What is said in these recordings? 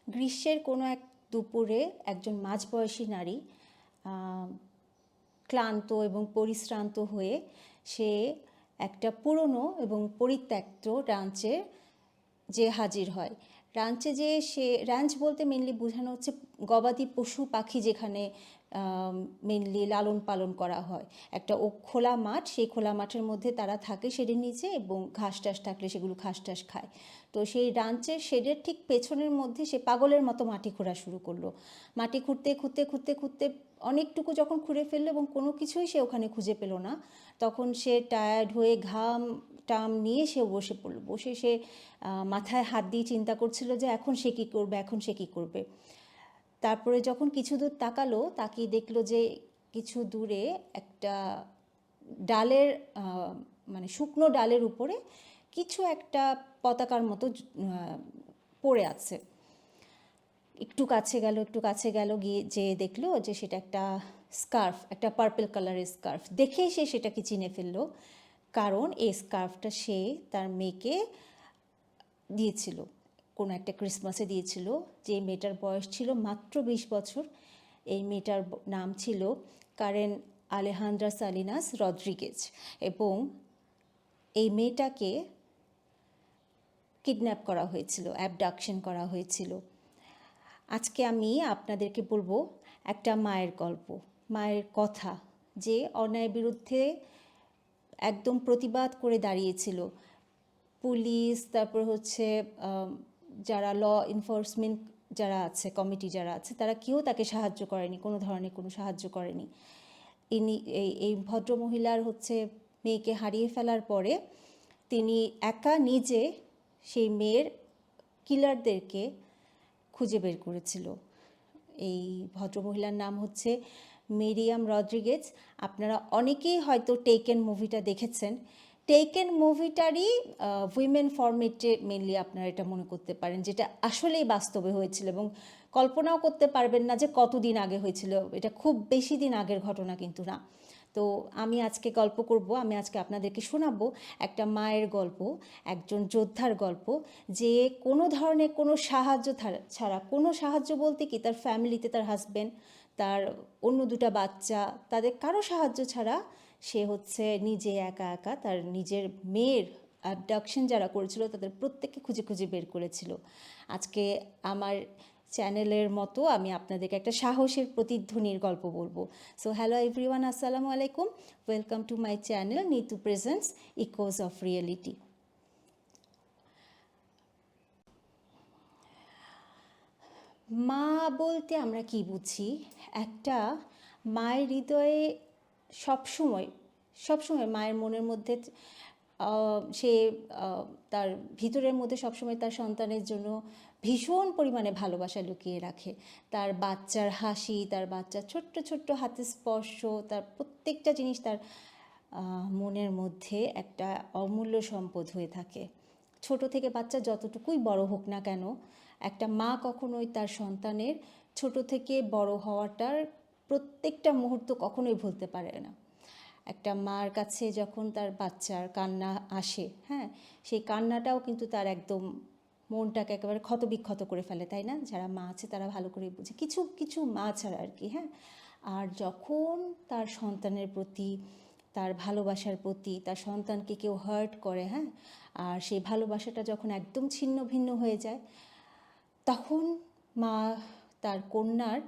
গ্রীষ্মের কোনো এক দুপুরে একজন মাঝবয়সী নারী ক্লান্ত এবং পরিশ্রান্ত হয়ে সে একটা পুরনো এবং পরিত্যক্ত রাঞ্চে যে হাজির হয়। রাঞ্চে যে সে রাঞ্চ বলতে মেনলি বোঝানো হচ্ছে গবাদি পশু পাখি যেখানে মেনলি লালন পালন করা হয়। একটা খোলা মাঠ, সেই খোলা মাঠের মধ্যে তারা থাকে শেডের নিচে এবং ঘাস টাস থাকলে সেগুলো ঘাস টাস খায়। তো সেই রাঞ্চের শেডের ঠিক পেছনের মধ্যে সে পাগলের মতো মাটি খোঁড়া শুরু করলো। মাটি খুঁড়তে খুঁড়তে খুঁড়তে খুঁড়তে অনেকটুকু যখন খুঁড়ে ফেললো এবং কোনো কিছুই সে ওখানে খুঁজে পেল না, তখন সে টায়ার্ড হয়ে ঘাম টাম নিয়ে সে বসে পড়লো। বসে সে মাথায় হাত দিয়ে চিন্তা করছিল যে এখন সে কী করবে, এখন সে কী করবে। তারপরে যখন কিছু দূর তাকালো, তাকিয়ে দেখলো যে কিছু দূরে একটা ডালের মানে শুকনো ডালের উপরে কিছু একটা পতাকার মতো পড়ে আছে। একটু কাছে গেল, একটু কাছে গেল, গিয়ে যে দেখলো যে সেটা একটা স্কার্ফ, একটা পার্পল কালারের স্কার্ফ। দেখেই সে সেটাকে চিনে ফেললো, কারণ এই স্কার্ফটা সে তার মেয়েকে দিয়েছিল, কোনো একটা ক্রিসমাসে দিয়েছিল। যে মেয়েটার বয়স ছিল মাত্র 20 বছর। এই মেয়েটার নাম ছিল কারেন আলেহান্দ্রা সালিনাস রদ্রিগেজ, এবং এই মেয়েটাকে কিডন্যাপ করা হয়েছিল, অ্যাবডাকশন করা হয়েছিল। আজকে আমি আপনাদেরকে বলবো একটা মায়ের গল্প, মায়ের কথা, যে অন্যায়ের বিরুদ্ধে একদম প্রতিবাদ করে দাঁড়িয়েছিল। পুলিশ, তারপর হচ্ছে যারা ল এনফোর্সমেন্ট যারা আছে, কমিটি যারা আছে, তারা কেউ তাকে সাহায্য করেনি, কোনো ধরনের কোনো সাহায্য করেনি। ইনি এই ভদ্রমহিলার হচ্ছে মেয়েকে হারিয়ে ফেলার পরে তিনি একা নিজে সেই মেয়ের কিলারদেরকে খুঁজে বের করেছিল। এই ভদ্রমহিলার নাম হচ্ছে মিরিয়াম রদ্রিগেজ। আপনারা অনেকেই হয়তো টেকেন মুভিটা দেখেছেন। টেকেন মুভিটারই উইমেন ফরমেটে মেনলি আপনারা এটা মনে করতে পারেন, যেটা আসলেই বাস্তবে হয়েছিল, এবং কল্পনাও করতে পারবেন না যে কতদিন আগে হয়েছিল। এটা খুব বেশি দিন আগের ঘটনা কিন্তু না। তো আমি আজকে গল্প করব, আমি আজকে আপনাদেরকে শোনাবো একটা মায়ের গল্প, একজন যোদ্ধার গল্প, যে কোনো ধরনের কোনো সাহায্য ছাড়া, কোনো সাহায্য বলতে কি, তার ফ্যামিলিতে তার হাজব্যান্ড, তার অন্য দুটো বাচ্চা, তাদের কারো সাহায্য ছাড়া সে হচ্ছে নিজে একা একা তার নিজের মেয়ের অ্যাবডাকশন যারা করেছিল তাদের প্রত্যেককে খুঁজে খুঁজে বের করেছিল। আজকে আমার চ্যানেলের মতো আমি আপনাদেরকে একটা সাহসের প্রতিধ্বনির গল্প বলবো। সো হ্যালো এভরিওয়ান, আসসালামু আলাইকুম, welcome to my channel Nitu presents Echoes of reality. মা বলতে আমরা কি বুঝি? একটা মায়ের হৃদয়ে সবসময় সবসময় মায়ের মনের মধ্যে সে তার ভিতরের মধ্যে সবসময় তার সন্তানের জন্য ভীষণ পরিমাণে ভালোবাসা লুকিয়ে রাখে। তার বাচ্চার হাসি, তার বাচ্চার ছোট্ট ছোট্ট হাতের স্পর্শ, তার প্রত্যেকটা জিনিস তার মনের মধ্যে একটা অমূল্য সম্পদ হয়ে থাকে। ছোট থেকে বাচ্চা যতটুকুই বড় হোক না কেন, একটা মা কখনোই তার সন্তানের ছোট থেকে বড় হওয়াটার প্রত্যেকটা মুহূর্ত কখনোই ভুলতে পারে না। একটা মার কাছে যখন তার বাচ্চার কান্না আসে, হ্যাঁ, সেই কান্নাটাও কিন্তু তার একদম মনটাকে একেবারে ক্ষতবিক্ষত করে ফেলে, তাই না? যারা মা আছে তারা ভালো করে বুঝে, কিছু কিছু মা ছাড়া আর কি, হ্যাঁ। আর যখন তার সন্তানের প্রতি, তার ভালোবাসার প্রতি, তার সন্তানকে কেউ হার্ট করে, হ্যাঁ, আর সেই ভালোবাসাটা যখন একদম ছিন্ন ভিন্ন হয়ে যায়, তখন মা তার কন্যার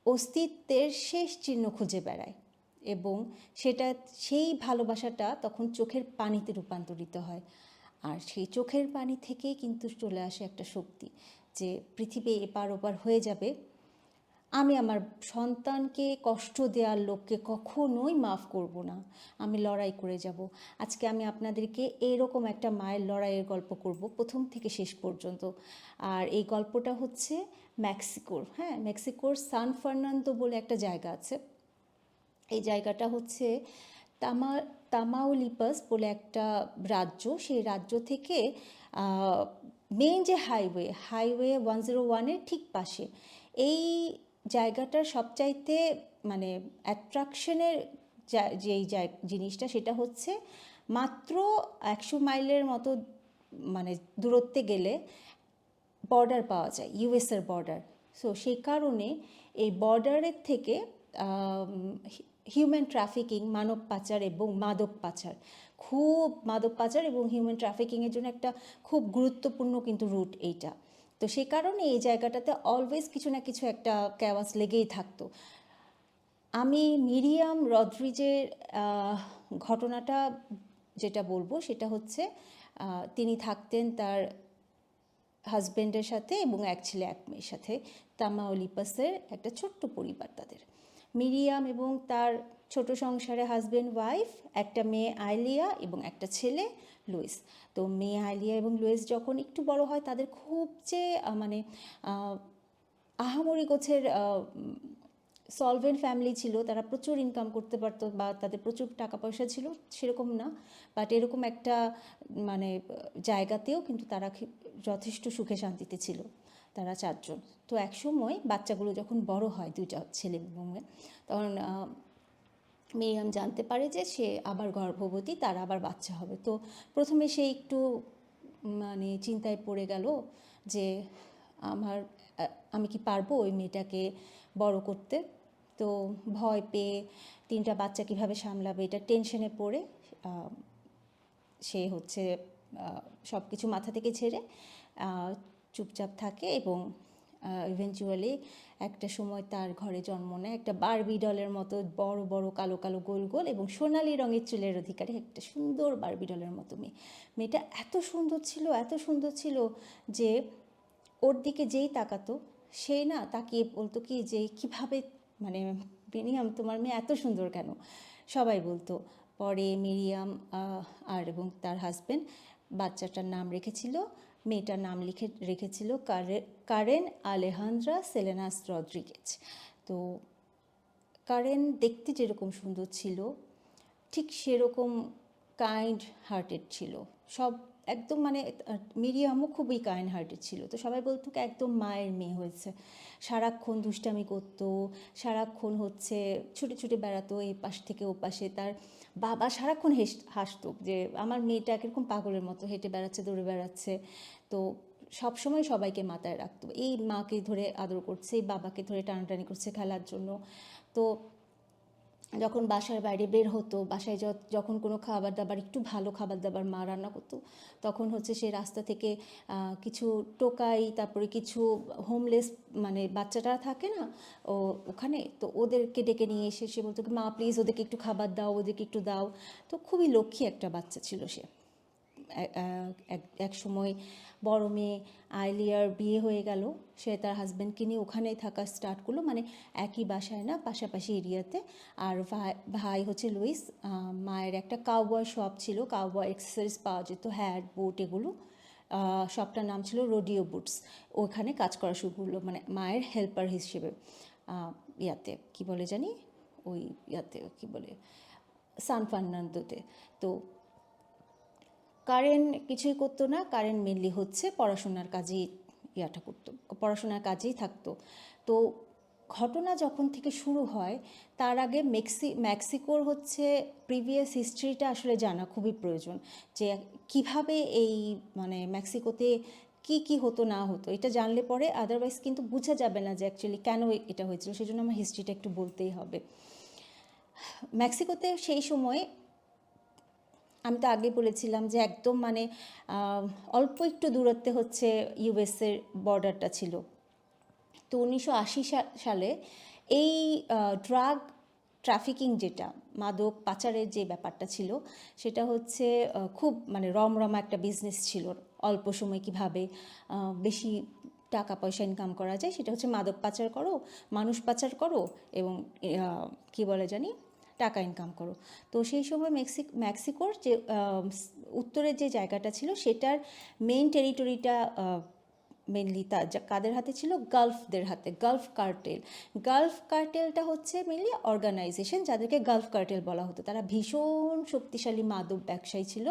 অস্তিত্বের শেষ চিহ্ন খুঁজে বেড়ায়, এবং সেটা, সেই ভালোবাসাটা তখন চোখের পানিতে রূপান্তরিত হয়। আর সেই চোখের পানি থেকেই কিন্তু চলে আসে একটা শক্তি, যে পৃথিবী এপার ওপার হয়ে যাবে, আমি আমার সন্তানকে কষ্ট দেওয়ার লোককে কখনোই মাফ করব না, আমি লড়াই করে যাব। আজকে আমি আপনাদেরকে এরকম একটা মায়ের লড়াইয়ের গল্প করব প্রথম থেকে শেষ পর্যন্ত। আর এই গল্পটা হচ্ছে মেক্সিকোর, হ্যাঁ, মেক্সিকোর সান ফার্নান্দো বলে একটা জায়গা আছে। এই জায়গাটা হচ্ছে তামা তামাউলিপাস বলে একটা রাজ্য। সেই রাজ্য থেকে মেইন যে হাইওয়ে 101-এর ঠিক পাশে এই জায়গাটার সবচাইতে মানে অ্যাট্রাকশনের যেই জিনিসটা, সেটা হচ্ছে মাত্র 100 মাইলের মতো মানে দূরত্বে গেলে বর্ডার পাওয়া যায়, ইউএসের বর্ডার। সো সেই কারণে এই বর্ডারের থেকে হিউম্যান ট্রাফিকিং, মানব পাচার এবং মাদক পাচার, মাদক পাচার এবং হিউম্যান ট্রাফিকিংয়ের জন্য একটা খুব গুরুত্বপূর্ণ কিন্তু রুট এইটা। তো সেই কারণে এই জায়গাটাতে অলওয়েজ কিছু না কিছু একটা ক্যাওয়াস লেগেই থাকতো। আমি মিরিয়াম রদ্রিজের ঘটনাটা যেটা বলবো সেটা হচ্ছে তিনি থাকতেন তার হাজব্যান্ডের সাথে এবং এক ছেলে এক মেয়ের সাথে। তামাউলিপাসের একটা ছোট্ট পরিবার তাদের। মিরিয়াম এবং তার ছোট সংসারে হাজব্যান্ড ওয়াইফ, একটা মেয়ে আইলিয়া এবং একটা ছেলে লুইস। তো মেয়ে আইলিয়া এবং লুইস যখন একটু বড় হয় তাদের খুব যে মানে আহামরি গোছের সলভেন্ট ফ্যামিলি ছিল, তারা প্রচুর ইনকাম করতে পারতো বা তাদের প্রচুর টাকা পয়সা ছিল সেরকম না, বাট এরকম একটা মানে জায়গাতেও কিন্তু তারা যথেষ্ট সুখে শান্তিতে ছিল তারা চারজন। তো একসময় বাচ্চাগুলো যখন বড় হয়, দুইটা ছেলে এবং মেয়ে, তখন মিরিয়াম জানতে পারে যে সে আবার গর্ভবতী, তার আবার বাচ্চা হবে। তো প্রথমে সে একটু মানে চিন্তায় পড়ে গেল যে আমি কি পারবো ওই মেয়েটাকে বড় করতে। তো ভয় পেয়ে তিনটা বাচ্চা কিভাবে সামলাবে এটা টেনশনে পড়ে সে হচ্ছে সব কিছু মাথা থেকে ছেড়ে চুপচাপ থাকে এবং ইভেনচুয়ালি একটা সময় তার ঘরে জন্ম নেয় একটা বারবি ডলের মতো বড় বড় কালো কালো গোল গোল এবং সোনালি রঙের চুলের অধিকারী একটা সুন্দর বারবি ডলের মতো মেয়েটা এত সুন্দর ছিল যে ওর দিকে যেই তাকাতো সেই না তাকিয়ে বলতো কি যে কিভাবে মানে মিরিয়াম তোমার মেয়ে এত সুন্দর কেন, সবাই বলতো। পরে মিরিয়াম আর এবং তার হাজব্যান্ড বাচ্চাটার নাম রেখেছিল, মেয়েটার নাম রেখেছিল কারেন আলেহান্দ্রা সেলেনাস রদ্রিগেজ। তো কারেন দেখতে যেরকম সুন্দর ছিল ঠিক সেরকম কাইন্ড হার্টেড ছিল, সব একদম মানে মিরিয়ামও খুবই কাইন্ড হার্টেড ছিল। তো সবাই বলতো একদম মায়ের মেয়ে হয়েছে, সারাক্ষণ দুষ্টামি করতো, সারাক্ষণ হচ্ছে ছুটে ছুটে বেড়াতো এই পাশ থেকে ও পাশে। তার বাবা সারাক্ষণ হাসতো যে আমার মেয়েটা কীরকম পাগলের মতো হেঁটে বেড়াচ্ছে, দৌড়ে বেড়াচ্ছে। তো সবসময় সবাইকে মাথায় রাখতো, এই মাকে ধরে আদর করছে, এই বাবাকে ধরে টানাটানি করছে খেলার জন্য। তো যখন বাসার বাইরে বের হতো, বাসায় যখন কোনো খাবার দাবার একটু ভালো খাবার দাবার মা রান্না করতো, তখন হচ্ছে সে রাস্তা থেকে কিছু টোকাই, তারপরে কিছু হোমলেস মানে বাচ্চাটা থাকে না ওখানে, তো ওদেরকে ডেকে নিয়ে এসে সে বলতো মা প্লিজ ওদেরকে একটু খাবার দাও, ওদেরকে একটু দাও। তো খুবই লক্ষ্মী একটা বাচ্চা ছিল সে। এক সময় বড় মেয়ে আইলিয়ার বিয়ে হয়ে গেল, সে তার হাজব্যান্ডকে নিয়ে ওখানেই থাকা স্টার্ট করলো, মানে একই বাসায় না পাশাপাশি এরিয়াতে। আর ভাই হচ্ছে লুইস, মায়ের একটা কাউবয় শপ ছিল, কাউবয় অ্যাক্সেসরিজ পাওয়া যেত, হ্যাট বুট এগুলো। শপটার নাম ছিল রোডিও বুটস। ওখানে কাজ করা শুরু করলো মানে মায়ের হেল্পার হিসেবে, ইয়াতে কি বলে জানি ওই ইয়াতে কি বলে সান ফার্নান্দোতে। তো কারেন কিছুই করতো না, কারেন মেনলি হচ্ছে পড়াশোনার কাজেই করতো, পড়াশোনার কাজেই থাকতো। তো ঘটনা যখন থেকে শুরু হয় তার আগে মেক্সিকোর হচ্ছে প্রিভিয়াস হিস্ট্রিটা আসলে জানা খুবই প্রয়োজন, যে কিভাবে এই মানে মেক্সিকোতে কি কি হতো না হতো, এটা জানলে পরে আদারওয়াইজ কিন্তু বোঝা যাবে না যে অ্যাকচুয়ালি কেন এটা হয়েছিল। সেই জন্য আমার হিস্ট্রিটা একটু বলতেই হবে। মেক্সিকোতে সেই সময় আমি তো আগে বলেছিলাম যে একদম মানে অল্প একটু দূরত্বে হচ্ছে ইউএসের বর্ডারটা ছিল। তো 1980 সালে এই ড্রাগ ট্রাফিকিং, যেটা মাদক পাচারের যে ব্যাপারটা ছিল, সেটা হচ্ছে খুব মানে রমরমা একটা বিজনেস ছিল। অল্প সময় কিভাবে বেশি টাকা পয়সা ইনকাম করা যায়, সেটা হচ্ছে মাদক পাচার করো, মানুষ পাচার করো এবং কি বলে জানি টাকা ইনকাম করো। তো সেই সময় মেক্সিকোর যে উত্তরের যে জায়গাটা ছিল সেটার মেইন টেরিটরিটা মেনলি কাদের হাতে ছিল, গালফদের হাতে। গালফ কার্টেলটা হচ্ছে মেনলি অর্গানাইজেশন যাদেরকে গালফ কার্টেল বলা হতো। তারা ভীষণ শক্তিশালী মাদক ব্যবসায়ী ছিল।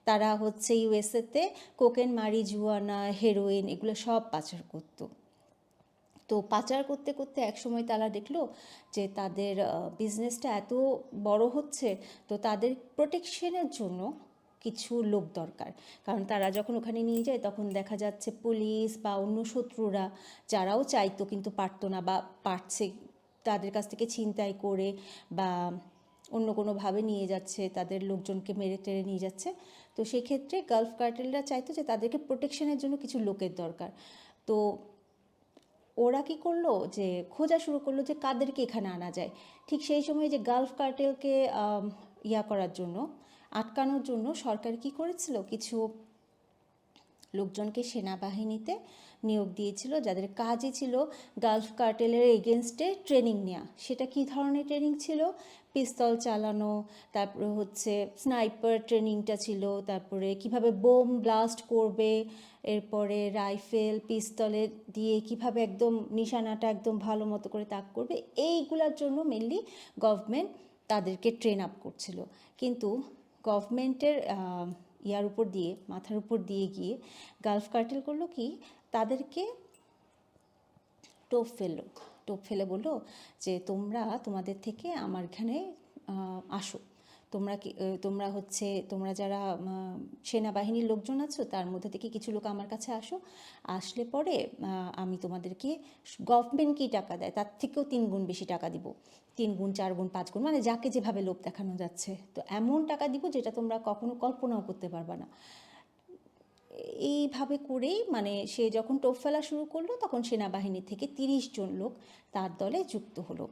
তারা হচ্ছে ইউএসএতে কোকেন, মারিজুয়ানা, হেরোইন এগুলো সব পাচার করতো। তো পাচার করতে করতে একসময় তারা দেখলো যে তাদের বিজনেসটা এত বড় হচ্ছে, তো তাদের প্রোটেকশনের জন্য কিছু লোক দরকার। কারণ তারা যখন ওখানে নিয়ে যায় তখন দেখা যাচ্ছে পুলিশ বা অন্য শত্রুরা যারাও চাইতো কিন্তু পারতো না বা পারছে, তাদের কাছ থেকে ছিনতাই করে বা অন্য কোনোভাবে নিয়ে যাচ্ছে, তাদের লোকজনকে মেরে টেরে নিয়ে যাচ্ছে। তো সেক্ষেত্রে গালফ কার্টেলরা চাইতো যে তাদেরকে প্রোটেকশনের জন্য কিছু লোকের দরকার। তো ওরা কী করলো, যে খোঁজা শুরু করলো যে কাদেরকে এখানে আনা যায়। ঠিক সেই সময় যে গালফ কার্টেলকে করার জন্য, আটকানোর জন্য সরকার কি করেছিল, কিছু লোকজনকে সেনাবাহিনীতে নিয়োগ দিয়েছিল, যাদের কাজই ছিল গালফ কার্টেলের এগেনস্টে ট্রেনিং নেওয়া। সেটা কী ধরনের ট্রেনিং ছিল? পিস্তল চালানো, তারপরে হচ্ছে স্নাইপার ট্রেনিংটা ছিল, তারপরে কিভাবে বোম ব্লাস্ট করবে, এরপরে রাইফেল পিস্তলে দিয়ে কিভাবে একদম নিশানাটা একদম ভালো মতো করে তাক করবে। এইগুলোর জন্য মেনলি গভর্নমেন্ট তাদেরকে ট্রেন আপ করছিল। কিন্তু গভর্নমেন্টের মাথার উপর দিয়ে গিয়ে গালফ কার্টেল করলো কি, তাদেরকে টোপ ফেলে বললো যে তোমাদের থেকে আমার এখানে আসো, তোমরা যারা সেনাবাহিনীর লোকজন আছো তার মধ্যে থেকে কিছু লোক আমার কাছে আসলে পরে আমি তোমাদেরকে, গভর্নমেন্ট কী টাকা দেয় তার থেকেও 3 গুণ বেশি টাকা দিব, 3 গুণ 4 গুণ 5 গুণ, মানে যাকে যেভাবে লোভ দেখানো যাচ্ছে। তো এমন টাকা দিব যেটা তোমরা কখনো কল্পনাও করতে পারবে না। এইভাবে করেই মানে সে যখন টোপ ফেলা শুরু করলো তখন সেনাবাহিনী থেকে 30 জন লোক তার দলে যুক্ত হলো।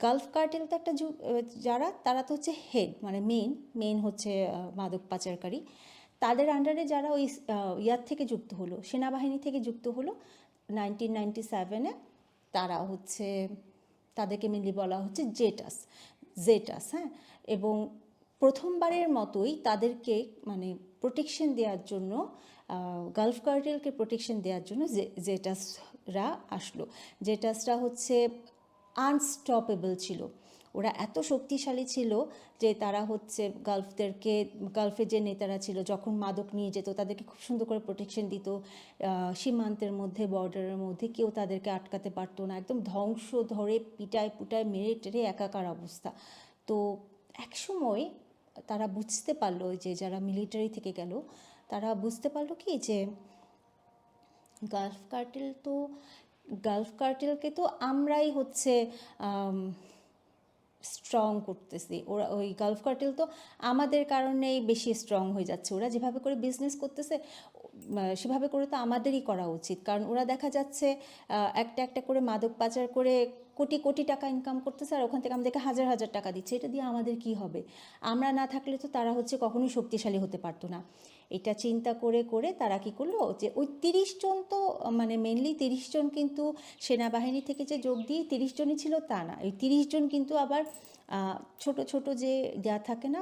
গালফ কার্টেল তো একটা তারা তো হচ্ছে হেড, মানে মেইন হচ্ছে মাদক পাচারকারী। তাদের আন্ডারে যারা ওই থেকে যুক্ত হলো, সেনাবাহিনী থেকে যুক্ত হলো 1997-এ, তারা হচ্ছে, তাদেরকে মেনলি বলা হচ্ছে জেটাস। হ্যাঁ, এবং প্রথমবারের মতোই তাদেরকে মানে প্রোটেকশন দেওয়ার জন্য, গালফ কার্টেলকে প্রোটেকশন দেওয়ার জন্য জেটাসরা আসলো। জেটাসরা হচ্ছে আনস্টপেবল ছিল। ওরা এত শক্তিশালী ছিল যে তারা হচ্ছে গালফের যে নেতারা ছিল যখন মাদক নিয়ে যেত তাদেরকে খুব সুন্দর করে প্রোটেকশন দিত। সীমান্তের মধ্যে, বর্ডারের মধ্যে কেউ তাদেরকে আটকাতে পারতো না। একদম ধ্বংস ধরে পিটায় পুটায় মেরে টেরে একাকার অবস্থা। তো একসময় তারা বুঝতে পারলো, যে যারা মিলিটারি থেকে গেল তারা বুঝতে পারলো কি, যে গালফ কার্টেলকে তো আমরাই হচ্ছে স্ট্রং করতেছি। ওই গালফ কার্টেল তো আমাদের কারণেই বেশি স্ট্রং হয়ে যাচ্ছে। ওরা যেভাবে করে বিজনেস করতেছে সেভাবে করে তো আমাদেরই করা উচিত। কারণ ওরা দেখা যাচ্ছে একটা একটা করে মাদক পাচার করে কোটি কোটি টাকা ইনকাম করতেছে, আর ওখান থেকে আমাদেরকে হাজার হাজার টাকা দিচ্ছে। এটা দিয়ে আমাদের কি হবে? আমরা না থাকলে তো তারা হচ্ছে কখনোই শক্তিশালী হতে পারতো না। এটা চিন্তা করে করে তারা কি করলো, যে ওই 30 জন তো মানে মেনলি 30 জন কিন্তু সেনাবাহিনী থেকে যে যোগ দিয়ে 30 জনই ছিল তা না। এই 30 জন কিন্তু আবার ছোট ছোট যে থাকে না,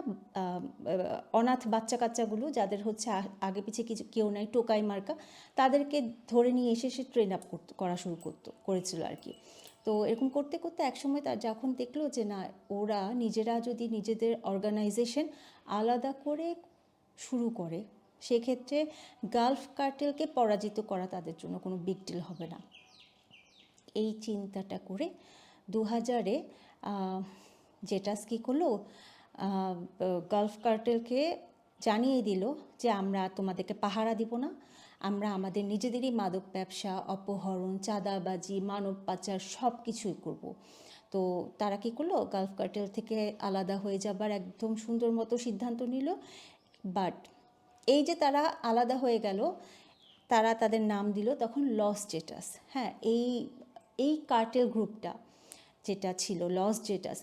অনাথ বাচ্চা কাচ্চাগুলো, যাদের হচ্ছে আগে পিছিয়ে কেউ নাই, টোকাই মার্কা, তাদেরকে ধরে নিয়ে এসে সে ট্রেন আপ করা শুরু করেছিল আর কি। তো এরকম করতে করতে একসময় তার যখন দেখলো যে না, ওরা নিজেরা যদি নিজেদের অর্গানাইজেশন আলাদা করে শুরু করে, সেক্ষেত্রে গালফ কার্টেলকে পরাজিত করা তাদের জন্য কোনো বিগ ডিল হবে না। এই চিন্তাটা করে 2000-এ জেটাস কী করলো, গালফ কার্টেলকে জানিয়ে দিল যে আমরা তোমাদেরকে পাহারা দিব না, আমরা আমাদের নিজেদেরই মাদক ব্যবসা, অপহরণ, চাঁদাবাজি, মানব পাচার সব কিছুই করব। তো তারা কী করলো, গালফ কার্টেল থেকে আলাদা হয়ে যাবার একদম সুন্দর মতো সিদ্ধান্ত নিল। বাট এই যে তারা আলাদা হয়ে গেল, তারা তাদের নাম দিল তখন লস জেটাস। হ্যাঁ, এই কার্টেল গ্রুপটা যেটা ছিল লস জেটাস,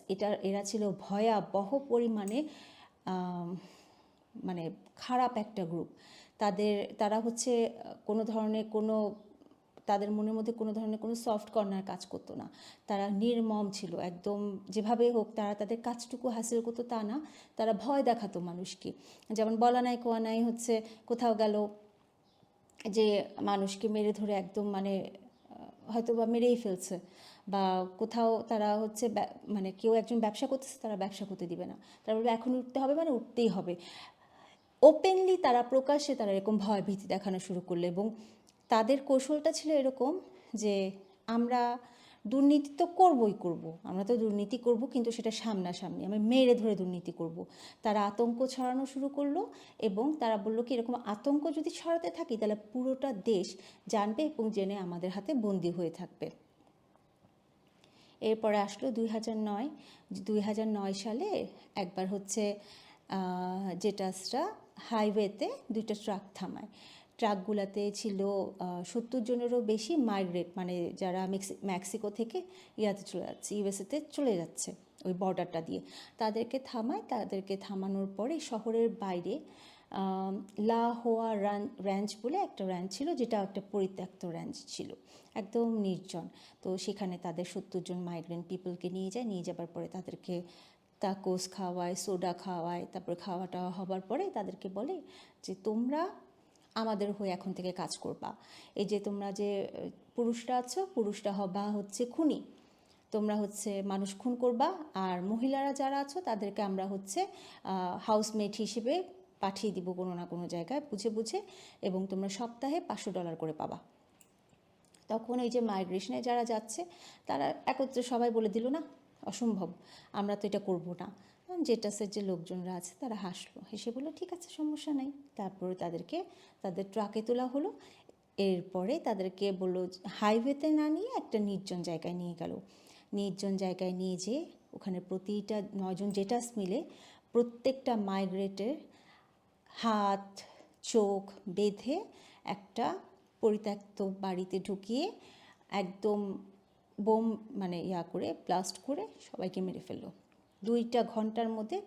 এরা ছিল ভয়াবহ পরিমাণে মানে খারাপ একটা গ্রুপ। তারা হচ্ছে তাদের মনের মধ্যে কোনো ধরনের কোনো সফট কর্নার কাজ করতো না। তারা নির্মম ছিল একদম। যেভাবে হোক তারা তাদের কাজটুকু হাসিল করতো তা না, তারা ভয় দেখাতো মানুষকে। যেমন বলা নাই কোয়া নাই হচ্ছে কোথাও গেল যে মানুষকে মেরে ধরে একদম মানে হয়তো বা মেরেই ফেলছে, বা কোথাও তারা হচ্ছে মানে কেউ একজন ব্যবসা করতেছে, তারা ব্যবসা করতে দিবে না। তারা বলবে এখন উঠতে হবে মানে উঠতেই হবে। ওপেনলি তারা প্রকাশ্যে তারা এরকম ভয় ভীতি দেখানো শুরু করলো। এবং তাদের কৌশলটা ছিল এরকম যে আমরা দুর্নীতি তো করবই করব, আমরা তো দুর্নীতি করব, কিন্তু সেটা সামনাসামনি আমরা মেরে ধরে দুর্নীতি করব। তারা আতঙ্ক ছড়ানো শুরু করলো এবং তারা বললো কি এরকম আতঙ্ক যদি ছড়াতে থাকি তাহলে পুরোটা দেশ জানবে এবং জেনে আমাদের হাতে বন্দী হয়ে থাকবে। এরপরে আসলো 2009। 2009 সালে একবার হচ্ছে জেটাসরা হাইওয়েতে দুইটা ট্রাক থামায়। ট্রাকগুলোতে ছিল 70 জনেরও বেশি মাইগ্রেট, মানে যারা মেক্সিকো থেকে ইয়াতে চলে যাচ্ছে, ইউএসএতে চলে যাচ্ছে ওই বর্ডারটা দিয়ে। তাদেরকে থামায়, তাদেরকে থামানোর পরে শহরের বাইরে লা হোয়া র্যাঞ্চ বলে একটা র্যাঞ্চ ছিল, যেটা একটা পরিত্যক্ত র্যাঞ্চ ছিল, একদম নির্জন। তো সেখানে তাদের 70 জন মাইগ্রেন্ট পিপলকে নিয়ে যায়, নিয়ে যাবার পরে তাদেরকে তাকোস খাওয়ায়, সোডা খাওয়ায়, তারপর খাওয়া টাওয়া হবার পরে তাদেরকে বলে যে তোমরা আমাদের হয়ে এখন থেকে কাজ করবা। এই যে তোমরা যে পুরুষরা আছো, পুরুষরা হবা হচ্ছে খুনি, তোমরা হচ্ছে মানুষ খুন করবা, আর মহিলারা যারা আছো তাদেরকে আমরা হচ্ছে হাউসমেট হিসেবে পাঠিয়ে দিব কোনো না কোনো জায়গায় বুঝে বুঝে, এবং তোমরা সপ্তাহে $500 করে পাবা। তখন ওই যে মাইগ্রেশনে যারা যাচ্ছে তারা একত্রে সবাই বলে দিল না, অসম্ভব, আমরা তো এটা করবো না। জেটাসের যে লোকজনরা আছে তারা হাসলো, হেসে বললো ঠিক আছে, সমস্যা নাই। তারপরে তাদেরকে তাদের ট্রাকে তোলা হলো। এরপরে তাদেরকে বললো হাইওয়েতে না নিয়ে একটা নির্জন জায়গায় নিয়ে গেল। নির্জন জায়গায় নিয়ে যেয়ে ওখানে প্রতিটা 9 জন জেটাস মিলে প্রত্যেকটা মাইগ্রেটের হাত চোখ বেঁধে একটা পরিত্যক্ত বাড়িতে ঢুকিয়ে একদম বোম মানে করে ব্লাস্ট করে সবাইকে মেরে ফেললো। 2 ঘন্টার মধ্যে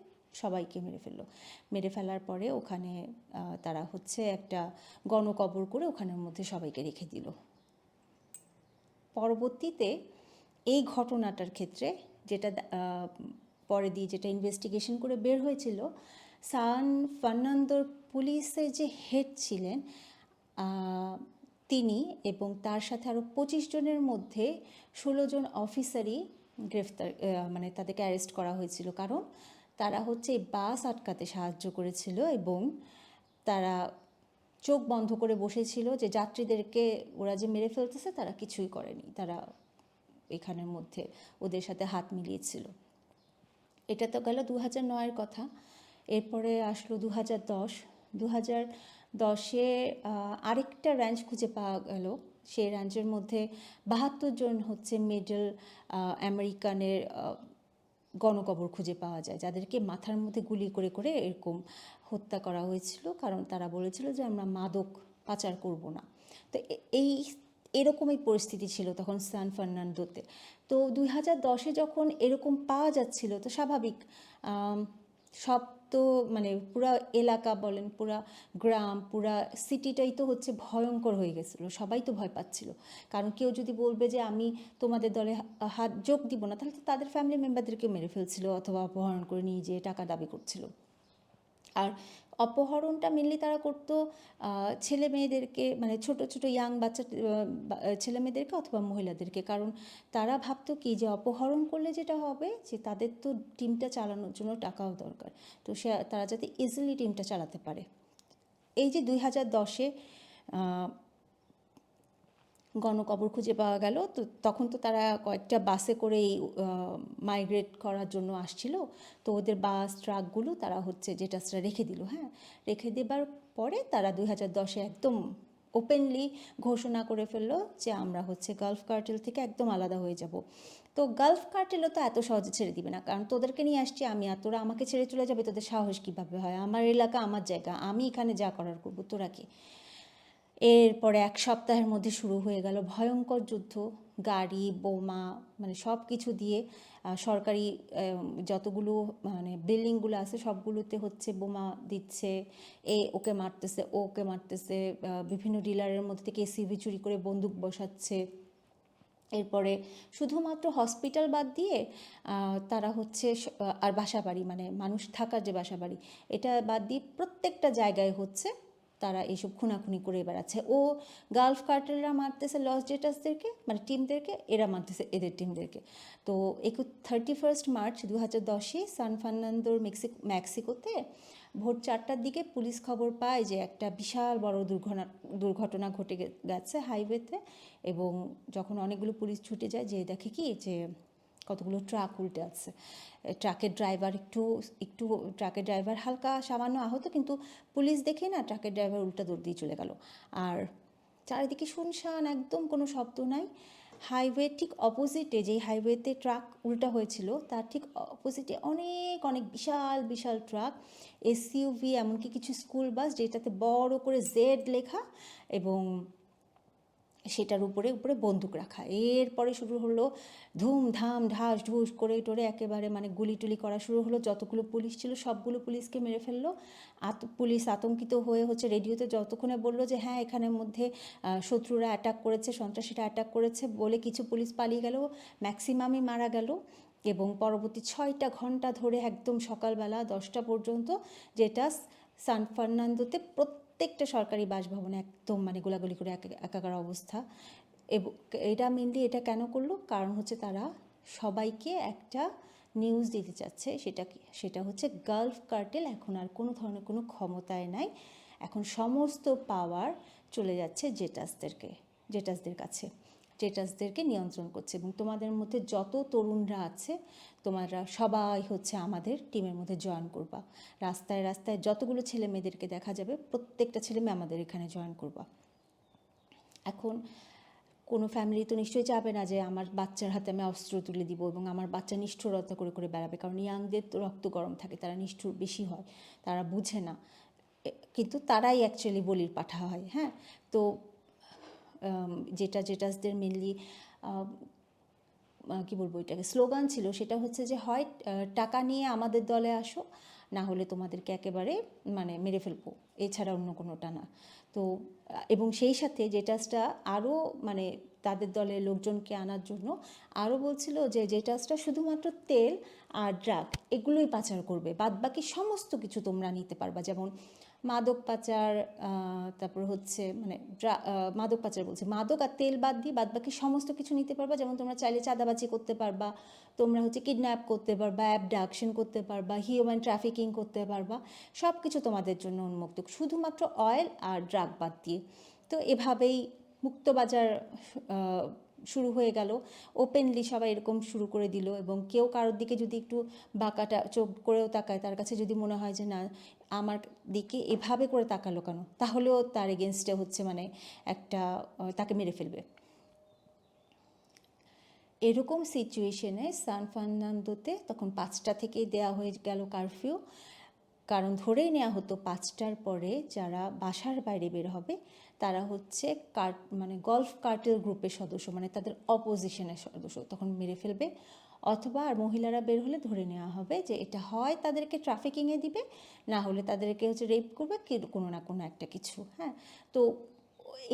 সবাইকে মেরে ফেললো। মেরে ফেলার পরে ওখানে তারা হচ্ছে একটা গণকবর করে ওখানের মধ্যে সবাইকে রেখে দিল। পরবর্তীতে এই ঘটনাটার ক্ষেত্রে যেটা পরে দিয়ে যেটা ইনভেস্টিগেশন করে বের হয়েছিল, সান ফার্নান্দোর পুলিশের যে হেড ছিলেন তিনি এবং তার সাথে আরও 25 জনের মধ্যে 16 জন অফিসারই গ্রেফতার, মানে তাদেরকে অ্যারেস্ট করা হয়েছিল, কারণ তারা হচ্ছে বাস আটকাতে সাহায্য করেছিল এবং তারা চোখ বন্ধ করে বসেছিল যে যাত্রীদেরকে ওরা যে মেরে ফেলতেছে তারা কিছুই করেনি, তারা এখানের মধ্যে ওদের সাথে হাত মিলিয়েছিল। এটা তো গেল 2009-এর কথা। এরপরে আসলো 2010। 2010-এ আরেকটা র্যাঞ্চ খুঁজে পাওয়া গেল। সেই র্যাঞ্চের মধ্যে 72 জন হচ্ছে মিডল আমেরিকানের গণকবর খুঁজে পাওয়া যায়, যাদেরকে মাথার মধ্যে গুলি করে করে এরকম হত্যা করা হয়েছিল, কারণ তারা বলেছিল যে আমরা মাদক পাচার করব না। তো এরকমই পরিস্থিতি ছিল তখন সান ফার্নান্দোতে। তো 2010-এ যখন এরকম পাওয়া যাচ্ছিল তো স্বাভাবিক, সব তো মানে পুরা এলাকা বলেন, পুরা গ্রাম, পুরা সিটিটাই তো হচ্ছে ভয়ঙ্কর হয়ে গেছিলো, সবাই তো ভয় পাচ্ছিল। কারণ কেউ যদি বলবে যে আমি তোমাদের দলে হাত যোগ দিব না, তাহলে তো তাদের ফ্যামিলি মেম্বারদেরকে মেরে ফেলছিল অথবা অপহরণ করে নিয়ে যেয়ে টাকা দাবি করছিল। আর অপহরণটা মেনলি তারা করতো ছেলে মেয়েদেরকে, মানে ছোট ছোট ইয়াং বাচ্চা ছেলে মেয়েদেরকে অথবা মহিলাদেরকে, কারণ তারা ভাবতো কি যে অপহরণ করলে যেটা হবে যে তাদের তো টিমটা চালানোর জন্য টাকাও দরকার, তো তারা যাতে ইজিলি টিমটা চালাতে পারে। এই যে 2010-এ গণকবর খুঁজে পাওয়া গেল, তো তখন তো তারা কয়েকটা বাসে করেই মাইগ্রেট করার জন্য আসছিল, তো ওদের বাস ট্রাকগুলো তারা হচ্ছে জেটাসরা রেখে দিল। হ্যাঁ, রেখে দেবার পরে তারা 2010-এ একদম ওপেনলি ঘোষণা করে ফেললো যে আমরা হচ্ছে গালফ কার্টেল থেকে একদম আলাদা হয়ে যাব। তো গালফ কার্টেলও তো এত সহজে ছেড়ে দিবে না, কারণ তোদেরকে নিয়ে আসছি আমি, আর তোরা আমাকে ছেড়ে চলে যাবে, তোদের সাহস কীভাবে হয়? আমার এলাকা, আমার জায়গা, আমি এখানে যা করার করবো, তোরা কি? এরপরে 1 সপ্তাহের মধ্যে শুরু হয়ে গেল ভয়ঙ্কর যুদ্ধ, গাড়ি বোমা মানে সব কিছু দিয়ে সরকারি যতগুলো মানে বিল্ডিংগুলো আছে সবগুলোতে হচ্ছে বোমা দিচ্ছে, ওকে মারতেছে, ওকে মারতেছে, বিভিন্ন ডিলারের মধ্যে থেকে এসিভি চুরি করে বন্দুক বসাচ্ছে। এরপরে শুধুমাত্র হসপিটাল বাদ দিয়ে তারা হচ্ছে আর বাসাবাড়ি, মানে মানুষ থাকার যে বাসাবাড়ি, এটা বাদ দিয়ে প্রত্যেকটা জায়গায় হচ্ছে তারা এইসব খুনাখুনি করে বেড়াচ্ছে। গালফ কার্টেলরা মারতেছে লস জেটাসদেরকে, মানে টিমদেরকে, এরা মারতেছে এদের টিমদেরকে। তো 31 মার্চ 2010-এ সান ফার্নান্দোর মেক্সিকোতে ভোর 4টার দিকে পুলিশ খবর পায় যে একটা বিশাল বড় দুর্ঘটনা ঘটে গেছে হাইওয়েতে। এবং যখন অনেকগুলো পুলিশ ছুটে যায়, যে দেখে কি যে কতগুলো ট্রাক উল্টে আছে। ট্রাকের ড্রাইভার একটু একটু ট্রাকের ড্রাইভার হালকা সামান্য আহত, কিন্তু পুলিশ দেখে না ট্রাকের ড্রাইভার উল্টা দৌড় দিয়ে চলে গেল। আর চারিদিকে শুনশান, একদম কোনো শব্দ নাই। হাইওয়ে ঠিক অপোজিটে, যেই হাইওয়েতে ট্রাক উল্টা হয়েছিল তার ঠিক অপোজিটে অনেক অনেক বিশাল বিশাল ট্রাক, এসইউভি, এমনকি কিছু স্কুল বাস যেটাতে বড় করে জেড লেখা, এবং সেটার উপরে উপরে বন্দুক রাখা। এরপরে শুরু হলো ধুমধাম ঢাস ঢুস করে টোরে একেবারে মানে গুলি টুলি করা শুরু হলো। যতগুলো পুলিশ ছিল সবগুলো পুলিশকে মেরে ফেললো। পুলিশ আতঙ্কিত হয়ে রেডিওতে যতক্ষণে বললো যে হ্যাঁ এখানের মধ্যে শত্রুরা অ্যাটাক করেছে, সন্ত্রাসীরা অ্যাটাক করেছে বলে কিছু পুলিশ পালিয়ে গেল, ম্যাক্সিমামই মারা গেল। এবং পরবর্তী 6টা ঘন্টা ধরে একদম সকালবেলা 10টা পর্যন্ত, যেটা সান ফার্নান্দোতে প্রত্যেকটা সরকারি বাসভবনে একদম মানে গোলাগুলি করে একাকার অবস্থা। এবং এটা মেনলি এটা কেন করলো, কারণ হচ্ছে তারা সবাইকে একটা নিউজ দিতে চাচ্ছে। সেটা হচ্ছে গালফ কার্টেল এখন আর কোনো ধরনের কোনো ক্ষমতায় নাই, এখন সমস্ত পাওয়ার চলে যাচ্ছে জেটাসদের কাছে, জেটাসদেরকে নিয়ন্ত্রণ করছে। এবং তোমাদের মধ্যে যত তরুণরা আছে তোমরা সবাই হচ্ছে আমাদের টিমের মধ্যে জয়েন করবা। রাস্তায় রাস্তায় যতগুলো ছেলে মেয়েদেরকে দেখা যাবে প্রত্যেকটা ছেলে মেয়ে আমাদের এখানে জয়েন করবা। এখন কোনো ফ্যামিলি তো নিশ্চয়ই চাবে না যে আমার বাচ্চার হাতে আমি অস্ত্র তুলে দিব এবং আমার বাচ্চা নিষ্ঠুরতা করে করে বেড়াবে, কারণ ইয়াংদের তো রক্ত গরম থাকে, তারা নিষ্ঠুর বেশি হয়, তারা বুঝে না, কিন্তু তারাই অ্যাকচুয়ালি বলির পাঠা হয়। হ্যাঁ, তো জেটাসদের মেনলি কী বলবো, এটাকে স্লোগান ছিল, সেটা হচ্ছে যে হয় টাকা নিয়ে আমাদের দলে আসো, না হলে তোমাদেরকে একেবারে মানে মেরে ফেলবো, এছাড়া অন্য কোনোটা না। তো এবং সেই সাথে জেটাসটা আরও মানে তাদের দলের লোকজনকে আনার জন্য আরও বলছিল যে জেটাসটা শুধুমাত্র তেল আর ড্রাগ এগুলোই পাচার করবে, বাদবাকি সমস্ত কিছু তোমরা নিতে পারবা, যেমন মাদক পাচার, তারপর হচ্ছে মানে মাদক পাচার বলছে, মাদক আর তেল বাদ দিয়ে বাদবাকি সমস্ত কিছু নিতে পারবা। যেমন তোমরা চাইলে চাঁদাবাজি করতে পারবা, তোমরা হচ্ছে কিডন্যাপ করতে পারবা, অ্যাবডাকশন করতে পারবা, হিউম্যান ট্রাফিকিং করতে পারবা, সব কিছু তোমাদের জন্য উন্মুক্ত, শুধুমাত্র অয়েল আর ড্রাগ বাদ দিয়ে। তো এভাবেই মুক্তবাজার শুরু হয়ে গেল, ওপেনলি সবাই এরকম শুরু করে দিল। এবং কেউ কারোর দিকে যদি একটু বাঁকাটা চোখ করেও তাকায়, তার কাছে যদি মনে হয় যে না আমার দিকে এভাবে করে তাকালো কেন, তাহলেও তার এগেনস্টে হচ্ছে মানে একটা তাকে মেরে ফেলবে। এরকম সিচুয়েশনে সান ফার্নান্দোতে তখন 5টা থেকেই দেয়া হয়ে গেল কারফিউ, কারণ ধরেই নেওয়া হতো 5টার পরে যারা বাসার বাইরে বের হবে তারা হচ্ছে মানে গলফ কার্টেল গ্রুপের সদস্য, মানে তাদের অপোজিশনের সদস্য, তখন মেরে ফেলবে। অথবা আর মহিলারা বের হলে ধরে নেওয়া হবে যে এটা হয় তাদেরকে ট্রাফিকিংয়ে দিবে, না হলে তাদেরকে হচ্ছে রেপ করবে কোনো না কোনো একটা কিছু। হ্যাঁ, তো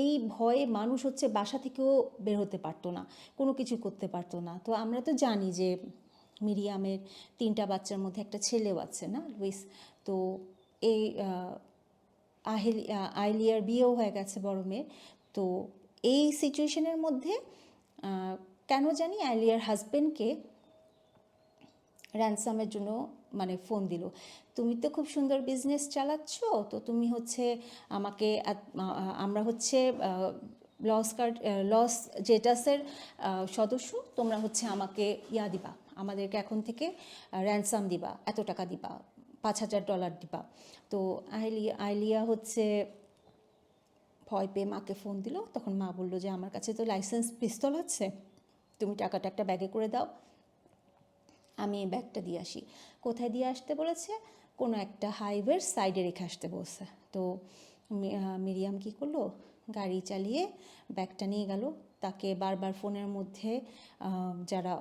এই ভয়ে মানুষ হচ্ছে বাসা থেকেও বের হতে পারতো না, কোনো কিছু করতে পারতো না। তো আমরা তো জানি যে মিরিয়ামের 3টা বাচ্চার মধ্যে একটা ছেলেও আছে না, লুইস। তো এই আইলিয়ার বিয়েও হয়ে গেছে বড় মেয়ের। তো এই সিচুয়েশনের মধ্যে কেন জানি আইলিয়ার হাজব্যান্ডকে র্যানসামের জন্য মানে ফোন দিল, তুমি তো খুব সুন্দর বিজনেস চালাচ্ছ, তো তুমি হচ্ছে আমাকে আমরা হচ্ছে লস জেটাসের সদস্য, তোমরা হচ্ছে আমাকে দিবা, আমাদেরকে এখন থেকে র্যানসাম দিবা, এত টাকা দিবা, $5,000 দিবা। তো আইলিয়া হচ্ছে ভয় পেয়ে মাকে ফোন দিল। তখন মা বললো যে আমার কাছে তো লাইসেন্স পিস্তল আছে, তুমি টাকাটা একটা ব্যাগে করে দাও, আমি এই ব্যাগটা দিয়ে আসি। কোথায় দিয়ে আসতে বলেছে? কোনো একটা হাইওয়ের সাইডে রেখে আসতে বলছে। তো মিরিয়াম কী করলো, গাড়ি চালিয়ে ব্যাগটা নিয়ে গেল। তাকে বারবার ফোনের মধ্যে যারা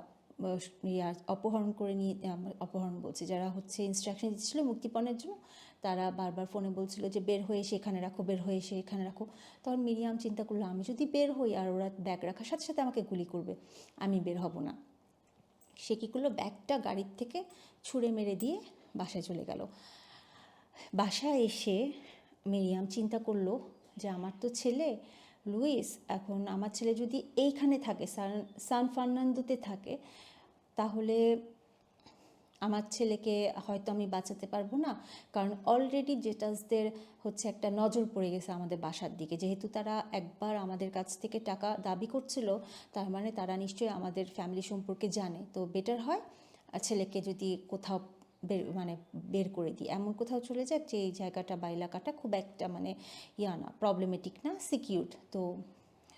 অপহরণ করে নিয়ে, অপহরণ বলছে, যারা হচ্ছে ইনস্ট্রাকশন দিচ্ছিলো মুক্তিপণের জন্য, তারা বারবার ফোনে বলছিল যে বের হয়ে এসে এখানে রাখো, বের হয়ে এসে এখানে রাখো। তখন মিরিয়াম চিন্তা করলো আমি যদি বের হই আর ওরা ব্যাগ রাখার সাথে সাথে আমাকে গুলি করবে, আমি বের হব না। সে কী করলো, ব্যাগটা গাড়ির থেকে ছুঁড়ে মেরে দিয়ে বাসায় চলে গেল। বাসায় এসে মিরিয়াম চিন্তা করলো যে আমার তো ছেলে লুইস, এখন আমার ছেলে যদি এইখানে থাকে, সান ফার্নান্দোতে থাকে, তাহলে আমার ছেলেকে হয়তো আমি বাঁচাতে পারবো না, কারণ অলরেডি জেটাসদের হচ্ছে একটা নজর পড়ে গেছে আমাদের বাসার দিকে। যেহেতু তারা একবার আমাদের কাছ থেকে টাকা দাবি করছিল, তার মানে তারা নিশ্চয়ই আমাদের ফ্যামিলি সম্পর্কে জানে। তো বেটার হয় ছেলেকে যদি কোথাও বের করে দিই, এমন কোথাও চলে যাক যে এই জায়গাটা বা এলাকাটা খুব একটা না প্রবলেমেটিক না, সিকিউরড। তো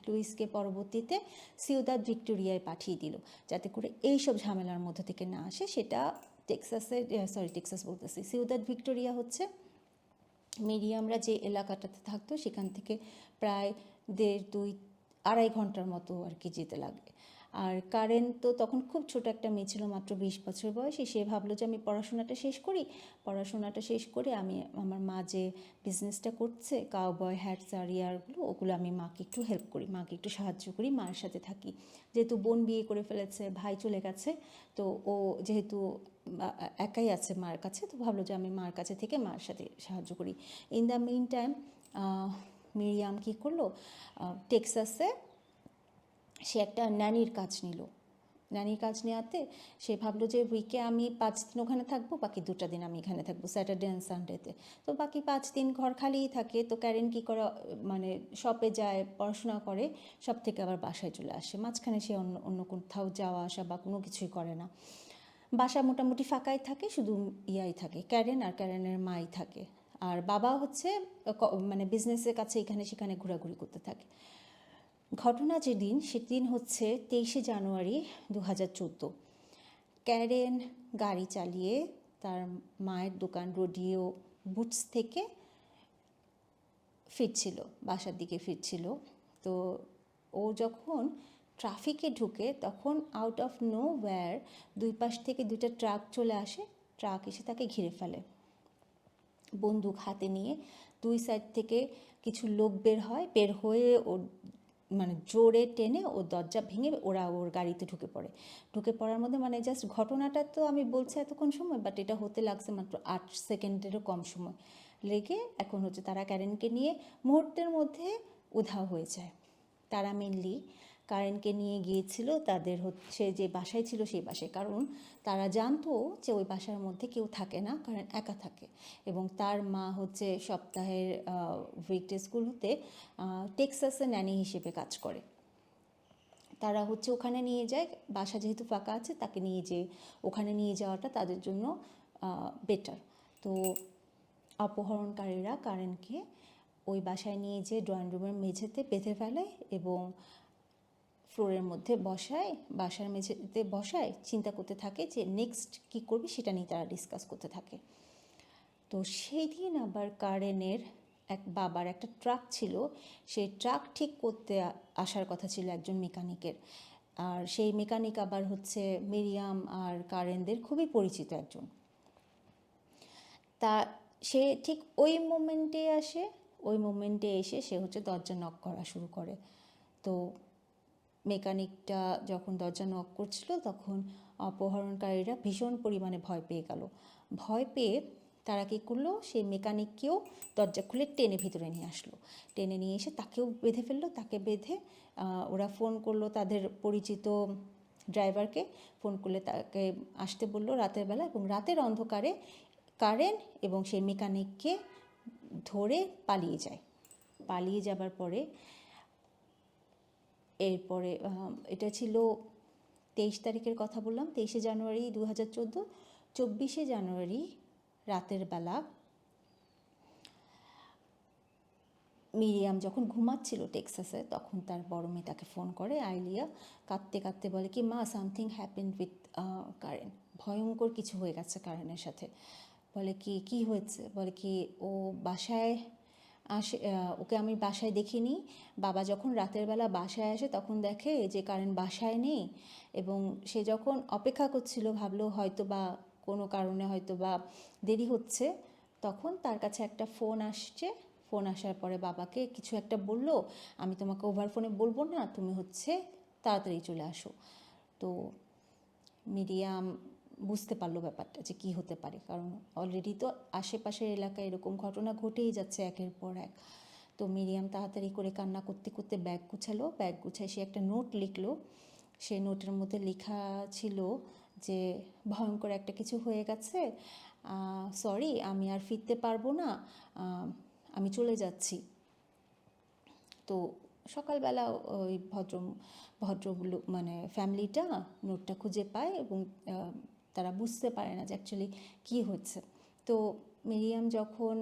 লুইসকে পরবর্তীতে সিউদাদ ভিক্টোরিয়ায় পাঠিয়ে দিল, যাতে করে এইসব ঝামেলার মধ্যে থেকে না আসে। সেটা টেক্সাস বলতেছি, সিউদাদ ভিক্টোরিয়া হচ্ছে মিডিয়ামরা যে এলাকাটাতে থাকতো সেখান থেকে প্রায় 2.5-2.5 ঘন্টার মতো আর কি যেতে লাগে। আর কারেন তো তখন খুব ছোট একটা মেয়ে ছিল, মাত্র 20 বছর বয়সে। সে ভাবলো যে আমি পড়াশোনাটা শেষ করে আমি আমার মা যে বিজনেসটা করছে কাউবয় হ্যাটস আর ইয়ারগুলো, ওগুলো আমি মাকে একটু হেল্প করি, মাকে একটু সাহায্য করি, মার সাথে থাকি। যেহেতু বোন বিয়ে করে ফেলেছে, ভাই চলে গেছে, তো ও যেহেতু একাই আছে মার কাছে, তো ভাবলো যে আমি মার কাছে থেকে মার সাথে সাহায্য করি। In the meantime Miriam কী করলো, টেক্সাসে সে একটা ন্যানির কাজ নিল। ন্যানির কাজ নেওয়াতে সে ভাবলো যে উইকে আমি 5 দিন ওখানে থাকবো, বাকি 2টা দিন আমি এখানে থাকবো, স্যাটারডে অ্যান্ড সানডেতে। তো বাকি 5 দিন ঘর খালিই থাকে। তো ক্যারেন কী করে, শপে যায়, পড়াশোনা করে, সব থেকে আবার বাসায় চলে আসে। মাঝখানে সে অন্য অন্য কোথাও যাওয়া আসা বা কোনো কিছুই করে না। বাসা মোটামুটি ফাঁকাই থাকে, শুধু থাকে, ক্যারেন আর ক্যারেনের মাই থাকে। আর বাবা হচ্ছে বিজনেসের কাছে এখানে সেখানে ঘোরাঘুরি করতে থাকে। ঘটনা সেদিন হচ্ছে 23শে জানুয়ারি 2014। ক্যারেন গাড়ি চালিয়ে তার মায়ের দোকান রোডিও বুটস থেকে বাসার দিকে ফিরছিল। তো ও যখন ট্রাফিকে ঢুকে, তখন আউট অফ নো ওয়্যার 2 পাশ থেকে 2টা ট্রাক চলে আসে। ট্রাক এসে তাকে ঘিরে ফেলে বন্দুক হাতে নিয়ে। 2 সাইড থেকে কিছু লোক বের হয়ে ওর জোরে টেনে ওর দরজা ভেঙে ওরা ওর গাড়িতে ঢুকে পড়ার মধ্যে জাস্ট ঘটনাটা তো আমি বলছি এতক্ষণ সময়, বাট এটা হতে লাগছে মাত্র 8 সেকেন্ডেরও কম সময় লেগে। এখন হচ্ছে তারা ক্যারেনকে নিয়ে মুহূর্তের মধ্যে উধাও হয়ে যায়। তারা মেনলি কারেনকে নিয়ে গিয়েছিল তাদের হচ্ছে যে বাসায় ছিল সেই বাসায়, কারণ তারা জানতো যে ওই বাসার মধ্যে কেউ থাকে না, কারণ একা থাকে। এবং তার মা হচ্ছে সপ্তাহের উইকডেজগুলোতে টেক্সাসে ন্যানি হিসেবে কাজ করে। তারা হচ্ছে ওখানে নিয়ে যায়, বাসা যেহেতু ফাঁকা আছে, তাকে ওখানে নিয়ে যাওয়াটা তাদের জন্য বেটার। তো অপহরণকারীরা কারেনকে ওই বাসায় নিয়ে যেয়ে ড্রয়িং রুমের মেঝেতে বেঁধে ফেলে এবং ফ্লোরের মধ্যে বাসার মেঝেতে বসায়, চিন্তা করতে থাকে যে নেক্সট কী করবে সেটা নিয়ে তারা ডিসকাস করতে থাকে। তো সেই দিন আবার কারেনের বাবার একটা ট্রাক ছিল, সেই ট্রাক ঠিক করতে আসার কথা ছিল একজন মেকানিকের। আর সেই মেকানিক আবার হচ্ছে মিরিয়াম আর কারেনদের খুবই পরিচিত একজন। তা সে ঠিক ওই মোমেন্টে এসে সে হচ্ছে দরজা নক করা শুরু করে। তো মেকানিকটা যখন দরজা নক করছিল, তখন অপহরণকারীরা ভীষণ পরিমাণে ভয় পেয়ে গেল। ভয় পেয়ে তারা কী করলো, সেই মেকানিককেও দরজা খুলে টেনে ভিতরে নিয়ে আসলো। টেনে নিয়ে এসে তাকেও বেঁধে ফেললো। তাকে বেঁধে ওরা ফোন করলো তাদের পরিচিত ড্রাইভারকে, ফোন করলে তাকে আসতে বললো রাতের বেলা, এবং রাতের অন্ধকারে কারেন এবং সেই মেকানিককে ধরে পালিয়ে যাবার পরে এরপরে এটা ছিল 23 তারিখের কথা বললাম, 23শে জানুয়ারি 2014। 24শে জানুয়ারি রাতের বেলা মিরিয়াম যখন ঘুমাচ্ছিল টেক্সাসে, তখন তার বড় মেয়ে তাকে ফোন করে, আইলিয়া। কাঁদতে কাঁদতে বলে কি, মা, সামথিং হ্যাপেন্ড উইথ কারেন, ভয়ঙ্কর কিছু হয়ে গেছে কারেনের সাথে। বলে কি, কী হয়েছে? বলে কি, ও বাসায় আসে, ওকে আমি বাসায় দেখিনি। বাবা যখন রাতের বেলা বাসায় আসে তখন দেখে যে কারেন বাসায় নেই, এবং সে যখন অপেক্ষা করছিল, ভাবলো হয়তো বা কোনো কারণে হয়তো বা দেরি হচ্ছে, তখন তার কাছে একটা ফোন আসছে। ফোন আসার পরে বাবাকে কিছু একটা বলল, আমি তোমাকে ওভার ফোনে বলবো না, তুমি হচ্ছে তাড়াতাড়ি চলে আসো। তো মিরিয়াম বুঝতে পারলো ব্যাপারটা যে কী হতে পারে, কারণ অলরেডি তো আশেপাশের এলাকায় এরকম ঘটনা ঘটেই যাচ্ছে একের পর এক। তো মিরিয়াম তাড়াতাড়ি করে কান্না করতে করতে ব্যাগ গুছায় সে একটা নোট লিখলো। সেই নোটের মধ্যে লেখা ছিল যে ভয়ঙ্কর একটা কিছু হয়ে গেছে, সরি আমি আর ফিরতে পারবো না, আমি চলে যাচ্ছি। তো সকালবেলা ওই ভদ্রগুলো মানে ফ্যামিলিটা নোটটা খুঁজে পায় এবং তারা বুঝতে পারে না যে অ্যাকচুয়ালি কী হচ্ছে। তো মিরিয়াম যখন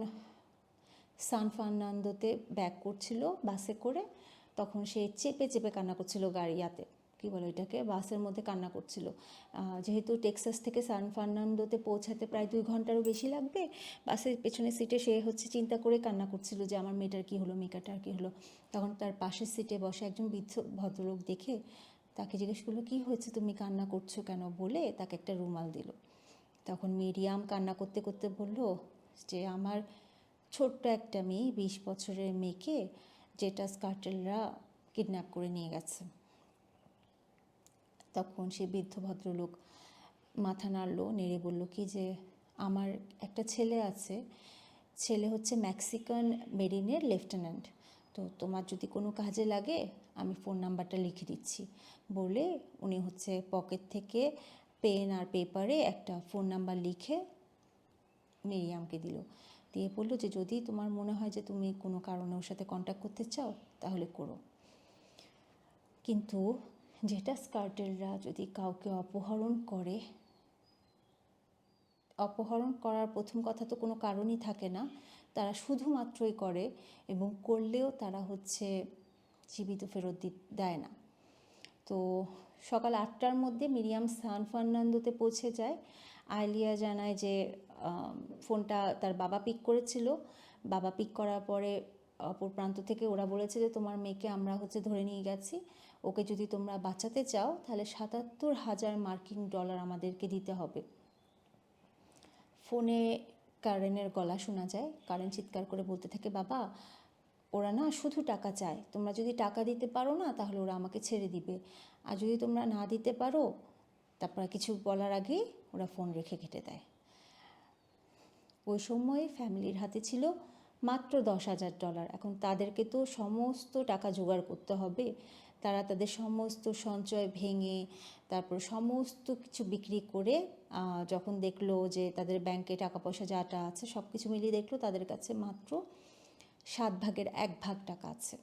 সান ফার্নান্দোতে ব্যাক করছিল বাসে করে, তখন সে চেপে চেপে কান্না করছিল গাড়িয়াতে, কী বলে ওইটাকে, বাসের মধ্যে কান্না করছিল। যেহেতু টেক্সাস থেকে সান ফার্নান্দোতে পৌঁছাতে প্রায় 2 ঘন্টারও বেশি লাগবে, বাসের পেছনের সিটে সে চিন্তা করে কান্না করছিল যে আমার মেয়েটার কী হলো, মেয়েটার কী হলো। তখন তার পাশের সিটে বসে একজন বৃদ্ধ ভদ্রলোক দেখে তাকে জিজ্ঞেস করলো, কী হয়েছে, তুমি কান্না করছো কেন, বলে তাকে একটা রুমাল দিল। তখন মিরিয়াম কান্না করতে করতে বলল যে আমার ছোট্ট একটা মেয়ে, 20 বছরের মেয়েকে জেটাস কার্টেলরা কিডন্যাপ করে নিয়ে গেছে। তখন সে বৃদ্ধ ভদ্রলোক মাথা নাড়ল, নেড়ে বলল কি যে আমার একটা ছেলে আছে, ছেলে হচ্ছে মেক্সিকান মেরিনের লেফটেন্যান্ট, তো তোমার যদি কোনো কাজে লাগে আমি ফোন নাম্বারটা লিখে দিচ্ছি, বলে উনি হচ্ছে পকেট থেকে পেন আর পেপারে একটা ফোন নাম্বার লিখে মিরিয়ামকে দিল। দিয়ে বললো যে যদি তোমার মনে হয় যে তুমি কোনো কারণে ওর সাথে কন্ট্যাক্ট করতে চাও তাহলে করো, কিন্তু জেটাস কার্টেলরা যদি কাউকে অপহরণ করার প্রথম কথা তো কোনো কারণই থাকে না, তারা শুধুমাত্রই করে, এবং করলেও তারা হচ্ছে জীবিত ফেরত দেয় না। তো সকাল 8টার মধ্যে মিরিয়াম সান ফার্নান্দোতে পৌঁছে যায়। আইলিয়া জানায় যে ফোনটা তার বাবা পিক করেছিল, বাবা পিক করার পরে অপর প্রান্ত থেকে ওরা বলেছে যে তোমার মেয়েকে আমরা হচ্ছে ধরে নিয়ে গেছি, ওকে যদি তোমরা বাঁচাতে চাও তাহলে $77,000 আমাদেরকে দিতে হবে। ফোনে কারেনের গলা শোনা যায়, কারেন চিৎকার করে বলতে থাকে, বাবা ওরা না শুধু টাকা চায়, তোমরা যদি টাকা দিতে পারো না তাহলে ওরা আমাকে ছেড়ে দিবে, আর যদি তোমরা না দিতে পারো, তারপরে কিছু বলার আগেই ওরা ফোন রেখে কেটে দেয়। ওই সময় ফ্যামিলির হাতে ছিল মাত্র $10,000। এখন তাদেরকে তো সমস্ত টাকা জোগাড় করতে হবে, তারা তাদের সমস্ত সঞ্চয় ভেঙে তারপর সমস্ত কিছু বিক্রি করে যখন দেখলো যে তাদের ব্যাংকে টাকা পয়সা যাটা আছে সব কিছু মিলিয়ে দেখলো তাদের কাছে মাত্র 1/7 টাকা আছে।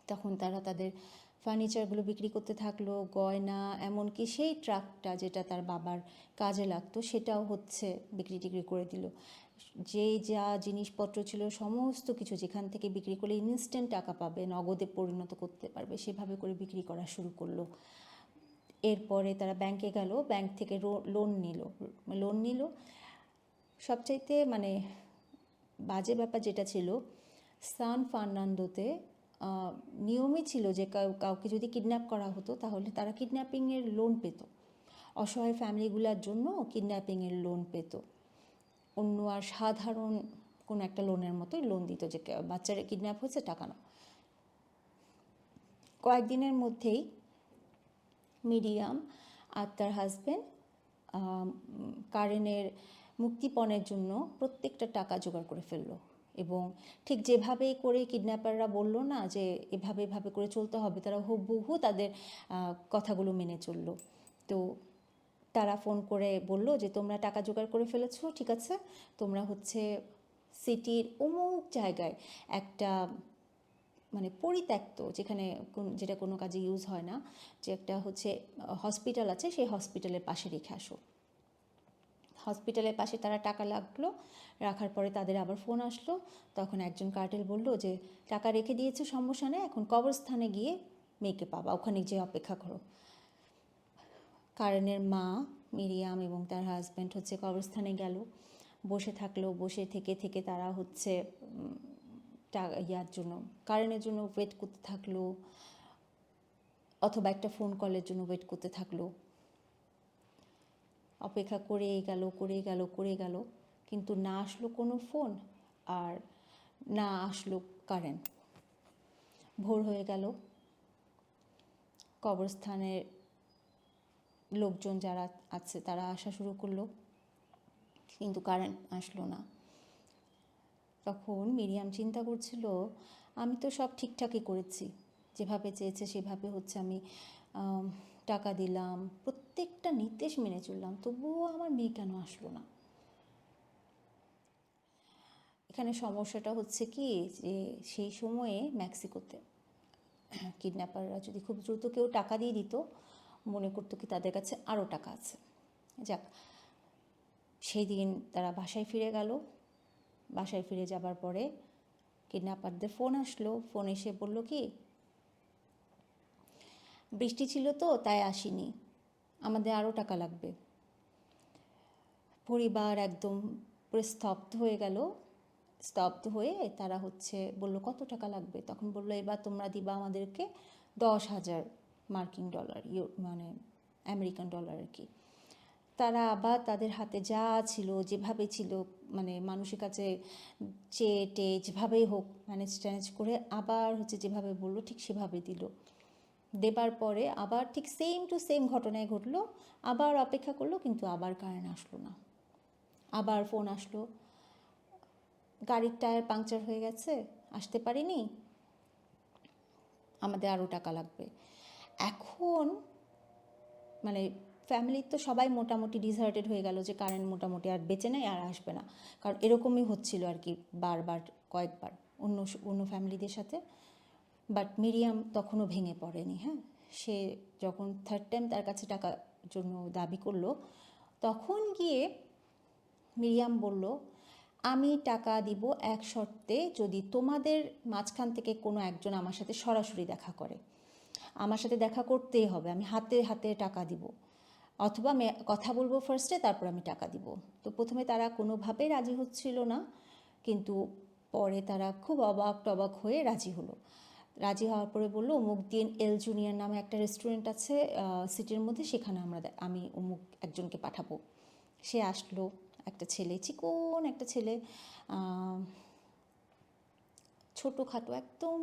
তখন তারা তাদের ফার্নিচারগুলো বিক্রি করতে থাকলো, গয়না, এমনকি সেই ট্রাকটা যেটা তার বাবার কাজে লাগতো সেটাও হচ্ছে বিক্রি টিক্রি করে দিল। যেই যা জিনিসপত্র ছিল সমস্ত কিছু যেখান থেকে বিক্রি করলে ইনস্ট্যান্ট টাকা পাবে, নগদে পরিণত করতে পারবে, সেভাবে করে বিক্রি করা শুরু করলো। এরপরে তারা ব্যাংকে গেল, ব্যাংক থেকে লোন নিল। সবচাইতে মানে বাজে ব্যাপার যেটা ছিল, সান ফার্নান্দোতে নিয়মই ছিল যে কাউকে যদি কিডন্যাপ করা হতো তাহলে তারা কিডন্যাপিংয়ের লোন পেত, অসহায় ফ্যামিলিগুলোর জন্য কিডন্যাপিংয়ের লোন পেত, অন্য আর সাধারণ কোনো একটা লোনের মতোই লোন দিত যে বাচ্চারা কিডন্যাপ হয়েছে টাকা নাও। কয়েকদিনের মধ্যেই মিরিয়াম আর তার হাজব্যান্ড কারেনের মুক্তিপণের জন্য প্রত্যেকটা টাকা জোগাড় করে ফেললো, এবং ঠিক যেভাবে করে কিডন্যাপাররা বলল না যে এভাবে করে চলতে হবে, তারা হুবহু তাদের কথাগুলো মেনে চললো। তো তারা ফোন করে বলল যে তোমরা টাকা জোগাড় করে ফেলেছো, ঠিক আছে, তোমরা হচ্ছে সিটির অমুক জায়গায় একটা মানে পরিত্যক্ত, যেটা কোনো কাজে ইউজ হয় না, যে একটা হচ্ছে হসপিটাল আছে, সেই হসপিটালের পাশে রেখে আসো। হসপিটালের পাশে তারা টাকা রাখার পরে তাদের আবার ফোন আসলো, তখন একজন কার্টেল বলল যে টাকা রেখে দিয়েছে, সমস্যা নেই, এখন কবরস্থানে গিয়ে মেয়েকে পাবা, ওখানে যেয়ে অপেক্ষা করো। কারেনের মা মিরিয়াম এবং তার হাজব্যান্ড হচ্ছে কবরস্থানে গেল, বসে থাকলো, বসে থেকে তারা হচ্ছে কারেনের জন্য ওয়েট করতে থাকলো, অথবা একটা ফোন কলের জন্য ওয়েট করতে থাকলো। অপেক্ষা করে গেল, কিন্তু না আসলো কোনো ফোন, আর না আসলো কারেন্ট। ভোর হয়ে গেল, কবরস্থানের লোকজন যারা আছে তারা আসা শুরু করলো, কিন্তু কারেন্ট আসলো না। তখন মিরিয়াম চিন্তা করছিল, আমি তো সব ঠিকঠাকই করেছি, যেভাবে চেয়েছে সেভাবে হচ্ছে আমি টাকা দিলাম, প্রত্যেকটা নির্দেশ মেনে চললাম, তবুও আমার মেয়ে কেন আসলো না? এখানে সমস্যাটা হচ্ছে কি, যে সেই সময়ে মেক্সিকোতে কিডন্যাপাররা যদি খুব দ্রুত কেউ টাকা দিয়ে দিত, মনে করতো কি তাদের কাছে আরও টাকা আছে। যাক, সেই দিন তারা বাসায় ফিরে গেল। বাসায় ফিরে যাবার পরে কিডন্যাপারদের ফোন আসলো। ফোন এসে বলল কি, বৃষ্টি ছিল তো তাই আসিনি, আমাদের আরও টাকা লাগবে। পরিবার একদম পুরো স্তব্ধ হয়ে গেল। স্তব্ধ হয়ে তারা বলল কত টাকা লাগবে? তখন বললো এবার তোমরা দিবা আমাদেরকে 10,000 মার্কিন ডলার, মানে আমেরিকান ডলার আর কি। তারা আবার তাদের হাতে যা ছিল, যেভাবে ছিল, মানে মানুষের কাছে চেয়ে টেয়ে যেভাবেই হোক ম্যানেজ ট্যানেজ করে আবার যেভাবে বললো ঠিক সেভাবে দিল। দেবার পরে আবার ঠিক সেম টু সেম ঘটনায় ঘটলো। আবার অপেক্ষা করলো, কিন্তু আবার কারেন্ট আসলো না। আবার ফোন আসলো, গাড়ির টায়ার পাংচার হয়ে গেছে, আসতে পারিনি, আমাদের আরও টাকা লাগবে। এখন মানে ফ্যামিলির তো সবাই মোটামুটি ডিসার্টেড হয়ে গেল যে কারেন্ট মোটামুটি আর বেঁচে নেই, আর আসবে না। কারণ এরকমই হচ্ছিল আর কি, বারবার কয়েকবার অন্য অন্য ফ্যামিলিদের সাথে। বাট মিরিয়াম তখনও ভেঙে পড়েনি। হ্যাঁ, সে যখন থার্ড টাইম তার কাছে টাকার জন্য দাবি করলো, তখন গিয়ে মিরিয়াম বলল, আমি টাকা দিব এক শর্তে, যদি তোমাদের মাঝখান থেকে কোনো একজন আমার সাথে সরাসরি দেখা করে। আমার সাথে দেখা করতেই হবে, আমি হাতে হাতে টাকা দিব, অথবা আমি কথা বলবো ফার্স্টে, তারপর আমি টাকা দিব। তো প্রথমে তারা কোনোভাবেই রাজি হচ্ছিল না, কিন্তু পরে তারা খুব অবাক টবাক হয়ে রাজি হলো। রাজি হওয়ার পরে বললো, অমুক দিন এল জুনিয়র নামে একটা রেস্টুরেন্ট আছে সিটির মধ্যে, সেখানে আমি অমুক একজনকে পাঠাবো। সে আসলো, একটা ছেলে, চিকন একটা ছেলে, ছোটোখাটো একদম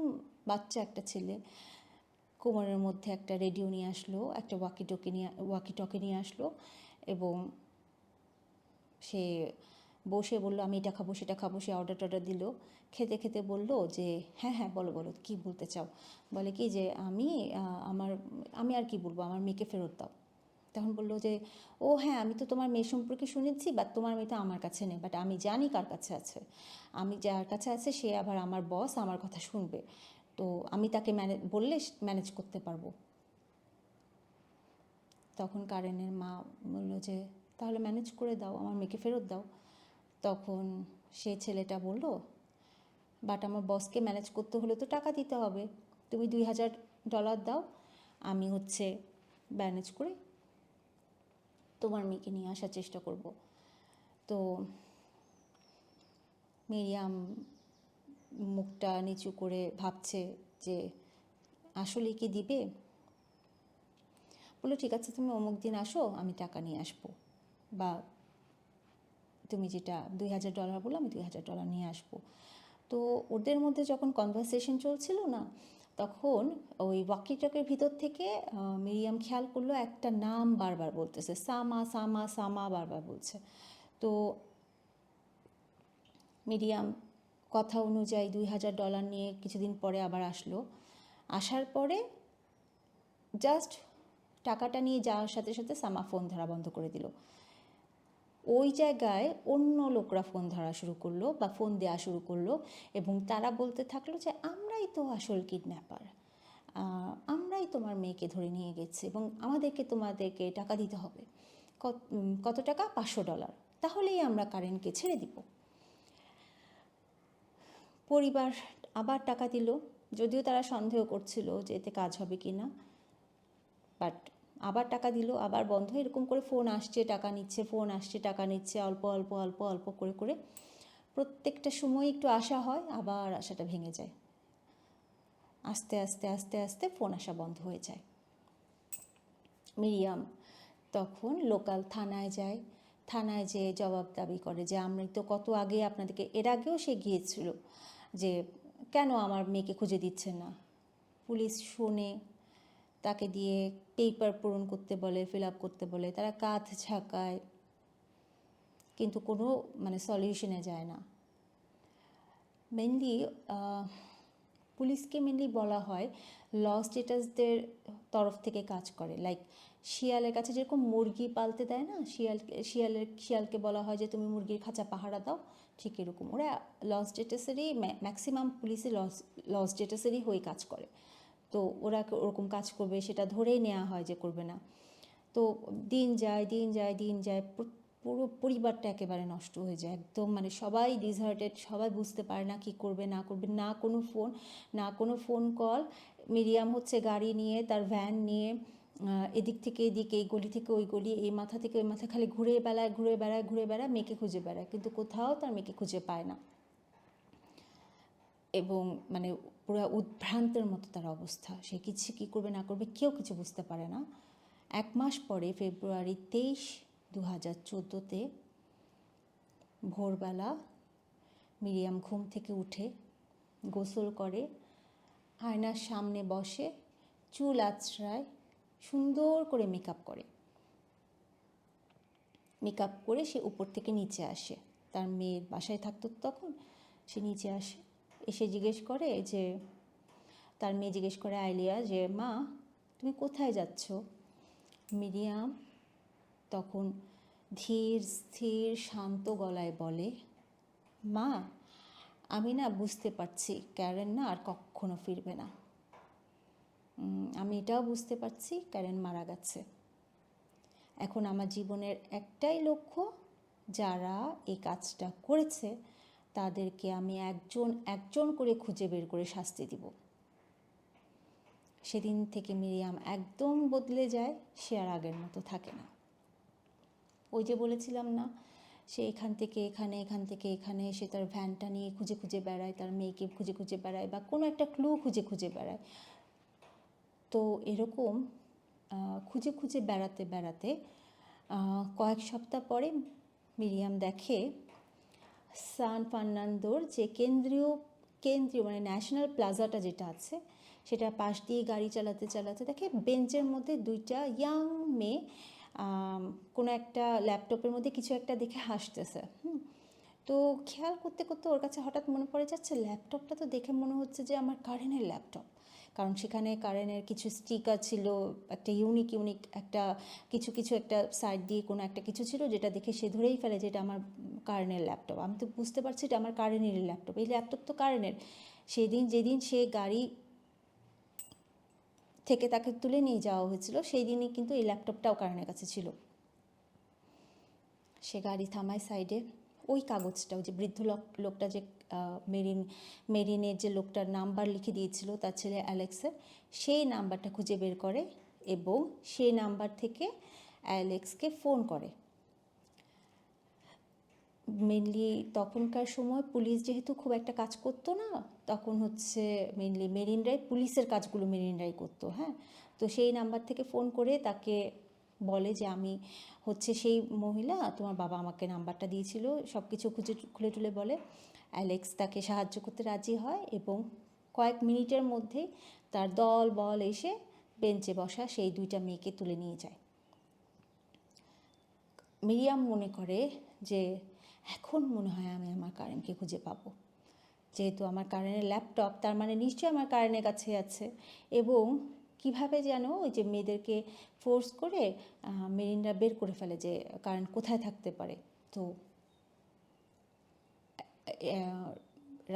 বাচ্চা একটা ছেলে, কোমরের মধ্যে একটা রেডিও নিয়ে আসলো, একটা ওয়াকি টকি নিয়ে আসলো, এবং সে বসে বলল আমি এটা খাবো সেটা খাবো। সে অর্ডার টর্ডার দিল। খেতে খেতে বলল যে হ্যাঁ হ্যাঁ বলো বলো কী বলতে চাও। বলে কি যে আমি আর কি বলবো, আমার মেয়েকে ফেরত দাও। তখন বললো যে ও হ্যাঁ, আমি তো তোমার মেয়ে সম্পর্কে শুনেছি, বাট তোমার মেয়ে তো আমার কাছে নেই, বাট আমি জানি কার কাছে আছে। আমি যার কাছে আছে সে আবার আমার বস, আমার কথা শুনবে, তো আমি তাকে বললে ম্যানেজ করতে পারবো। তখন কারেনের মা বলল যে তাহলে ম্যানেজ করে দাও, আমার মেয়েকে ফেরত দাও। তখন সে ছেলেটা বলল, বাট আমার বসকে ম্যানেজ করতে হলে তো টাকা দিতে হবে, তুমি $2,000 দাও, আমি ম্যানেজ করে তোমার মেয়েকে নিয়ে আসার চেষ্টা করব। তো মিরিয়াম মুখটা নিচু করে ভাবছে যে আসলে কি দিবে। বললো ঠিক আছে, তুমি অমুক দিন আসো, আমি টাকা নিয়ে আসবো, বা তুমি যেটা $2,000 বললো আমি $2,000 নিয়ে আসবো। তো ওদের মধ্যে যখন কনভারসেশন চলছিল না, তখন ওই ওয়াকিটকের ভিতর থেকে মিরিয়াম খেয়াল করলো একটা নাম বারবার বলতেছে, সামা সামা সামা বারবার বলছে। তো মিরিয়াম কথা অনুযায়ী $2,000 নিয়ে কিছুদিন পরে আবার আসলো। আসার পরে জাস্ট টাকাটা নিয়ে যাওয়ার সাথে সাথে সামা ফোন ধরা বন্ধ করে দিল। ওই জায়গায় অন্য লোকরা ফোন ধরা শুরু করলো বা ফোন দেওয়া শুরু করলো, এবং তারা বলতে থাকলো যে আমরাই তো আসল কিডন্যাপার, আমরাই তোমার মেয়েকে ধরে নিয়ে গেছি এবং তোমাদেরকে টাকা দিতে হবে। কত টাকা? $500, তাহলেই আমরা কারেনকে ছেড়ে দিব। পরিবার আবার টাকা দিল, যদিও তারা সন্দেহ করছিল যে এতে কাজ হবে কি না, বাট আবার টাকা দিল, আবার বন্ধ। এরকম করে ফোন আসছে টাকা নিচ্ছে, ফোন আসছে টাকা নিচ্ছে, অল্প অল্প অল্প অল্প করে করে প্রত্যেকটা সময় একটু আশা হয়, আবার আশাটা ভেঙে যায়। আস্তে আস্তে আস্তে আস্তে ফোন আসা বন্ধ হয়ে যায়। মিরিয়াম তখন লোকাল থানায় যায়। থানায় যেয়ে জবাব দাবি করে যে আমরা তো কত আগে আপনাদেরকে, এর আগেও সে গিয়েছিল, যে কেন আমার মেয়েকে খুঁজে দিচ্ছে না। পুলিশ শোনে, তাকে দিয়ে পেপার পূরণ করতে বলে, ফিল আপ করতে বলে, তারা কাঁধ ঝাঁকায়, কিন্তু কোনো সলিউশনে যায় না। মেনলি পুলিশকে মেনলি বলা হয় ল স্টেটাসদের তরফ থেকে কাজ করে। লাইক শিয়ালের কাছে যেরকম মুরগি পালতে দেয় না, শিয়ালকে বলা হয় যে তুমি মুরগির খাঁচা পাহারা দাও, ঠিক এরকম ওরা ল স্টেটাসেরই ম্যাক্সিমাম পুলিশে ল স্টেটাসেরই হয়ে কাজ করে। তো ওরা ওরকম কাজ করবে সেটা ধরেই নেওয়া হয় যে করবে না। তো দিন যায়, পুরো পরিবারটা একেবারে নষ্ট হয়ে যায় একদম, মানে সবাই ডিসহার্টেড, সবাই বুঝতে পারে না কী করবে না করবে, না কোনো ফোন কল। মিরিয়াম হচ্ছে গাড়ি নিয়ে, তার ভ্যান নিয়ে এদিক থেকে এদিক, এই গলি থেকে ওই গলি, এই মাথা থেকে ওই মাথা, খালি ঘুরে বেড়ায়, মেয়েকে খুঁজে বেড়ায়, কিন্তু কোথাও তার মেয়েকে খুঁজে পায় না। এবং মানে পুরো উদ্ভ্রান্তের মতো তার অবস্থা, সে কী করবে না করবে কেউ কিছু বুঝতে পারে না। 1 মাস পরে ফেব্রুয়ারি 23, 2014-তে ভোরবেলা মিরিয়াম ঘুম থেকে উঠে গোসল করে, আয়নার সামনে বসে, চুল আঁচড়ায়, সুন্দর করে মেকআপ করে সে উপর থেকে নিচে আসে। তার মেয়ের বাসায় থাকতো তখন। সে নিচে আসে, এসে তার মেয়ে জিজ্ঞেস করে আইলিয়া যে মা তুমি কোথায় যাচ্ছ? মিরিয়াম তখন ধীর স্থির শান্ত গলায় বলে, মা আমি না বুঝতে পারছি ক্যারেন না আর কখনো ফিরবে না। আমি এটাও বুঝতে পারছি ক্যারেন মারা গেছে। এখন আমার জীবনের একটাই লক্ষ্য, যারা এই কাজটা করেছে তাদেরকে আমি একজন করে খুঁজে বের করে শাস্তি দিব। সেদিন থেকে মিরিয়াম একদম বদলে যায়, সে আর আগের মতো থাকে না। ওই যে বলেছিলাম না, সে এখান থেকে এখানে সে তার ভ্যানটা নিয়ে খুঁজে বেড়ায়, তার মেয়েকে খুঁজে বেড়ায়, বা কোনো একটা ক্লু খুঁজে বেড়ায়। তো এরকম খুঁজে বেড়াতে কয়েক সপ্তাহ পরে মিরিয়াম দেখে সান ফার্নান্দোর যে কেন্দ্রীয় মানে ন্যাশনাল প্লাজাটা যেটা আছে, সেটা পাশ দিয়ে গাড়ি চালাতে দেখে বেঞ্চের মধ্যে 2টা ইয়াং মেয়ে কোনো একটা ল্যাপটপের মধ্যে কিছু একটা দেখে হাসতেছে। তো খেয়াল করতে ওর কাছে হঠাৎ মনে পড়ে যাচ্ছে, ল্যাপটপটা তো দেখে মনে হচ্ছে যে আমার কারেনের ল্যাপটপ, কারণ সেখানে কারেনের কিছু স্টিকার ছিল, একটা ইউনিক একটা কিছু একটা সাইড দিয়ে কোনো একটা কিছু ছিল, যেটা দেখে সে ধরেই ফেলে যে এটা আমার কারেনের ল্যাপটপ। আমি তো বুঝতে পারছি এটা আমার কারেনেরই ল্যাপটপ, এই ল্যাপটপ তো কারেনের। যেদিন সে গাড়ি থেকে তাকে তুলে নিয়ে যাওয়া হয়েছিল, সেই দিনই কিন্তু এই ল্যাপটপটাও কারেনের কাছে ছিল। সে গাড়ি থামায় সাইডে, ওই কাগজটা, ওই যে বৃদ্ধ লোকটা যে মেরিনের যে লোকটার নাম্বার লিখে দিয়েছিল তার ছেলে অ্যালেক্সের, সেই নাম্বারটা খুঁজে বের করে এবং সেই নাম্বার থেকে অ্যালেক্সকে ফোন করে। মেনলি তখনকার সময় পুলিশ যেহেতু খুব একটা কাজ করতো না, তখন হচ্ছে মেনলি পুলিশের কাজগুলো মেরিনরাই করতো। হ্যাঁ, তো সেই নাম্বার থেকে ফোন করে তাকে বলে যে আমি হচ্ছে সেই মহিলা, তোমার বাবা আমাকে নাম্বারটা দিয়েছিল, সব কিছু খুলে টুলে বলে। অ্যালেক্স তাকে সাহায্য করতে রাজি হয় এবং কয়েক মিনিটের মধ্যেই তার দল বল এসে বেঞ্চে বসা সেই 2টা মেয়েকে তুলে নিয়ে যায়। মিরিয়াম মনে করে যে এখন মনে হয় আমি আমার কারেনকে খুঁজে পাবো, যেহেতু আমার কারেনের ল্যাপটপ, তার মানে নিশ্চয়ই আমার কারেনের কাছে আছে। এবং কিভাবে যেন ওই যে মেয়েদেরকে ফোর্স করে মেরিনরা বের করে ফেলে যে কারেন কোথায় থাকতে পারে। তো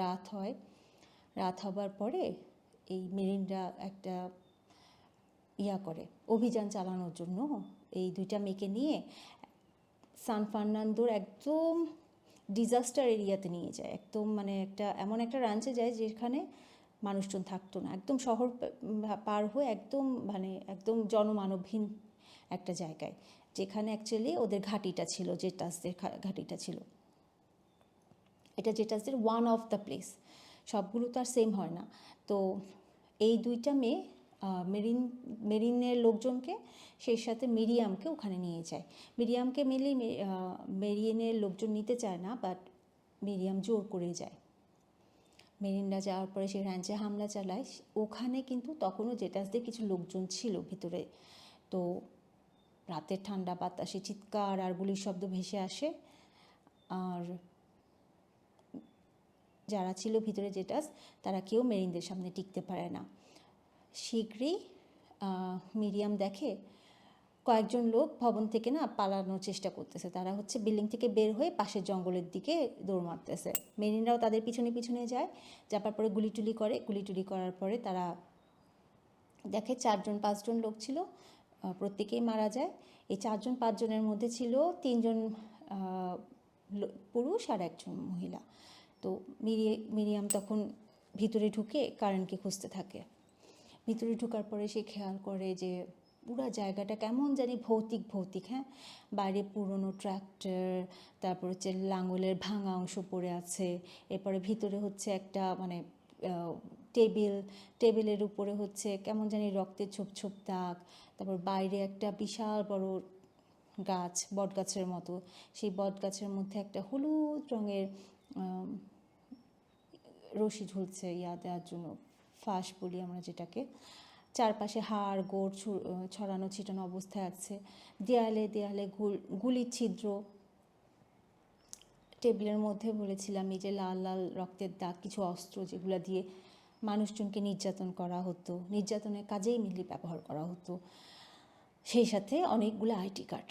রাত হবার পরে এই মেরিনরা একটা অভিযান চালানোর জন্য এই 2টা মেয়েকে নিয়ে সান ফার্নান্দোর একদম ডিজাস্টার এরিয়াতে নিয়ে যায়। একদম মানে এমন একটা রাঞ্চে যায় যেখানে মানুষজন থাকতো না, একদম শহর পার হয়ে একদম জনমানবহীন একটা জায়গায়, যেখানে অ্যাকচুয়ালি ওদের ঘাঁটিটা ছিল, জেটাসদের ঘাঁটিটা ছিল। এটা জেটাসদের ওয়ান অফ দ্য প্লেস, সবগুলো তো আর সেম হয় না। তো এই 2টা মেয়ে মেরিনের লোকজনকে, সেই সাথে মিরিয়ামকে ওখানে নিয়ে যায়। মিরিয়ামকে মেরিনের লোকজন নিতে চায় না, বাট মিরিয়াম জোর করে যায়। মেরিনরা যাওয়ার পরে সে র্যাঞ্চে হামলা চালায়। ওখানে কিন্তু তখনও জেটাসদের কিছু লোকজন ছিল ভিতরে। তো রাতের ঠান্ডা বাতাসে চিৎকার আর গুলির শব্দ ভেসে আসে, আর যারা ছিল ভিতরে জেটাস তারা কেউ মেরিনদের সামনে টিকতে পারে না। শীঘ্রই মিরিয়াম দেখে কয়েকজন লোক ভবন থেকে না পালানোর চেষ্টা করতেছে। তারা হচ্ছে বিল্ডিং থেকে বের হয়ে পাশের জঙ্গলের দিকে দৌড় মারতেছে। মেরিনরাও তাদের পিছনে পিছনে যায়, যাবার পরে গুলিটুলি করে। গুলিটুলি করার পরে তারা দেখে 4-5জন লোক ছিল, প্রত্যেকেই মারা যায়। এই 4-5জনের মধ্যে ছিল 3জন পুরুষ আর 1জন মহিলা। তো মিরিয়াম তখন ভিতরে ঢুকে কারেনকে খুঁজতে থাকে। ভিতরে ঢোকার পরে সে খেয়াল করে যে পুরো জায়গাটা কেমন জানি ভৌতিক ভৌতিক। হ্যাঁ, বাইরে পুরনো ট্র্যাক্টর, তারপর হচ্ছে লাঙলের ভাঙা অংশ পড়ে আছে। এরপরে ভিতরে হচ্ছে একটা মানে টেবিলের উপরে হচ্ছে কেমন জানি রক্তের ছোপ ছোপ দাগ। তারপর বাইরে একটা বিশাল বড় গাছ, বট গাছের মতো। সেই বট গাছের মধ্যে একটা হলুদ রঙের রশি ঝুলছে দেওয়ার জন্য, ফাঁস বলি আমরা যেটাকে। চারপাশে হাড় গোড় ছড়ানো ছিটানো অবস্থায় আছে। দেয়ালে দেয়ালে গুলির ছিদ্র। টেবিলের মধ্যে বলেছিলাম এই যে লাল লাল রক্তের দাগ, কিছু অস্ত্র যেগুলো দিয়ে মানুষজনকে নির্যাতন করা হতো, নির্যাতনের কাজেই মিলি ব্যবহার করা হতো। সেই সাথে অনেকগুলো আইডি কার্ড।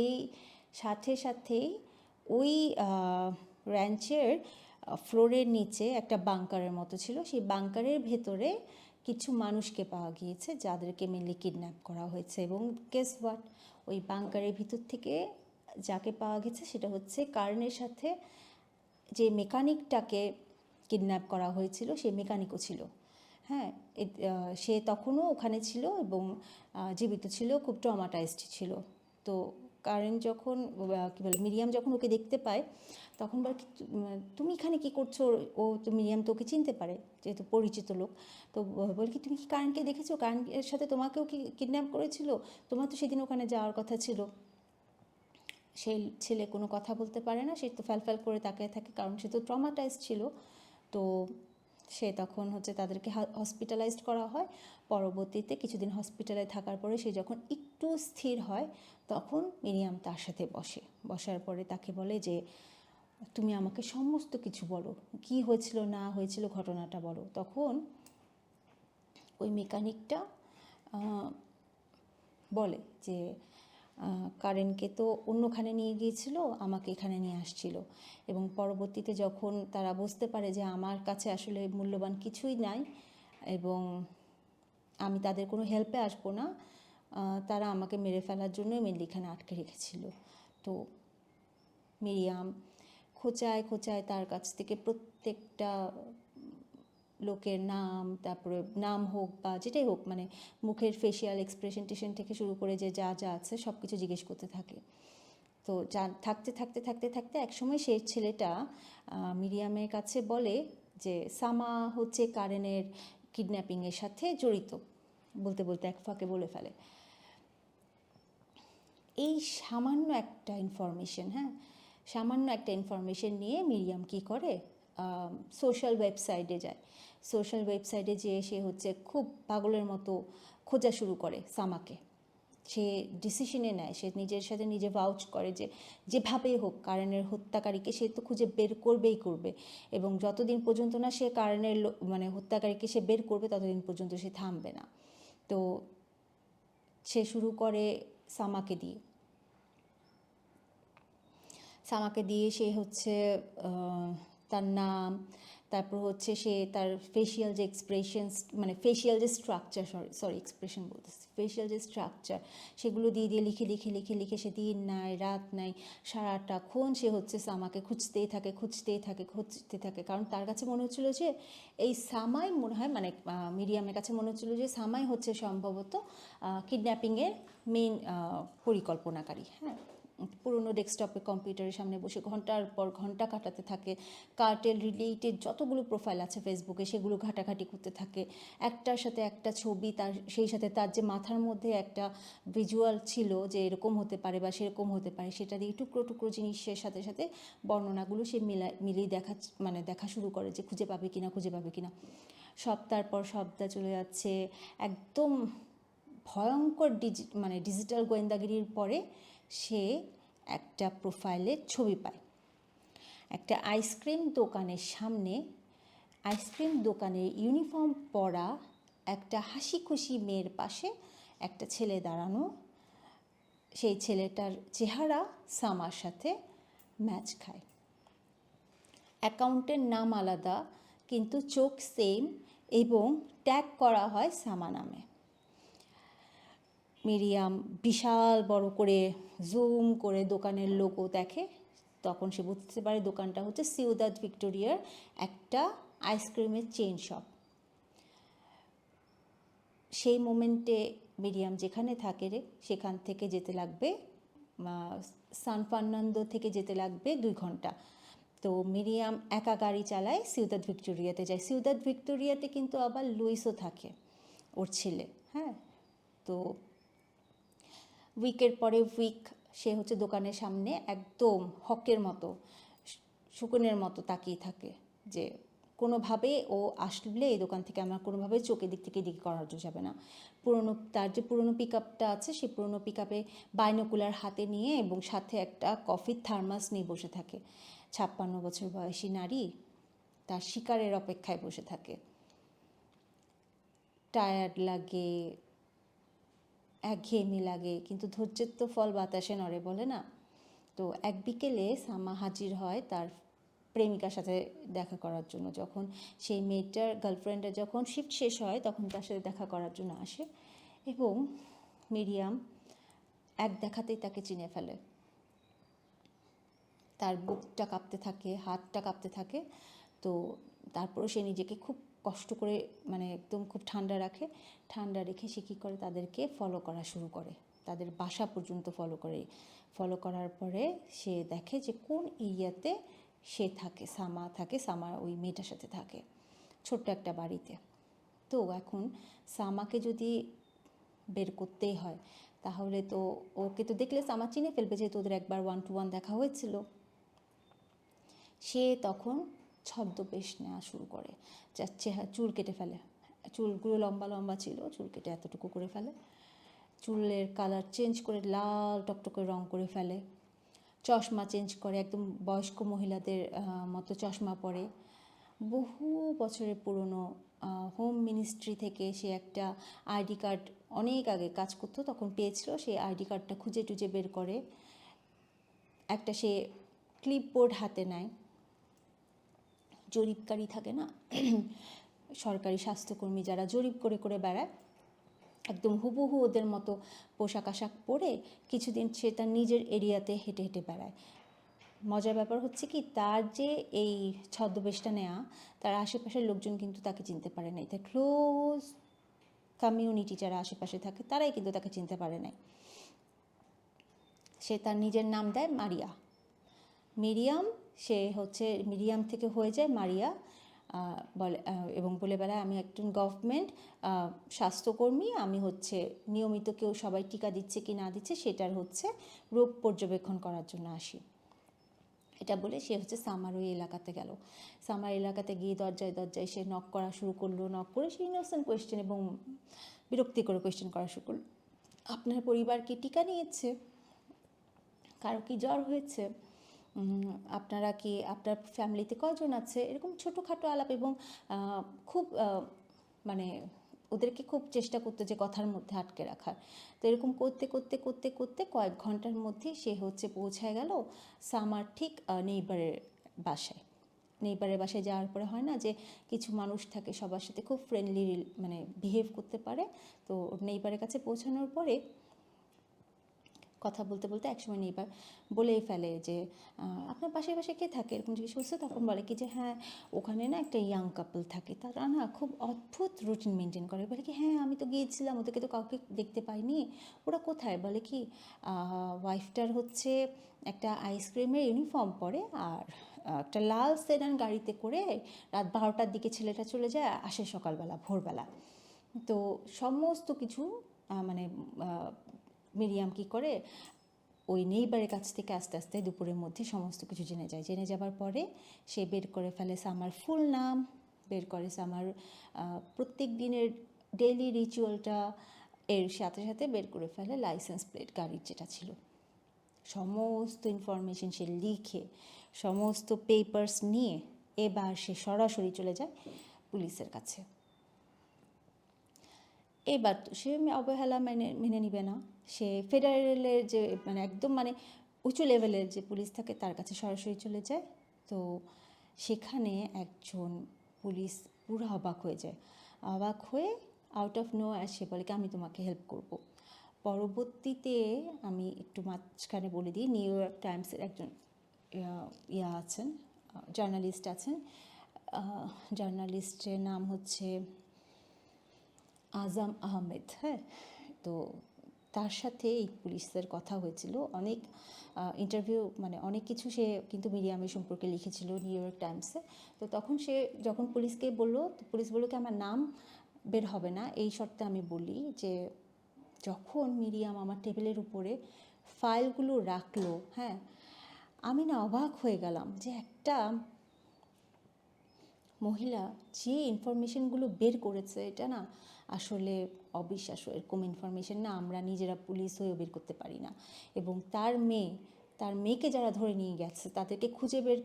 এই সাথে সাথেই ওই র্যাঞ্চের ফ্লোরের নিচে একটা বাংকারের মতো ছিল। সেই বাংকারের ভেতরে কিছু মানুষকে পাওয়া গিয়েছে যাদেরকে মেনলি কিডন্যাপ করা হয়েছে। এবং গেস হোয়াট, ওই বাংকারের ভিতর থেকে যাকে পাওয়া গেছে সেটা হচ্ছে কারেনের সাথে যে মেকানিকটাকে কিডন্যাপ করা হয়েছিল, সেই মেকানিকও ছিল। হ্যাঁ, সে তখনও ওখানে ছিল এবং জীবিত ছিল, খুব ট্রমাটাইজড ছিল। তো কারেন যখন কী বলে মিরিয়াম যখন ওকে দেখতে পায় তখন বলে, তুমি এখানে কী করছো? ও তো মিরিয়াম তো ওকে চিনতে পারে যেহেতু পরিচিত লোক। তো বলে কি, তুমি কি কারেনকে দেখেছো? কারেনের সাথে তোমাকেও কি কিডন্যাপ করেছিল? তোমার তো সেদিন ওখানে যাওয়ার কথা ছিল। সেই ছেলে কোনো কথা বলতে পারে না, সে তো ফ্যালফ্যাল করে তাকিয়ে থাকে, কারণ সে তো ট্রমাটাইজ ছিল। তো সে তখন হচ্ছে তাদেরকে হসপিটালাইজড করা হয়। পরবর্তীতে কিছুদিন হসপিটালে থাকার পরে সে যখন একটু স্থির হয় তখন মিরিয়াম তার সাথে বসার পরে তাকে বলে যে, তুমি আমাকে সমস্ত কিছু বলো, কি হয়েছিল না হয়েছিল ঘটনাটা বলো। তখন ওই মেকানিকটা বলে যে, কারেনকে তো অন্যখানে নিয়ে গিয়েছিল, আমাকে এখানে নিয়ে আসছিল। এবং পরবর্তীতে যখন তারা বুঝতে পারে যে আমার কাছে আসলে মূল্যবান কিছুই নাই এবং আমি তাদের কোনো হেল্পে আসবো না, তারা আমাকে মেরে ফেলার জন্যই মেনলি এখানে আটকে রেখেছিল। তো মিরিয়াম খোঁচায় খোঁচায় তার কাছ থেকে প্রত্যেকটা লোকের নাম, তারপরে নাম হোক বা যেটাই হোক, মানে মুখের ফেশিয়াল এক্সপ্রেশন থেকে শুরু করে যে যা যা আছে সব কিছু জিজ্ঞেস করতে থাকে। তো থাকতে থাকতে থাকতে থাকতে একসময় সেই ছেলেটা মিরিয়ামের কাছে বলে যে সামা হচ্ছে কারেনের কিডন্যাপিংয়ের সাথে জড়িত। বলতে বলতে এক ফাঁকে বলে ফেলে। এই সামান্য একটা ইনফরমেশন নিয়ে মিরিয়াম কি করে, সোশ্যাল ওয়েবসাইটে যায়। সোশ্যাল ওয়েবসাইটে যেয়ে সে হচ্ছে খুব পাগলের মতো খোঁজা শুরু করে সামাকে। সে ডিসিশনে নেয়, সে নিজের সাথে নিজে ভাউচ করে যে যেভাবেই হোক কারেনের হত্যাকারীকে সে তো খুঁজে বের করবে। এবং যতদিন পর্যন্ত না সে কারেনের মানে হত্যাকারীকে সে বের করবে ততদিন পর্যন্ত সে থামবে না। তো সে শুরু করে সামাকে দিয়ে সে হচ্ছে তার নাম, তারপর হচ্ছে সে তার ফেশিয়াল যে এক্সপ্রেশনস, মানে ফেশিয়াল যে স্ট্রাকচার, এক্সপ্রেশন বলতেছে, ফেশিয়াল যে স্ট্রাকচার, সেগুলো দিয়ে লিখে সে দিন নাই রাত নাই সারাটাক্ষণ সে হচ্ছে সামাকে খুঁজতেই থাকে। কারণ তার কাছে মনে হচ্ছিল যে এই সামাই মনে হয়, মানে মিরিয়ামের কাছে মনে হচ্ছিল যে সামাই হচ্ছে সম্ভবত কিডন্যাপিংয়ের মেইন পরিকল্পনাকারী। হ্যাঁ, পুরনো ডেস্কটপে কম্পিউটারের সামনে বসে ঘন্টার পর ঘন্টা কাটাতে থাকে। কার্টেল রিলেটেড যতগুলো প্রোফাইল আছে ফেসবুকে সেগুলো ঘাটাঘাটি করতে থাকে, একটার সাথে একটা ছবি, তার সেই সাথে তার যে মাথার মধ্যে একটা ভিজুয়াল ছিল যে এরকম হতে পারে বা সেরকম হতে পারে, সেটা দিয়ে টুকরো টুকরো জিনিসের সাথে সাথে বর্ণনাগুলো সে মিলিয়ে দেখা শুরু করে যে খুঁজে পাবে কিনা। সপ্তাহের পর সপ্তাহ চলে যাচ্ছে। একদম ভয়ঙ্কর ডিজিটাল গোয়েন্দাগিরির পরে সে একটা প্রোফাইলের ছবি পায়। একটা আইসক্রিম দোকানের সামনে আইসক্রিম দোকানের ইউনিফর্ম পরা একটা হাসি খুশি মেয়ের পাশে একটা ছেলে দাঁড়ানো। সেই ছেলেটার চেহারা সামার সাথে ম্যাচ খায়। অ্যাকাউন্টের নাম আলাদা কিন্তু চোখ সেম এবং ট্যাগ করা হয় সামা নামে। মিরিয়াম বিশাল বড় করে জুম করে দোকানের লোগো দেখে, তখন সে বুঝতে পারে দোকানটা হচ্ছে সিউদাদ ভিক্টোরিয়ার একটা আইসক্রিমের চেইন শপ। সেই মোমেন্টে মিরিয়াম যেখানে থাকে সেখান থেকে যেতে লাগবে সান ফার্নান্দো থেকে যেতে লাগবে 2 ঘন্টা। তো মিরিয়াম একা গাড়ি চালায়, সিউদাদ ভিক্টোরিয়াতে যায়। সিউদাদ ভিক্টোরিয়াতে কিন্তু আবার লুইসও থাকে, ওর ছেলে। হ্যাঁ, তো উইকের পরে উইক সে হচ্ছে দোকানের সামনে একদম হকের মতো, শকুনের মতো তাকিয়ে থাকে যে কোনোভাবে ও আসলে এই দোকান থেকে আমার কোনোভাবে চোখের দিক থেকে দিকে করানো যাবে না। তার যে পুরনো পিক আপটা আছে, সেই পুরনো পিক আপে বাইনোকুলার হাতে নিয়ে এবং সাথে একটা কফির থার্মাস নিয়ে বসে থাকে। 56 বছর বয়সী নারী তার শিকারের অপেক্ষায় বসে থাকে। টায়ার্ড লাগে, একঘেয়েমি লাগে, কিন্তু ধৈর্যের তো ফল বাতাসে নড়ে বলে না। তো এক বিকেলে সামা হাজির হয় তার প্রেমিকার সাথে দেখা করার জন্য। যখন সেই মেয়েটার গার্লফ্রেন্ডের যখন শিফট শেষ হয় তখন তার সাথে দেখা করার জন্য আসে এবং মিরিয়াম এক দেখাতেই তাকে চিনে ফেলে। তার বুকটা কাঁপতে থাকে, হাতটা কাঁপতে থাকে। তো তারপরও সে নিজেকে খুব কষ্ট করে মানে একদম খুব ঠান্ডা রেখে সে কী করে তাদেরকে ফলো করা শুরু করে, তাদের বাসা পর্যন্ত ফলো করার পরে সে দেখে যে কোন এরিয়াতে সে থাকে, সামা ওই মেয়েটার সাথে থাকে ছোট্ট একটা বাড়িতে। তো এখন সামাকে যদি বের করতেই হয় তাহলে তো ওকে তো দেখলে সামা চিনে ফেলবে, যেহেতু ওদের একবার 1 to 1 দেখা হয়েছিল। সে তখন ছদ্মবেশ নেওয়া শুরু করে, যাচ্ছে চুল কেটে ফেলে। চুলগুলো লম্বা লম্বা ছিল, চুল কেটে এতটুকু করে ফেলে। চুলের কালার চেঞ্জ করে লাল টকটকে রং করে ফেলে। চশমা চেঞ্জ করে, একদম বয়স্ক মহিলাদের মতো চশমা পরে। বহু বছরের পুরনো হোম মিনিস্ট্রি থেকে সে একটা আইডি কার্ড অনেক আগে কাজ করতো তখন পেয়েছিল, সেই আইডি কার্ডটা খুঁজে টুজে বের করে একটা সে ক্লিপবোর্ড হাতে নেয়। জরিপকারী থাকে না সরকারি স্বাস্থ্যকর্মী যারা জরিপ করে করে বেড়ায়, একদম হুবহু ওদের মতো পোশাক আশাক পরে কিছুদিন সে তার নিজের এরিয়াতে হেঁটে হেঁটে বেড়ায়। মজার ব্যাপার হচ্ছে কি, তার যে এই ছদ্মবেশটা নেওয়া, তার আশেপাশের লোকজন কিন্তু তাকে চিনতে পারে নাই। তার ক্লোজ কমিউনিটি যারা আশেপাশে থাকে তারাই কিন্তু তাকে চিনতে পারে নাই। সে তার নিজের নাম দেয় মিরিয়াম। সে হচ্ছে মিরিয়াম থেকে হয়ে যায় মারিয়া বলে, এবং বলে বেড়ায় আমি একজন গভর্নমেন্ট স্বাস্থ্যকর্মী, আমি হচ্ছে নিয়মিত কেউ সবাই টিকা দিচ্ছে কি না দিচ্ছে সেটার হচ্ছে রোগ পর্যবেক্ষণ করার জন্য আসি। এটা বলে সে হচ্ছে সামার ওই এলাকাতে গেল। সামার এলাকাতে গিয়ে দরজায় দরজায় সে নক করা শুরু করলো। নক করে সে ইনোসেন্ট কোয়েশ্চেন এবং বিরক্তিকর কোয়েশ্চেন করা শুরু করলো। আপনার পরিবার কি টিকা নিয়েছে? কারো কি জ্বর হয়েছে? আপনারা কি, আপনার ফ্যামিলিতে কজন আছে? এরকম ছোটোখাটো আলাপ এবং খুব মানে ওদেরকে খুব চেষ্টা করতো যে কথার মধ্যে আটকে রাখার। তো এরকম করতে করতে করতে করতে কয়েক ঘন্টার মধ্যে সে হচ্ছে পৌঁছায় গেল সামার ঠিক নেইবারের বাসায়। নেইবারের বাসায় যাওয়ার পরে হয় না যে কিছু মানুষ থাকে সবার সাথে খুব ফ্রেন্ডলি মানে বিহেভ করতে পারে। তো নেইবারের কাছে পৌঁছানোর পরে কথা বলতে বলতে একসময় নেইবার বলেই ফেলে যে আপনার পাশে পাশে কে থাকে, এরকম জিজ্ঞেস করছে। তখন বলে কি যে হ্যাঁ ওখানে না একটা ইয়াং কাপল থাকে, তারা না খুব অদ্ভুত রুটিন মেনটেন করে। বলে কি হ্যাঁ আমি তো গিয়েছিলাম, ওদেরকে তো কাউকে দেখতে পাইনি। ওরা কোথায়? বলে কি ওয়াইফটার হচ্ছে একটা আইসক্রিমের ইউনিফর্ম পরে আর একটা লাল সেডান গাড়িতে করে রাত 12টার দিকে ছেলেটা চলে যায়, আসে সকালবেলা ভোরবেলা। তো সমস্ত কিছু মানে মিরিয়াম কী করে ওই নেইবারের কাছ থেকে আস্তে আস্তে দুপুরের মধ্যে সমস্ত কিছু জেনে যায়। জেনে যাবার পরে সে বের করে ফেলে সামার ফুল নাম, বের করে সামার প্রত্যেক দিনের ডেইলি রিচুয়ালটা, এর সাথে সাথে বের করে ফেলে লাইসেন্স প্লেট গাড়ির যেটা ছিল। সমস্ত ইনফরমেশন সে লিখে, সমস্ত পেপার্স নিয়ে এবার সে সরাসরি চলে যায় পুলিশের কাছে। এবার তো সে অবহেলা মেনে নিবে না। সে ফেডারেলের যে মানে একদম মানে উঁচু লেভেলের যে পুলিশ থাকে তার কাছে সরাসরি চলে যায়। তো সেখানে একজন পুলিশ পুরো অবাক হয়ে যায়। অবাক হয়ে আউট অফ নো সে বলে কি আমি তোমাকে হেল্প করব। পরবর্তীতে আমি একটু মাঝখানে বলে দিই, নিউ ইয়র্ক টাইমসের একজন আছেন, জার্নালিস্ট আছেন। জার্নালিস্টের নাম হচ্ছে আজম আহমেদ। হ্যাঁ, তো তার সাথে এই পুলিশের কথা হয়েছিল, অনেক ইন্টারভিউ মানে অনেক কিছু সে কিন্তু মিডিয়ামের সম্পর্কে লিখেছিল নিউ ইয়র্ক টাইমসে। তো তখন সে যখন পুলিশকে বললো, তো পুলিশ বললো কি আমার নাম বের হবে না, এই শর্তে আমি বলি যে যখন মিডিয়াম আমার টেবিলের উপরে ফাইলগুলো রাখলো, হ্যাঁ, আমি না অবাক হয়ে গেলাম যে একটা মহিলা যে ইনফরমেশনগুলো বের করেছে এটা না আসলে অবিশ্বাস্য। এরকম ইনফরমেশন না আমরা নিজেরা পুলিশ হয়েও বের করতে পারি না। এবং তার মেয়েকে যারা ধরে নিয়ে গেছে তাদেরকে খুঁজে বের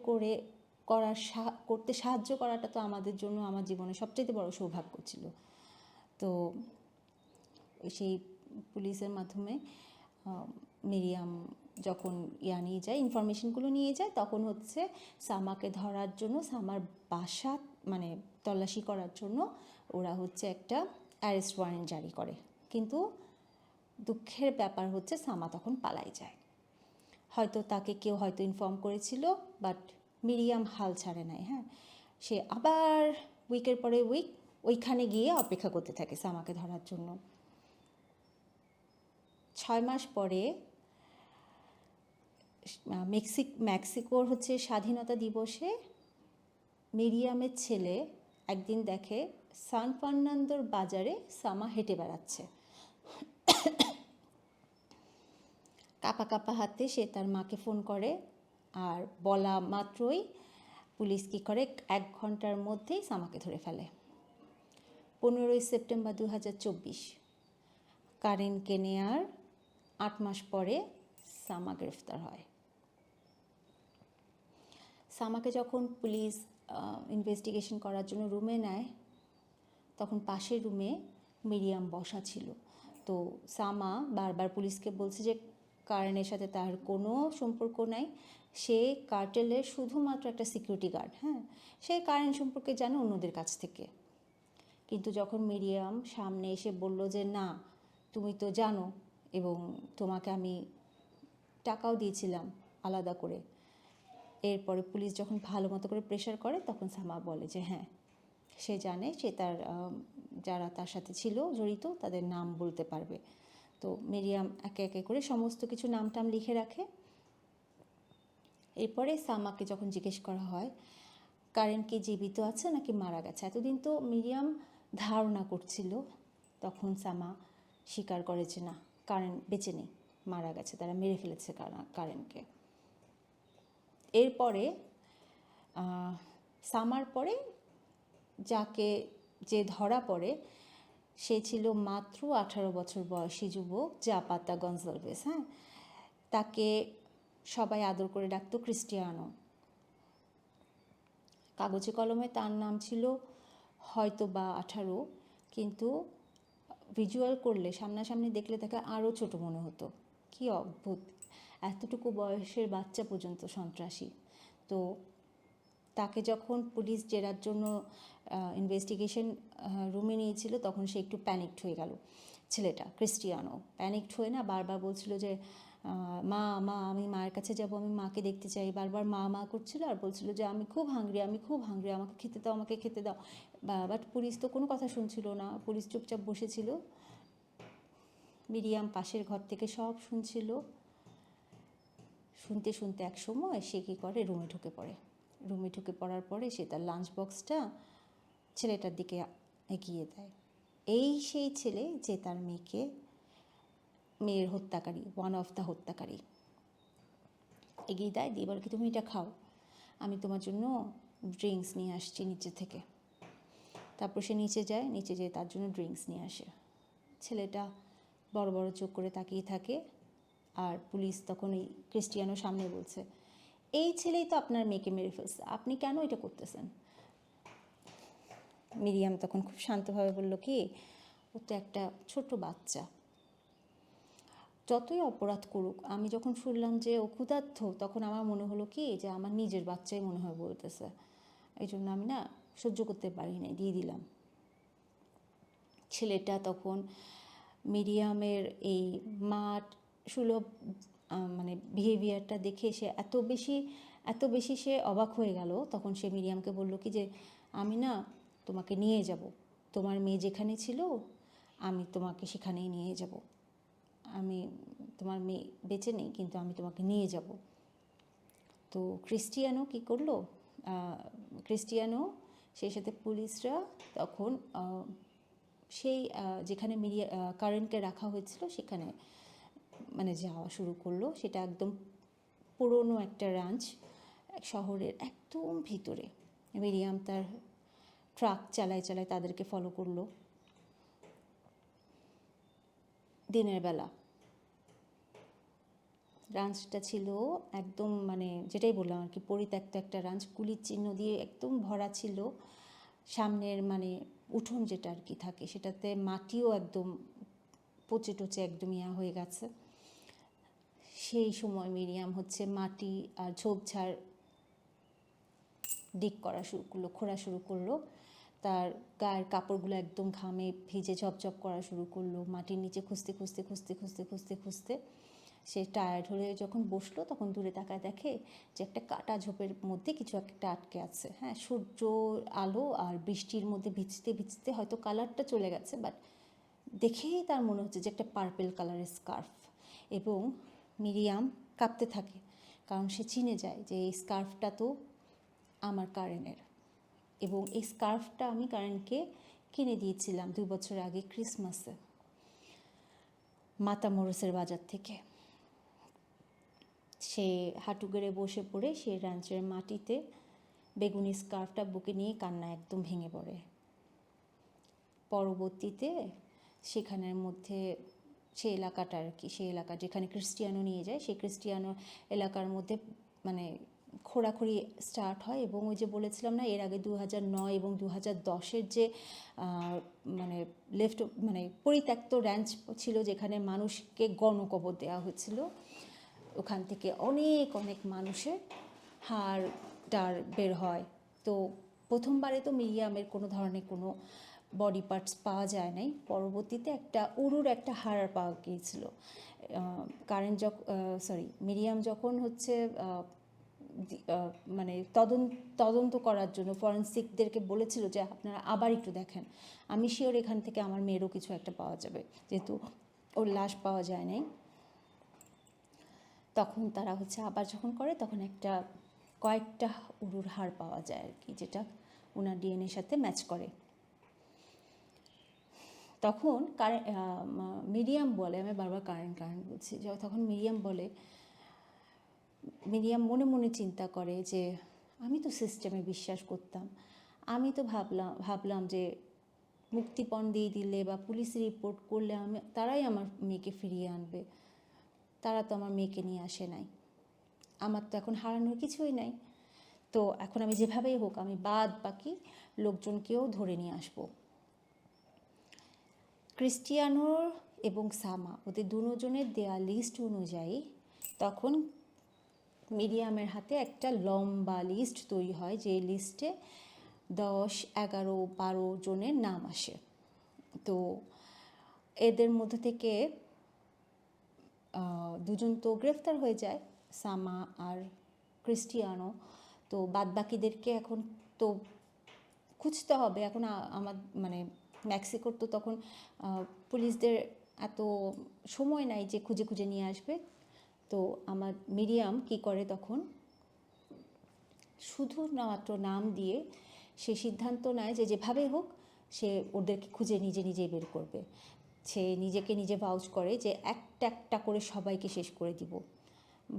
করতে সাহায্য করাটা তো আমাদের জন্য আমার জীবনে সবচেয়ে বড় সৌভাগ্য ছিল। তো সেই পুলিশের মাধ্যমে মিরিয়াম যখন নিয়ে যায়, ইনফরমেশনগুলো নিয়ে যায়, তখন হচ্ছে সামাকে ধরার জন্য, সামার বাসা মানে তল্লাশি করার জন্য ওরা হচ্ছে একটা অ্যারেস্ট ওয়ারেন্ট জারি করে। কিন্তু দুঃখের ব্যাপার হচ্ছে সামা তখন পালাই যায়। হয়তো তাকে কেউ হয়তো ইনফর্ম করেছিল, বাট মিরিয়াম হাল ছাড়ে নাই। হ্যাঁ, সে আবার উইকের পরে উইক ওইখানে গিয়ে অপেক্ষা করতে থাকে সামাকে ধরার জন্য। 6 মাস পরে মেক্সিকোর হচ্ছে স্বাধীনতা দিবসে মিরিয়ামের ছেলে একদিন দেখে সান ফার্নান্দোর বাজারে সামা হেঁটে বেড়াচ্ছে। কাঁপা কাঁপা হাতে সে তার মাকে ফোন করে, আর বলা মাত্রই পুলিশ কী করে 1 ঘন্টার মধ্যেই সামাকে ধরে ফেলে। 15ই সেপ্টেম্বর 2024, কারেনকে নেয়ার 8 মাস পরে সামা গ্রেফতার হয়। সামাকে যখন পুলিশ ইনভেস্টিগেশন করার জন্য রুমে নেয়, তখন পাশের রুমে মিরিয়াম বসা ছিল। তো সামা বারবার পুলিশকে বলছে যে কারেনের সাথে তার কোনো সম্পর্ক নাই, সে কার্টেলের শুধুমাত্র একটা সিকিউরিটি গার্ড। হ্যাঁ, সে কারেন সম্পর্কে জানে অন্যদের কাছ থেকে। কিন্তু যখন মিরিয়াম সামনে এসে বলল যে না তুমি তো জানো এবং তোমাকে আমি টাকাও দিয়েছিলাম আলাদা করে, এরপরে পুলিশ যখন ভালো মতো করে প্রেশার করে তখন সামা বলে যে হ্যাঁ সে জানে, সে তার যারা তার সাথে ছিল জড়িত তাদের নাম বলতে পারবে। তো মিরিয়াম একে একে করে সমস্ত কিছু নাম টাম লিখে রাখে। এরপরে সামাকে যখন জিজ্ঞেস করা হয় কারেন কি জীবিত আছে নাকি মারা গেছে, এতদিন তো মিরিয়াম ধারণা করছিল, তখন সামা স্বীকার করে যে না কারেন বেঁচে নেই, মারা গেছে, তারা মেরে ফেলেছে কারেনকে। এরপরে সামার পরে যে ধরা পড়ে সে ছিল মাত্র 18 বছর বয়সী যুবক জাপাতা গনজালভেস। হ্যাঁ, তাকে সবাই আদর করে ডাকতো ক্রিস্টিয়ানো। কাগজে কলমে তার নাম ছিল হয়তো বা 18, কিন্তু ভিজুয়াল করলে সামনাসামনি দেখলে তাকে আরও ছোট মনে হতো। কি অদ্ভুত, এতটুকু বয়সের বাচ্চা পর্যন্ত সন্ত্রাসী। তো তাকে যখন পুলিশ জেরার জন্য ইনভেস্টিগেশন রুমে নিয়েছিল তখন সে একটু প্যানিকড হয়ে গেল। ছেলেটা ক্রিস্টিয়ানো প্যানিকড হয়ে না বারবার বলছিল যে মা মা আমি মায়ের কাছে যাব, আমি মাকে দেখতে চাই, বারবার মা মা করছিল আর বলছিল যে আমি খুব হাংরি, আমাকে খেতে দাও, আমাকে খেতে দাও। বাট পুলিশ তো কোনো কথা শুনছিল না, পুলিশ চুপচাপ বসেছিল। মিরিয়াম পাশের ঘর থেকে সব শুনছিল। শুনতে শুনতে এক সময় সে কী করে রুমে ঢুকে পড়ার পরে সে তার লাঞ্চ বক্সটা ছেলেটার দিকে এগিয়ে দেয়। এই সেই ছেলে যে তার মেয়ের হত্যাকারী, ওয়ান অফ দ্য হত্যাকারী। এগিয়ে দেয়, দিয়ে বলে কি তুমি এটা খাও, আমি তোমার জন্য ড্রিঙ্কস নিয়ে আসছি নিচে থেকে। তারপর সে নিচে যেয়ে তার জন্য ড্রিঙ্কস নিয়ে আসে। ছেলেটা বড় বড় চোখ করে তাকিয়ে থাকে আর পুলিশ তখন এই ক্রিস্টিয়ানোর সামনে বলছে, এই ছেলেই তো আপনার মেয়েকে মেরে ফেলছে, আপনি কেন এটা করতেছেন? মিরিয়াম তখন খুব শান্তভাবে বলল কি, ও তো একটা ছোট বাচ্চা, যতই অপরাধ করুক, আমি যখন শুনলাম যে ও ক্ষুধার্ত, তখন আমার মনে হলো কি যে আমার নিজের বাচ্চাই মনে হয় বলতেছে, এই জন্য আমি না সহ্য করতে পারি না, দিয়ে দিলাম। ছেলেটা তখন মিরিয়ামের এই মাঠ সুলভ মানে বিহেভিয়ারটা দেখে সে এত বেশি সে অবাক হয়ে গেল। তখন সে মিরিয়ামকে বলল কি যে, আমি না তোমাকে নিয়ে যাব, তোমার মেয়ে যেখানে ছিল আমি তোমাকে সেখানেই নিয়ে যাব, আমি তোমার মেয়ে বেঁচে নেই কিন্তু আমি তোমাকে নিয়ে যাব। তো ক্রিস্টিয়ানো কি করলো, ক্রিস্টিয়ানো সেই সাথে পুলিশরা তখন সেই যেখানে কারেন্টকে রাখা হয়েছিল সেখানে মানে যাওয়া শুরু করলো। সেটা একদম পুরনো একটা রাঞ্চ, শহরের একদম ভিতরে। মিরিয়াম তার ট্রাক চালায় তাদেরকে ফলো করলো। দিনের বেলা রাঞ্চটা ছিল একদম মানে যেটাই বললাম আর কি, পরিত্যক্ত একটা রাঞ্চ, গুলির চিহ্ন দিয়ে একদম ভরা ছিল। সামনের মানে উঠোন যেটা আর কি থাকে, সেটাতে মাটিও একদম পচে টচে একদম হয়ে গেছে। সেই সময় মিরিয়াম হচ্ছে মাটি আর ঝোপঝাড় ডিগ করা শুরু করলো, খোঁড়া শুরু করলো। তার গায়ের কাপড়গুলো একদম ঘামে ভিজে ঝপঝপ করা শুরু করলো। মাটির নিচে খুঁজতে সে টায়ার্ড হয়ে যখন বসলো, তখন দূরে তাকায় দেখে যে একটা কাটা ঝোপের মধ্যে কিছু একটা আটকে আছে। হ্যাঁ, সূর্য আলো আর বৃষ্টির মধ্যে ভিজতে হয়তো কালারটা চলে গেছে, বাট দেখেই তার মনে হচ্ছে যে একটা পার্পেল কালারের স্কার্ফ। এবং মিরিয়াম কাঁপতে থাকে, কারণ সে চিনে যায় যে এই স্কার্ফটা তো আমার কারেনের, এবং এই স্কার্ফটা আমি কারেনকে কিনে দিয়েছিলাম 2 বছর আগে ক্রিসমাসে মাতামোরসের বাজার থেকে। সে হাঁটু গেড়ে বসে পড়ে সে রাঞ্চের মাটিতে বেগুনি স্কার্ফটা বুকে নিয়ে কান্না একদম ভেঙে পড়ে। পরবর্তীতে সেখানের মধ্যে সে এলাকাটা আর কি, সেই এলাকা যেখানে ক্রিস্টিয়ানো নিয়ে যায়, সেই ক্রিস্টিয়ানো এলাকার মধ্যে মানে খোঁড়াখুড়ি স্টার্ট হয়। এবং ওই যে বলেছিলাম না, এর আগে 2009 এবং 2010-এর যে মানে মানে পরিত্যক্ত র্যাঞ্চ ছিল যেখানে মানুষকে গণকবর দেওয়া হয়েছিল, ওখান থেকে অনেক মানুষের হাড় টাড় বের হয়। তো প্রথমবারে তো মিরিয়ামের কোনো ধরনের কোনো বডি পার্টস পাওয়া যায় নাই। পরবর্তীতে একটা উরুর একটা হাড় পাওয়া গিয়েছিল। মিরিয়াম যখন হচ্ছে মানে তদন্ত করার জন্য ফরেন্সিকদেরকে বলেছিল যে আপনারা আবার একটু দেখেন, আমি শিওর এখান থেকে আমার মেয়েরও কিছু একটা পাওয়া যাবে, যেহেতু ওর লাশ পাওয়া যায় নাই। তখন তারা হচ্ছে আবার যখন করে, তখন কয়েকটা উরুর হাড় পাওয়া যায় আর কি, যেটা ওনার ডিএনএর সাথে ম্যাচ করে। তখন মিরিয়াম বলে, আমি বারবার কারেন্ট বলছি, তখন মিরিয়াম মনে মনে চিন্তা করে যে আমি তো সিস্টেমে বিশ্বাস করতাম, আমি তো ভাবলাম যে মুক্তিপণ দিয়ে দিলে বা পুলিশে রিপোর্ট করলে তারাই আমার মেয়েকে ফিরিয়ে আনবে, তারা তো আমার মেয়েকে নিয়ে আসে নাই, আমার তো এখন হারানোর কিছুই নাই। তো এখন আমি যেভাবেই হোক আমি বাকি লোকজনকেও ধরে নিয়ে আসবো। ক্রিস্টিয়ানোর এবং সামা, ওদের দুজনের দেয়া লিস্ট অনুযায়ী তখন মিরিয়ামের হাতে একটা লম্বা লিস্ট তৈরি হয়, যে লিস্টে 10, 11, 12 জনের নাম আসে। তো এদের মধ্যে থেকে 2 জন তো গ্রেফতার হয়ে যায়, সামা আর ক্রিস্টিয়ানো। তো বাকিদেরকে এখন তো খুঁজতে হবে। এখন আমার মানে মেক্সিকোর তো তখন পুলিশদের এত সময় নাই যে খুঁজে নিয়ে আসবে। তো আমার মিরিয়াম কি করে, তখন শুধুমাত্র নাম দিয়ে সে সিদ্ধান্ত নেয় যে যেভাবে হোক সে ওদেরকে খুঁজে নিজেই বের করবে। সে নিজে ভাউচ করে যে একটা করে সবাইকে শেষ করে দিব।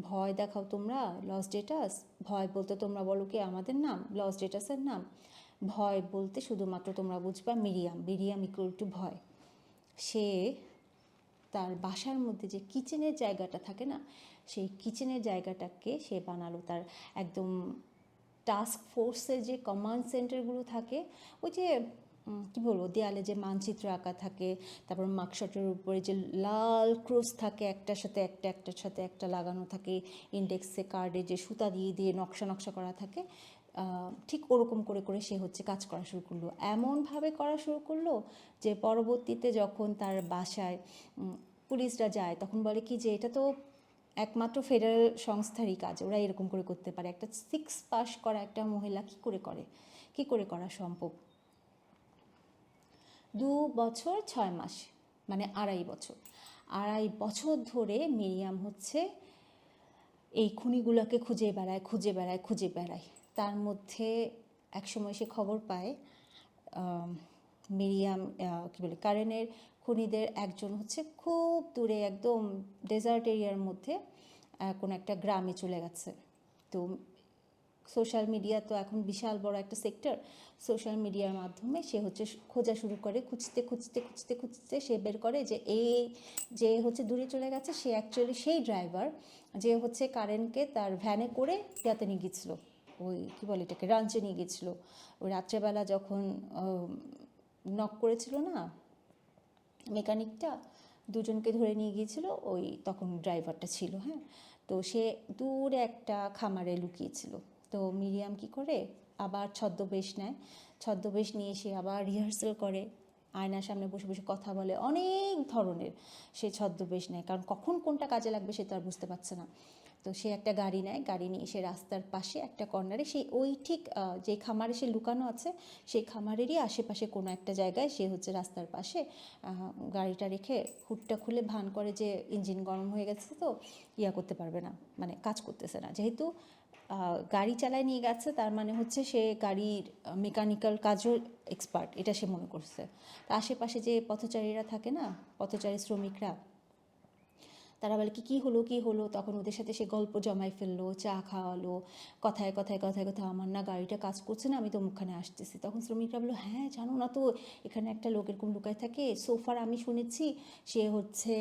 ভয় দেখাও তোমরা লস ডেটাস, ভয় বলতে তোমরা বলো কি আমাদের নাম, লস ডেটাসের নাম। ভয় বলতে শুধুমাত্র তোমরা বুঝবা মিরিয়াম ইকুয়াল টু ভয়। সে তার বাসার মধ্যে যে কিচেনের জায়গাটা থাকে না, সেই কিচেনের জায়গাটাকে সে বানালো তার একদম টাস্ক ফোর্সের যে কমান্ড সেন্টারগুলো থাকে, ওই যে কী বলবো, দেয়ালে যে মানচিত্র আঁকা থাকে, তারপর মার্কশটের উপরে যে লাল ক্রস থাকে, একটার সাথে একটা একটার সাথে একটা লাগানো থাকে, ইন্ডেক্সে কার্ডে যে সুতা দিয়ে দিয়ে নকশা নকশা করা থাকে, ঠিক ওরকম করে করে সে হচ্ছে কাজ করা শুরু করলো। এমনভাবে করা শুরু করলো যে পরবর্তীতে যখন তার বাসায় পুলিশরা যায়, তখন বলে কি যে এটা তো একমাত্র ফেডারেল সংস্থারই কাজ, ওরা এরকম করে করতে পারে। একটা 6 পাস করা একটা মহিলা কি করে করা সম্ভব? 2 বছর 6 মাস, মানে 2.5 বছর ধরে মিরিয়াম হচ্ছে এই খুনিগুলোকে খুঁজে বেড়ায়। তার মধ্যে একসময় সে খবর পায় মিরিয়াম কী বলে কারেনের খুনিদের একজন হচ্ছে খুব দূরে একদম ডেজার্ট এরিয়ার মধ্যে কোনো একটা গ্রামে চলে গেছে। তো সোশ্যাল মিডিয়া তো এখন বিশাল বড় একটা সেক্টর, সোশ্যাল মিডিয়ার মাধ্যমে সে হচ্ছে খোঁজা শুরু করে, খুঁজতে সে বের করে যে যে হচ্ছে দূরে চলে গেছে সে অ্যাকচুয়ালি সেই ড্রাইভার যে হচ্ছে কারেনকে তার ভ্যানে করে ইয়াতে নিয়ে গেছিলো, ওই কী বলে এটাকে, রাঞ্চে নিয়ে গেছিলো। ওই রাত্রেবেলা যখন নক করেছিল না মেকানিকটা, দুজনকে ধরে নিয়ে গিয়েছিল, ওই তখন ড্রাইভারটা ছিল। হ্যাঁ, তো সে দূরে একটা খামারে লুকিয়েছিল। তো মিরিয়াম কি করে আবার ছদ্মবেশ নিয়ে সে আবার রিহার্সাল করে, আয়নার সামনে বসে বসে কথা বলে, অনেক ধরনের সে ছদ্মবেশ নেয়, কারণ কখন কোনটা কাজে লাগবে সে তো আর বুঝতে পারছে না। তো সে একটা গাড়ি নেয়, গাড়ি নিয়ে সে রাস্তার পাশে একটা কর্নারে, সেই ওই ঠিক যে খামারে সে লুকানো আছে সেই খামারেরই আশেপাশে কোনো একটা জায়গায় সে হচ্ছে রাস্তার পাশে গাড়িটা রেখে হুডটা খুলে ভান করে যে ইঞ্জিন গরম হয়ে গেছে, তো করতে পারবে না, মানে কাজ করতেছে না। যেহেতু গাড়ি চালায় নিয়ে গেছে, তার মানে হচ্ছে সে গাড়ির মেকানিক্যাল কাজও এক্সপার্ট, এটা সে মনে করছে। তো আশেপাশে যে পথচারীরা থাকে না, পথচারী শ্রমিকরা, তারা বলে কী হলো, তখন ওদের সাথে সে গল্প জমাই ফেললো, চা খাওয়ালো, কথায় আমার না গাড়িটা কাজ করছে না, আমি তো মুখখানে আসতেছি। তখন শ্রমিকরা বললো, হ্যাঁ জানো না তো এখানে একটা লোক এরকম লুকায় থাকে, সোফার আমি শুনেছি সে হচ্ছে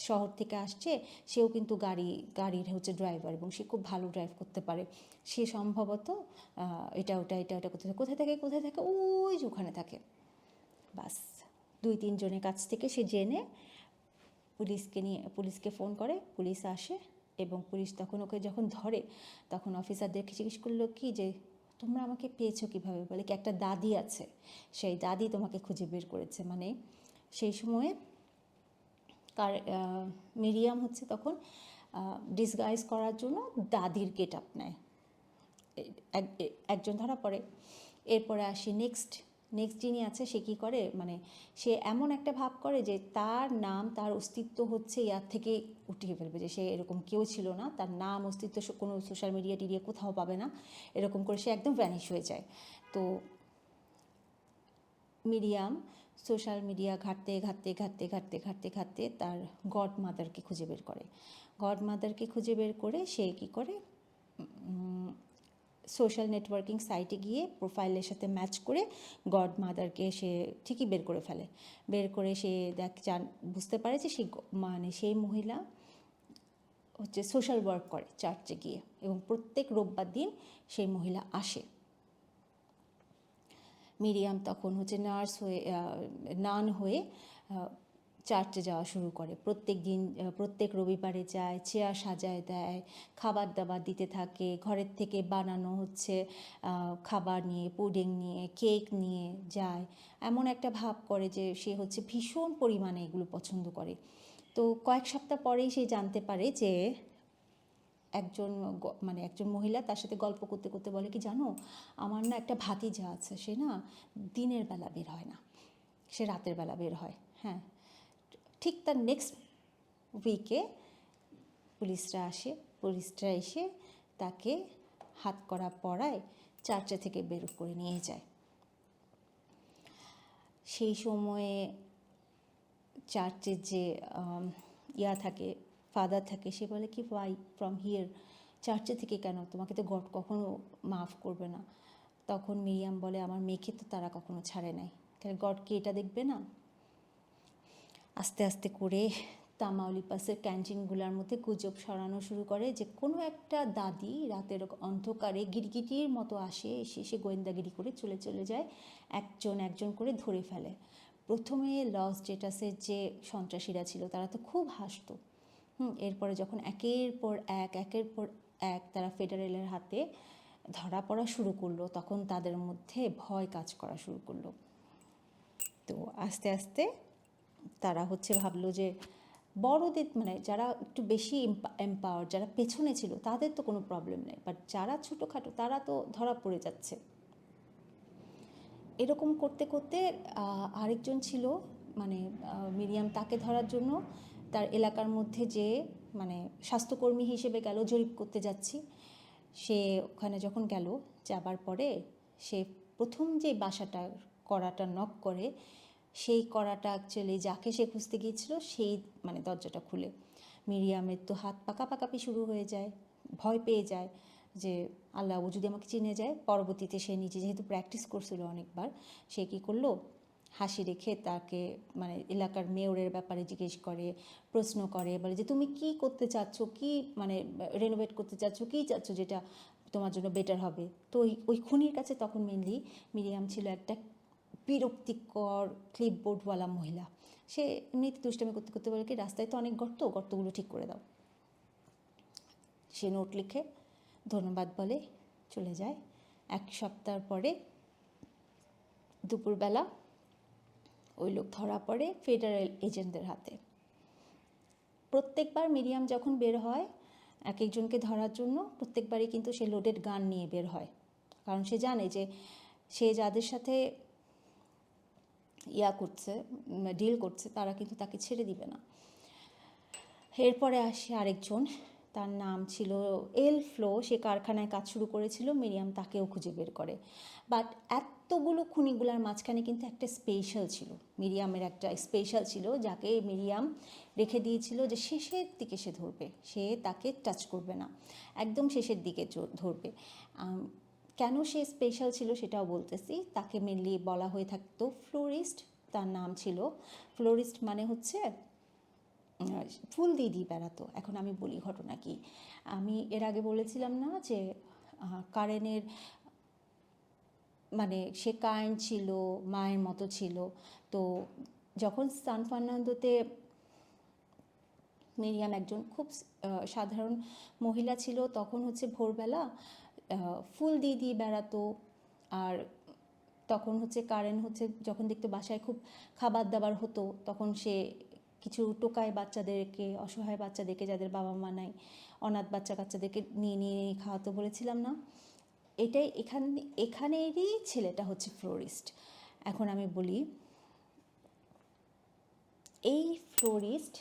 শহর থেকে আসছে, সেও কিন্তু গাড়ির হচ্ছে ড্রাইভার এবং সে খুব ভালো ড্রাইভ করতে পারে, সে সম্ভবত এটা কোথায় থাকে, ওই যে ওখানে থাকে। বাস 2-3 জনের কাছ থেকে সে জেনে পুলিশকে ফোন করে, পুলিশ আসে এবং পুলিশ তখন ওকে যখন ধরে, তখন অফিসারদেরকে জিজ্ঞেস করলো কি যে তোমরা আমাকে পেয়েছো কীভাবে? বলে কি একটা দাদি আছে, সেই দাদি তোমাকে খুঁজে বের করেছে। মানে সেই সময়ে মিরিয়াম হচ্ছে তখন ডিসগাইজ করার জন্য দাদির গেট আপ নেয়, একজন ধরা পড়ে। এরপরে আসি নেক্সট যিনি আছে, সে কী করে, মানে সে এমন একটা ভাব করে যে তার নাম, তার অস্তিত্ব হচ্ছে ইয়ার থেকে উঠিয়ে ফেলবে, যে সে এরকম কেউ ছিল না, তার নাম অস্তিত্ব কোনো সোশ্যাল মিডিয়া টিডিয়া কোথাও পাবে না, এরকম করে সে একদম ভ্যানিশ হয়ে যায়। তো মিরিয়াম সোশ্যাল মিডিয়া ঘাঁটতে তার গড মাদারকে খুঁজে বের করে সে কী করে, সোশ্যাল নেটওয়ার্কিং সাইটে গিয়ে প্রোফাইলের সাথে ম্যাচ করে গড মাদারকে সে ঠিকই বের করে সে বুঝতে পারে যে সেই মহিলা হচ্ছে সোশ্যাল ওয়ার্ক করে চার্চে গিয়ে, এবং প্রত্যেক রোববার দিন সেই মহিলা আসে। মিরিয়াম তখন হচ্ছে নান হয়ে চার্চে যাওয়া শুরু করে। প্রত্যেক রবিবারে যায়, চেয়ার সাজায় দেয়, খাবার দাবার দিতে থাকে, ঘরের থেকে বানানো হচ্ছে খাবার নিয়ে, পুডিং নিয়ে, কেক নিয়ে যায়, এমন একটা ভাব করে যে সে হচ্ছে ভীষণ পরিমাণে এগুলো পছন্দ করে। তো কয়েক সপ্তাহ পরেই সে জানতে পারে যে একজন মহিলা তার সাথে গল্প করতে বলে কি জানো, আমার না একটা ভাতিজা আছে, সে না দিনের বেলা বের হয় না, সে রাতের বেলা বের হয়। হ্যাঁ, ঠিক তার নেক্সট উইকে পুলিশরা এসে তাকে হাত করা পড়ায় চার্চে থেকে বের করে নিয়ে যায়। সেই সময়ে চার্চের যে থাকে, ফাদার থাকে, সে বলে কি ওয়াই ফ্রম হিয়ার, চার্চে থেকে কেন, তোমাকে তো গড কখনো মাফ করবে না। তখন মিরিয়াম বলে আমার মেয়েকে তো তারা কখনো ছাড়ে নাই, তাহলে গড কি এটা দেখবে না? আস্তে আস্তে করে তামাউলিপাসের ক্যান্টিনগুলোর মধ্যে গুজব ছড়ানো শুরু করে যে কোনো একটা দাদি রাতের অন্ধকারে গিরগিটির মতো এসে এসে গোয়েন্দাগিরি করে চলে যায়, একজন একজন করে ধরে ফেলে। প্রথমে লস জেটাসের যে সন্ত্রাসীরা ছিল তারা তো খুব হাসতো। এরপরে যখন একের পর এক তারা ফেডারেলের হাতে ধরা পড়া শুরু করলো, তখন তাদের মধ্যে ভয় কাজ করা শুরু করলো। তো আস্তে আস্তে তারা ভাবলো যে বড়দের, মানে যারা একটু বেশি এম্পাওয়ার, যারা পেছনে ছিল তাদের তো কোনো প্রবলেম নেই, বাট যারা ছোটোখাটো তারা তো ধরা পড়ে যাচ্ছে। এরকম করতে করতে আরেকজন ছিল, মানে মিরিয়াম তাকে ধরার জন্য তার এলাকার মধ্যে যে মানে স্বাস্থ্যকর্মী হিসেবে গেল, জরিপ করতে যাচ্ছি। সে ওখানে যখন গেল, যাবার পরে সে প্রথম যে বাসাটার কড়াটা নক করে, সেই কড়াটা অ্যাকচুয়ালি যাকে সে খুঁজতে গিয়েছিল সেই মানে দরজাটা খুলে। মিরিয়ামের তো হাত পাকাপাকাপি শুরু হয়ে যায়, ভয় পেয়ে যায় যে আল্লাহ, ও যদি আমাকে চিনে যায়। পরবর্তীতে সে নিজে যেহেতু প্র্যাকটিস করছিল অনেকবার, সে কী করলো, হাসি রেখে তাকে মানে এলাকার মেয়রের ব্যাপারে জিজ্ঞেস করে, প্রশ্ন করে, বলে যে তুমি কি করতে চাচ্ছ, কি মানে রেনোভেট করতে চাচ্ছ, কী চাচ্ছ যেটা তোমার জন্য বেটার হবে। তো ওই খুনির কাছে তখন মেনলি মিরিয়াম ছিল একটা বিরক্তিকর ক্লিপবোর্ডওয়ালা মহিলা। সে এমনিতে দুষ্টামি করতে করতে বলে কি, রাস্তায় তো অনেক গর্তগুলো ঠিক করে দাও। সে নোট লিখে ধন্যবাদ বলে চলে যায়। এক সপ্তাহ পরে দুপুরবেলা ওই লোক ধরা পড়ে ফেডারেল এজেন্টদের হাতে। প্রত্যেকবার মিরিয়াম যখন বের হয় এক একজনকে ধরার জন্য, প্রত্যেকবারই কিন্তু সে লোডেড গান নিয়ে বের হয়, কারণ সে জানে যে সে যাদের সাথে ডিল করছে তারা কিন্তু তাকে ছেড়ে দিবে না। এরপরে আসে আরেকজন, তার নাম ছিল এল ফ্লো। সে কারখানায় কাজ শুরু করেছিল, মিরিয়াম তাকেও খুঁজে বের করে। বাট এতগুলো খুনিগুলার মাঝখানে কিন্তু একটা স্পেশাল ছিল, মিরিয়ামের একটা স্পেশাল ছিল, যাকে মিরিয়াম রেখে দিয়েছিল যে শেষের দিকে সে ধরবে, সে তাকে টাচ করবে না, একদম শেষের দিকে ধরবে। কেন সে স্পেশাল ছিল সেটাও বলতেছি। তাকে মেনলি বলা হয়ে থাকতো ফ্লোরিস্ট, তার নাম ছিল ফ্লোরিস্ট, মানে ফুল দিয়ে বেড়াতো। এখন আমি বলি ঘটনা কি। আমি এর আগে বলেছিলাম না যে কারেনের মানে সে কারেন্ট ছিল, মায়ের মতো ছিল। তো যখন সান ফার্নান্দোতে মিরিয়াম একজন খুব সাধারণ মহিলা ছিল, তখন ভোরবেলা ফুল দিয়ে বেড়াতো। আর তখন কারেন্ট যখন দেখতো বাসায় খুব খাবার দাবার হতো, তখন সে কিছু টোকায় বাচ্চাদেরকে, অসহায় বাচ্চাদেরকে যাদের বাবা মা নাই, অনাথ কাচ্চাদেরকে নিয়ে খাওয়াতো বলেছিলাম না। এটাই এখানেরই ছেলেটা ফ্লোরিস্ট। এখন আমি বলি, এই ফ্লোরিস্ট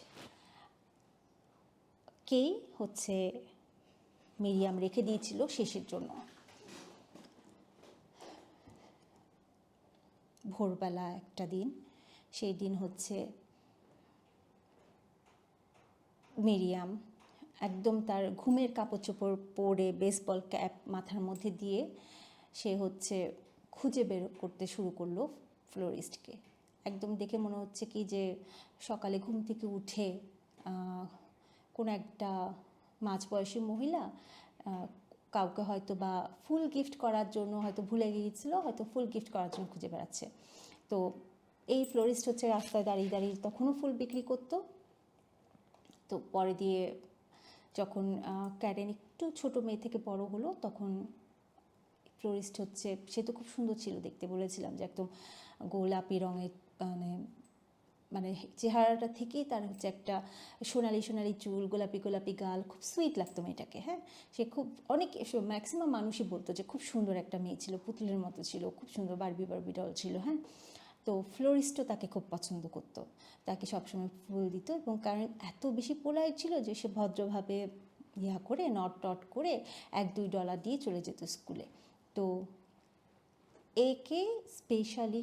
কেই মিরিয়াম রেখে দিয়েছিল শেষের জন্য। ভোরবেলা একটা দিন, সেই দিন মিরিয়াম একদম তার ঘুমের কাপড় চোপড় পরে, বেসবল ক্যাপ মাথার মধ্যে দিয়ে সে খুঁজে বের করতে শুরু করলো ফ্লোরিস্টকে। একদম দেখে মনে হচ্ছে কি যে সকালে ঘুম থেকে উঠে কোনো একটা মাঝবয়সী মহিলা কাউকে হয়তো বা ফুল গিফট করার জন্য হয়তো ভুলে গিয়েছিল, হয়তো ফুল গিফট করার জন্য খুঁজে বেড়াচ্ছে। তো এই ফ্লোরিস্ট রাস্তায় দাঁড়িয়ে দাঁড়িয়ে তখনও ফুল বিক্রি করতো। তো পরে দিয়ে যখন ক্যারেন একটু ছোটো মেয়ে থেকে বড় হলো, তখন ফ্লোরিস্ট সে তো খুব সুন্দর ছিল দেখতে, বলেছিলাম যে একদম গোলাপি রঙের, মানে চেহারাটা থেকেই তার একটা সোনালি সোনালি চুল, গোলাপি গোলাপি গাল, খুব সুইট লাগতো মেয়েটাকে। হ্যাঁ, সে অনেক ম্যাক্সিমাম মানুষই বলতো যে খুব সুন্দর একটা মেয়ে ছিল, পুতুলের মতো ছিল, খুব সুন্দর বারবি ডল ছিল। হ্যাঁ, তো ফ্লোরিস্টও তাকে খুব পছন্দ করতো, তাকে সবসময় ফুল দিত। এবং কারণ এত বেশি পোলাইট ছিল যে সে ভদ্রভাবে করে নট করে $1-2 দিয়ে চলে যেত স্কুলে। তো একে স্পেশালি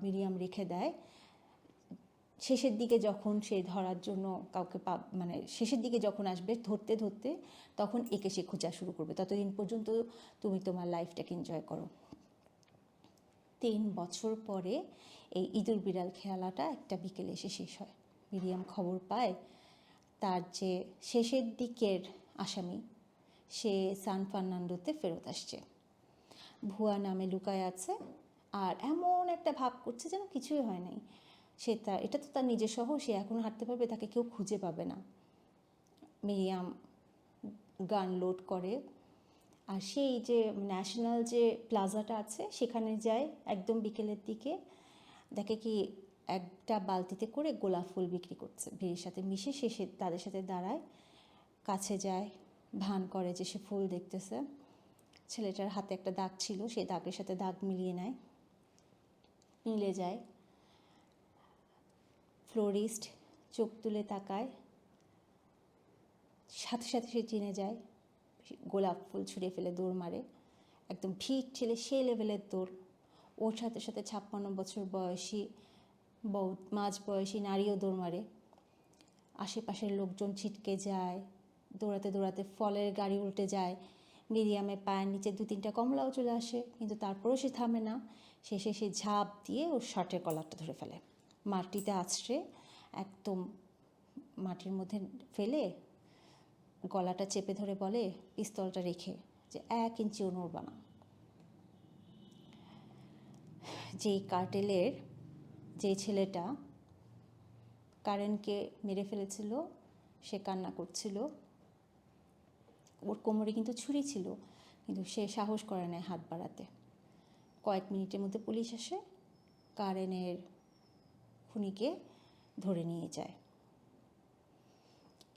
মিরিয়াম রেখে দেয়। শেষের দিকে যখন সে ধরার জন্য কাউকে মানে শেষের দিকে যখন আসবে ধরতে, তখন একে সে খোঁজা শুরু করবে। ততদিন পর্যন্ত তুমি তোমার লাইফটাকে এনজয় করো। 3 বছর পরে এই ইঁদুর বিড়াল খেলাটা একটা বিকেলে এসে শেষ হয়। মিরিয়াম খবর পায় তার যে শেষের দিকের আসামি সে সান ফার্নান্ডোতে ফেরত আসছে, ভুয়া নামে লুকায় আছে, আর এমন একটা ভাব করছে যেন কিছুই হয় নাই। এটা তো তার নিজের শহর, সে এখনও হাঁটতে পারবে, তাকে কেউ খুঁজে পাবে না। মিরিয়াম গান লোড করে আর সেই যে ন্যাশনাল যে প্লাজাটা আছে সেখানে যায় একদম বিকেলের দিকে, দেখে কি একটা বালতিতে করে গোলাপ ফুল বিক্রি করছে, ভিড়ের সাথে মিশে সে তাদের সাথে দাঁড়ায়, কাছে যায়, ভান করে যে সে ফুল দেখতেছে। ছেলেটার হাতে একটা দাগ ছিল, সেই দাগের সাথে দাগ মিলিয়ে নেয়, মিলে যায়। ফ্লোরিস্ট চোখ তুলে তাকায়, সাথে সাথে সে চিনে যায়, গোলাপ ফুল ছুঁড়ে ফেলে দৌড় মারে, একদম ভিড় ঠেলে সে লেভেলের দৌড়। ওর সাথে সাথে 56 বছর বয়সী মাঝ বয়সী নারীও দৌড় মারে। আশেপাশের লোকজন ছিটকে যায়, দৌড়াতে দৌড়াতে ফলের গাড়ি উল্টে যায়, মিরিয়ামের পায়ের নিচে 2-3টা কমলাও চলে আসে, কিন্তু তারপরেও সে থামে না। শেষে সে ঝাঁপ দিয়ে ওর শার্টের কলারটা ধরে ফেলে, মাটিতে আছড়ে একদম মাটির মধ্যে ফেলে গলাটা চেপে ধরে বলে, পিস্তলটা রেখে, যে 1 ইঞ্চিও নড়বা না। যেই কার্টেলের যে ছেলেটা কারেনকে মেরে ফেলেছিল সে কান্না করছিল, ওর কোমরে কিন্তু ছুরি ছিল, কিন্তু সে সাহস করে না হাত বাড়াতে। কয়েক মিনিটের মধ্যে পুলিশ আসে, কারেনের খুনিকে ধরে নিয়ে যায়।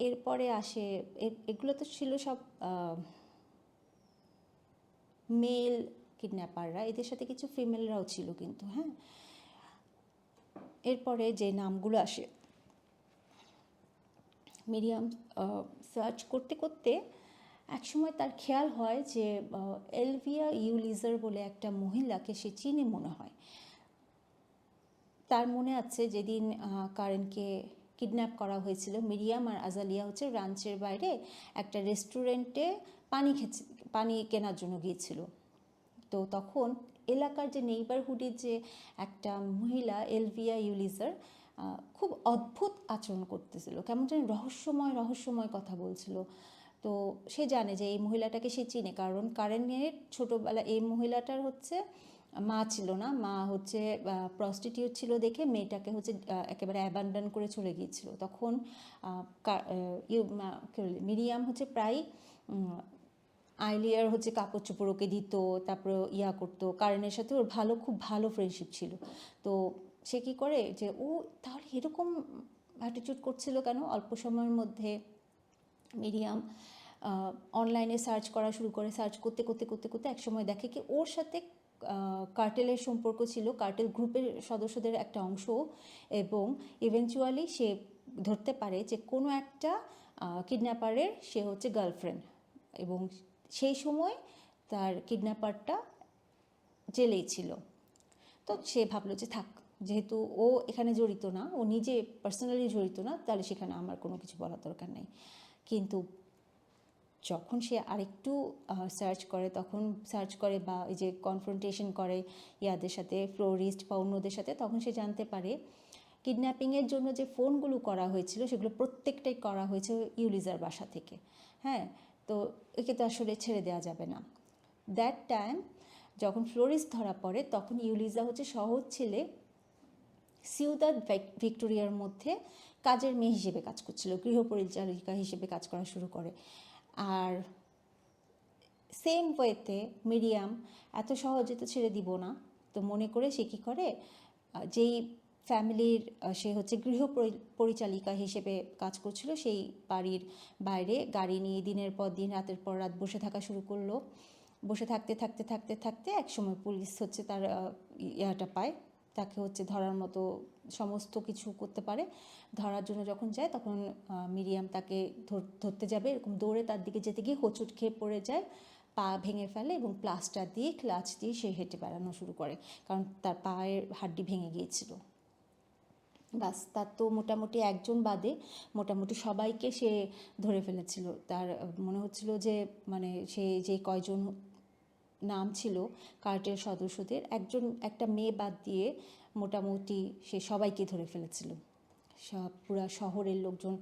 এরপরে আসে, এগুলো তো ছিল সব মেল কিডন্যাপাররা, এদের সাথে কিছু ফিমেলরাও ছিল কিন্তু। হ্যাঁ, এরপরে যে নামগুলো আসে, মিরিয়াম সার্চ করতে করতে একসময় তার খেয়াল হয় যে এলভিয়া ইউলিজার বলে একটা মহিলাকে সে চিনে মনে হয়। তার মনে আছে যেদিন কারেনকে কিডন্যাপ করা হয়েছিল, মিরিয়াম আর আজালিয়া হচ্ছে রাঞ্চের বাইরে একটা রেস্টুরেন্টে পানি কেনার জন্য গিয়েছিল। তো তখন এলাকার যে নেইবারহুডের যে একটা মহিলা এলভিয়া ইউলিজার খুব অদ্ভুত আচরণ করতেছিল, কেমন যেন রহস্যময় কথা বলছিল। তো সে জানে যে এই মহিলাটাকে সে চিনে, কারণ কারেনের ছোটোবেলা এই মহিলাটার হচ্ছে মা ছিল না, মা হচ্ছে প্রস্টিটিউট ছিল দেখে মেয়েটাকে হচ্ছে একেবারে অ্যাবান্ডন করে চলে গিয়েছিল। তখন মিরিয়াম হচ্ছে প্রায় আইলিয়ার হচ্ছে কাপড় চোপড় ওকে দিত, তারপরে করতো, কারেনের সাথে ওর খুব ভালো ফ্রেন্ডশিপ ছিল। তো সে কী করে যে ও তাহলে এরকম অ্যাটিটিউড করছিল কেন? অল্প সময়ের মধ্যে মিরিয়াম অনলাইনে সার্চ করা শুরু করে, সার্চ করতে করতে করতে করতে একসময় দেখে কি ওর সাথে কার্টেলের সম্পর্ক ছিল, কার্টেল গ্রুপের সদস্যদের একটা অংশ, এবং ইভেনচুয়ালি সে ধরতে পারে যে কোনো একটা কিডন্যাপারের সে হচ্ছে গার্লফ্রেন্ড, এবং সেই সময় তার কিডন্যাপারটা জেলেই ছিল। তো সে ভাবলো যে থাক, যেহেতু ও এখানে জড়িত না, ও নিজে পার্সোনালি জড়িত না, তাহলে সেখানে আমার কোনো কিছু বলার দরকার নেই। কিন্তু যখন সে আরেকটু সার্চ করে বা এই যে কনফ্রন্টেশন করে ইয়াদের সাথে, ফ্লোরিস্ট বা অন্যদের সাথে, তখন সে জানতে পারে কিডন্যাপিংয়ের জন্য যে ফোনগুলো করা হয়েছিল সেগুলো প্রত্যেকটাই করা হয়েছে ইউলিজার বাসা থেকে। হ্যাঁ, তো একে তো আসলে ছেড়ে দেওয়া যাবে না। দ্যাট টাইম যখন ফ্লোরিস্ট ধরা পড়ে, তখন ইউলিজা হচ্ছে সহজ ছেলে সিউদাদ ভিক্টোরিয়ার মধ্যে কাজের মেয়ে হিসেবে কাজ করছিল, গৃহপরিচারিকা হিসেবে কাজ করা শুরু করে। আর সেম ওয়েতে মিরিয়াম এত সহজে তো ছেড়ে দিব না, তো মনে করে সে কী করে, যেই ফ্যামিলির সে হচ্ছে পরিচালিকা হিসেবে কাজ করছিল, সেই বাড়ির বাইরে গাড়ি নিয়ে দিনের পর দিন রাতের পর রাত বসে থাকা শুরু করলো। বসে থাকতে থাকতে থাকতে থাকতে একসময় পুলিশ হচ্ছে তার পায়, তাকে হচ্ছে ধরার মতো সমস্ত কিছু করতে পারে। ধরার জন্য যখন যায় তখন মিরিয়াম তাকে ধরতে যাবে, এরকম দৌড়ে তার দিকে যেতে গিয়ে হোঁচট খেয়ে পড়ে যায়, পা ভেঙে ফেলে এবং প্লাস্টার দিয়ে ক্লাচ দিয়ে সে হেঁটে বেড়ানো শুরু করে, কারণ তার পায়ের হাড্ডি ভেঙে গিয়েছিল। বাস, তার তো মোটামুটি একজন বাদে মোটামুটি সবাইকে সে ধরে ফেলেছিল। তার মনে হচ্ছিল যে মানে সে যে কয়জন নাম ছিল কার্টেল সদস্যদের, একটা মেয়ে বাদ দিয়ে মোটামুটি সে সবাইকে ধরে ফেলেছিল। পুরা শহরের লোকজন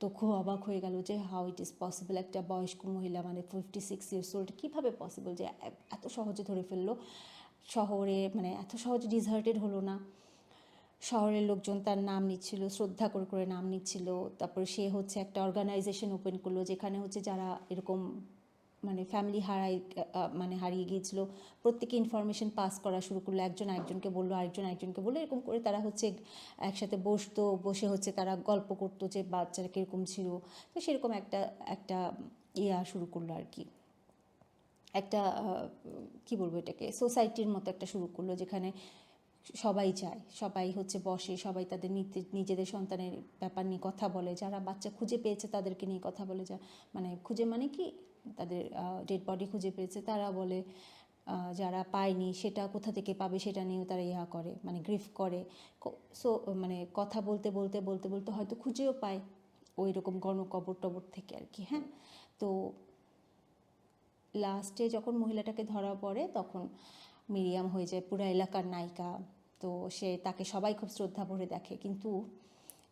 তো খুব অবাক হয়ে গেল যে হাউ ইট ইজ পসিবল, একটা বয়স্ক মহিলা মানে 56 ইয়ার্স ওল্ড কীভাবে পসিবল যে এত সহজে ধরে ফেললো শহরে, মানে এত সহজে ডিজার্টেড হলো না। শহরের লোকজন তার নাম নিচ্ছিল, শ্রদ্ধা করে করে নাম নিচ্ছিল। তারপর সে হচ্ছে একটা অর্গানাইজেশন ওপেন করলো যেখানে হচ্ছে যারা এরকম মানে ফ্যামিলি হারিয়ে গিয়েছিল প্রত্যেকে ইনফরমেশন পাস করা শুরু করলো, একজন একজনকে বললো, আরেকজন একজনকে বললো, এরকম করে তারা হচ্ছে একসাথে বসে হচ্ছে তারা গল্প করতো যে বাচ্চারা কীরকম ছিল। তো সেরকম একটা একটা শুরু করলো আর কি, একটা কি বলবো এটাকে, সোসাইটির মতো একটা শুরু করলো যেখানে সবাই যায়, সবাই হচ্ছে বসে, সবাই তাদের নিজেদের সন্তানের ব্যাপার নিয়ে কথা বলে, যারা বাচ্চা খুঁজে পেয়েছে তাদেরকে নিয়ে কথা বলে, মানে খুঁজে মানে কি তাদের ডেড বডি খুঁজে পেয়েছে তারা বলে, যারা পায়নি সেটা কোথা থেকে পাবে সেটা নিয়েও তারা করে, মানে গ্রিফ করে। সো মানে কথা বলতে বলতে বলতে বলতে হয়তো খুঁজেও পায় ওই রকম গণকবর টবর থেকে আর কি। হ্যাঁ, তো লাস্টে যখন মহিলাটাকে ধরা পড়ে তখন মিরিয়াম হয়ে যায় পুরো এলাকার নায়িকা। তো তাকে সবাই খুব শ্রদ্ধা ভরে দেখে, কিন্তু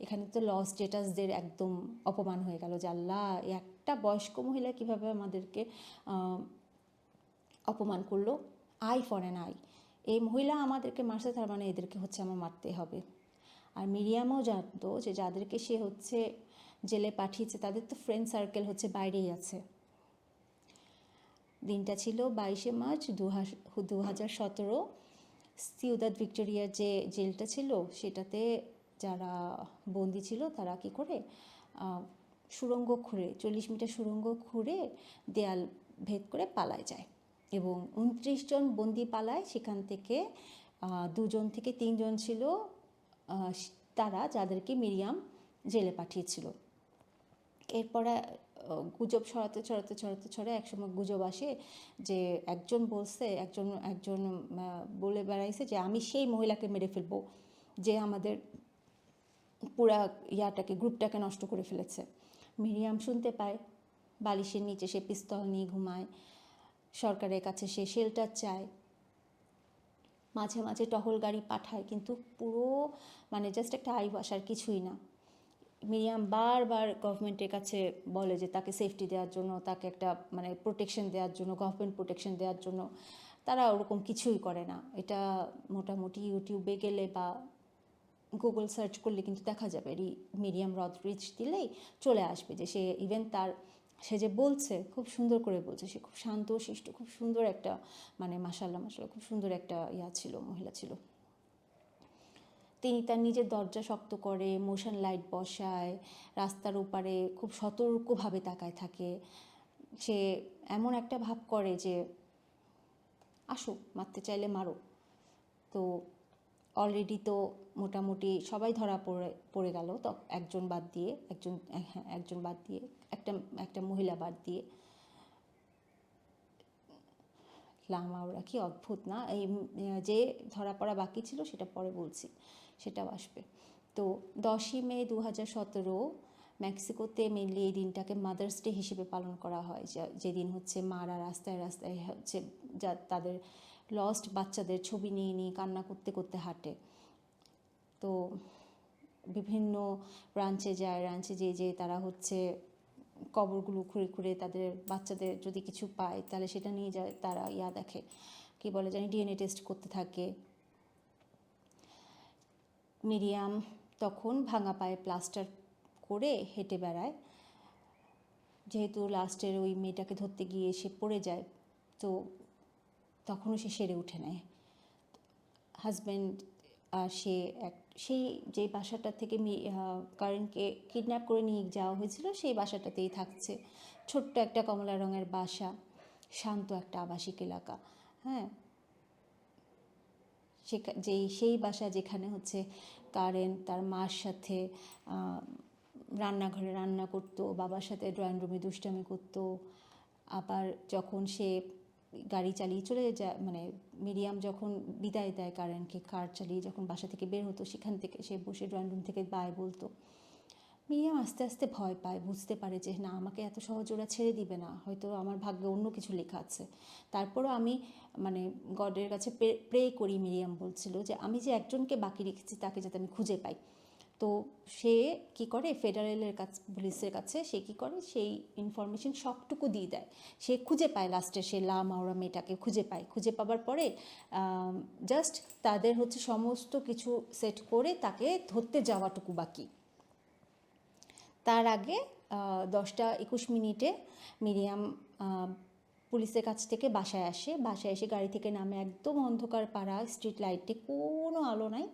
এখানে তো লস ডেটাসদের একদম অপমান হয়ে গেল যে আল্লাহ, একটা বয়স্ক মহিলা কিভাবে আমাদেরকে অপমান করলো, আই ফর অ্যান আই, এই মহিলা আমাদেরকে মারছে, তার মানে এদেরকে হচ্ছে আমার মারতে হবে। আর মিরিয়ামও জানতো যে যাদেরকে সে হচ্ছে জেলে পাঠিয়েছে তাদের তো ফ্রেন্ড সার্কেল হচ্ছে বাইরেই আছে। দিনটা ছিল 22শে মার্চ 2017। সিউদাদ ভিক্টোরিয়ার যে জেলটা ছিল সেটাতে যারা বন্দি ছিল তারা কি করে সুড়ঙ্গ খুঁড়ে 40 মিটার সুড়ঙ্গ খুঁড়ে দেয়াল ভেদ করে পালায় যায়, এবং 29 জন বন্দি পালায়। সেখান থেকে 2 জন থেকে 3 জন ছিল তারা যাদেরকে মিরিয়াম জেলে পাঠিয়েছিল। এরপরে গুজব ছড়াতে একসময় গুজব আসে যে একজন বলে বেড়াইছে যে আমি সেই মহিলাকে মেরে ফেলবো যে আমাদের পুরা গ্রুপটাকে নষ্ট করে ফেলেছে। মিরিয়াম শুনতে পায়, বালিশের নিচে সে পিস্তল নিয়ে ঘুমায়, সরকারের কাছে সে শেল্টার চায়, মাঝে মাঝে টহল গাড়ি পাঠায়, কিন্তু পুরো মানে জাস্ট একটা আইওয়াশ আর কিছুই না। মিরিয়াম বারবার গভর্নমেন্টের কাছে বলে যে তাকে সেফটি দেওয়ার জন্য, তাকে একটা মানে প্রোটেকশন দেওয়ার জন্য, গভর্নমেন্ট প্রোটেকশন দেওয়ার জন্য। তারা ওরকম কিছুই করে না। এটা মোটামুটি ইউটিউবে গেলে বা গুগল সার্চ করলে কিন্তু দেখা যাবে, মিরিয়াম রদ্রিজ দিলেই চলে আসবে যে সে ইভেন সে যে বলছে খুব সুন্দর করে বলছে, সে খুব শান্ত শিষ্ট, খুব সুন্দর একটা মানে মাশাআল্লাহ খুব সুন্দর একটা ছিল, মহিলা ছিল। তিনি তার নিজের দরজা শক্ত করে, মোশন লাইট বসায়, রাস্তার ওপারে খুব সতর্কভাবে তাকায় থাকে। সে এমন একটা ভাব করে যে আসো, মারতে চাইলে মারো। তো অলরেডি তো মোটামুটি সবাই ধরা পড়ে গেল, তো একজন বাদ দিয়ে, একটা মহিলা বাদ দিয়ে। লামাওরা কি অদ্ভুত না, এই যে ধরা পড়া বাকি ছিল সেটা পরে বলছি, সেটাও আসবে। তো 10ই মে 2017 মেক্সিকোতে মেনলি এই দিনটাকে মাদার্স ডে হিসেবে পালন করা হয়, যেদিন হচ্ছে মারা রাস্তায় রাস্তায় হচ্ছে তাদের লস্ট বাচ্চাদের ছবি নিয়ে নিয়ে কান্না করতে করতে হাঁটে। তো বিভিন্ন রাঞ্চে যে তারা হচ্ছে কবরগুলো খুঁড়ে খুঁড়ে তাদের বাচ্চাদের যদি কিছু পায় তাহলে সেটা নিয়ে যায়, তারা দেখে, কি বলে জানি, ডিএনএ টেস্ট করতে থাকে। মিরিয়াম তখন ভাঙা পায়ে প্লাস্টার করে হেঁটে বেড়ায়, যেহেতু লাস্টের ওই মেয়েটাকে ধরতে গিয়ে সে পড়ে যায়, তো তখনও সে সেরে উঠে নেয়। হাজব্যান্ড আর সেই যে বাসাটা থেকে কারেন্টকে কিডন্যাপ করে নিয়ে যাওয়া হয়েছিল সেই বাসাটাতেই থাকছে, ছোট্ট একটা কমলা রঙের বাসা, শান্ত একটা আবাসিক এলাকা। হ্যাঁ, সেই বাসা যেখানে হচ্ছে কারেন তার মার সাথে রান্নাঘরে রান্না করতো, বাবার সাথে ড্রয়িং রুমে দুষ্টামি করতো। আবার যখন সে গাড়ি চালিয়ে চলে যায়, মানে মিরিয়াম যখন বিদায় দেয় কারেনকে, কার চালিয়ে যখন বাসা থেকে বের হতো, সেখান থেকে সে বসে ড্রয়িং রুম থেকে বাই বলতো। মিরিয়াম আস্তে আস্তে ভয় পায়, বুঝতে পারে যে না, আমাকে এত সহজে ওরা ছেড়ে দিবে না, হয়তো আমার ভাগ্যে অন্য কিছু লেখা আছে। তারপরও আমি মানে গডের কাছে প্রে করি, মিরিয়াম বলছিল যে আমি যে একজনকে বাকি রেখেছি তাকে যাতে আমি খুঁজে পাই। তো সে কি করে, ফেডারেলের কাছে, পুলিশের কাছে সে কি করে, সেই ইনফরমেশন সবটুকু দিয়ে দেয়। সে খুঁজে পায়, লাস্টে সে লা মাওরা মেয়েটাকে খুঁজে পায়। খুঁজে পাওয়ার পরে জাস্ট তাদের হচ্ছে সমস্ত কিছু সেট করে তাকে ধরতে যাওয়াটুকু বাকি। তার আগে 10টা 21 মিনিটে মিরিয়াম পুলিশের কাছ থেকে বাসায় আসে। বাসায় এসে গাড়ি থেকে নামে, একদম অন্ধকার পাড়া, স্ট্রিট লাইটে কোনো আলো নাই।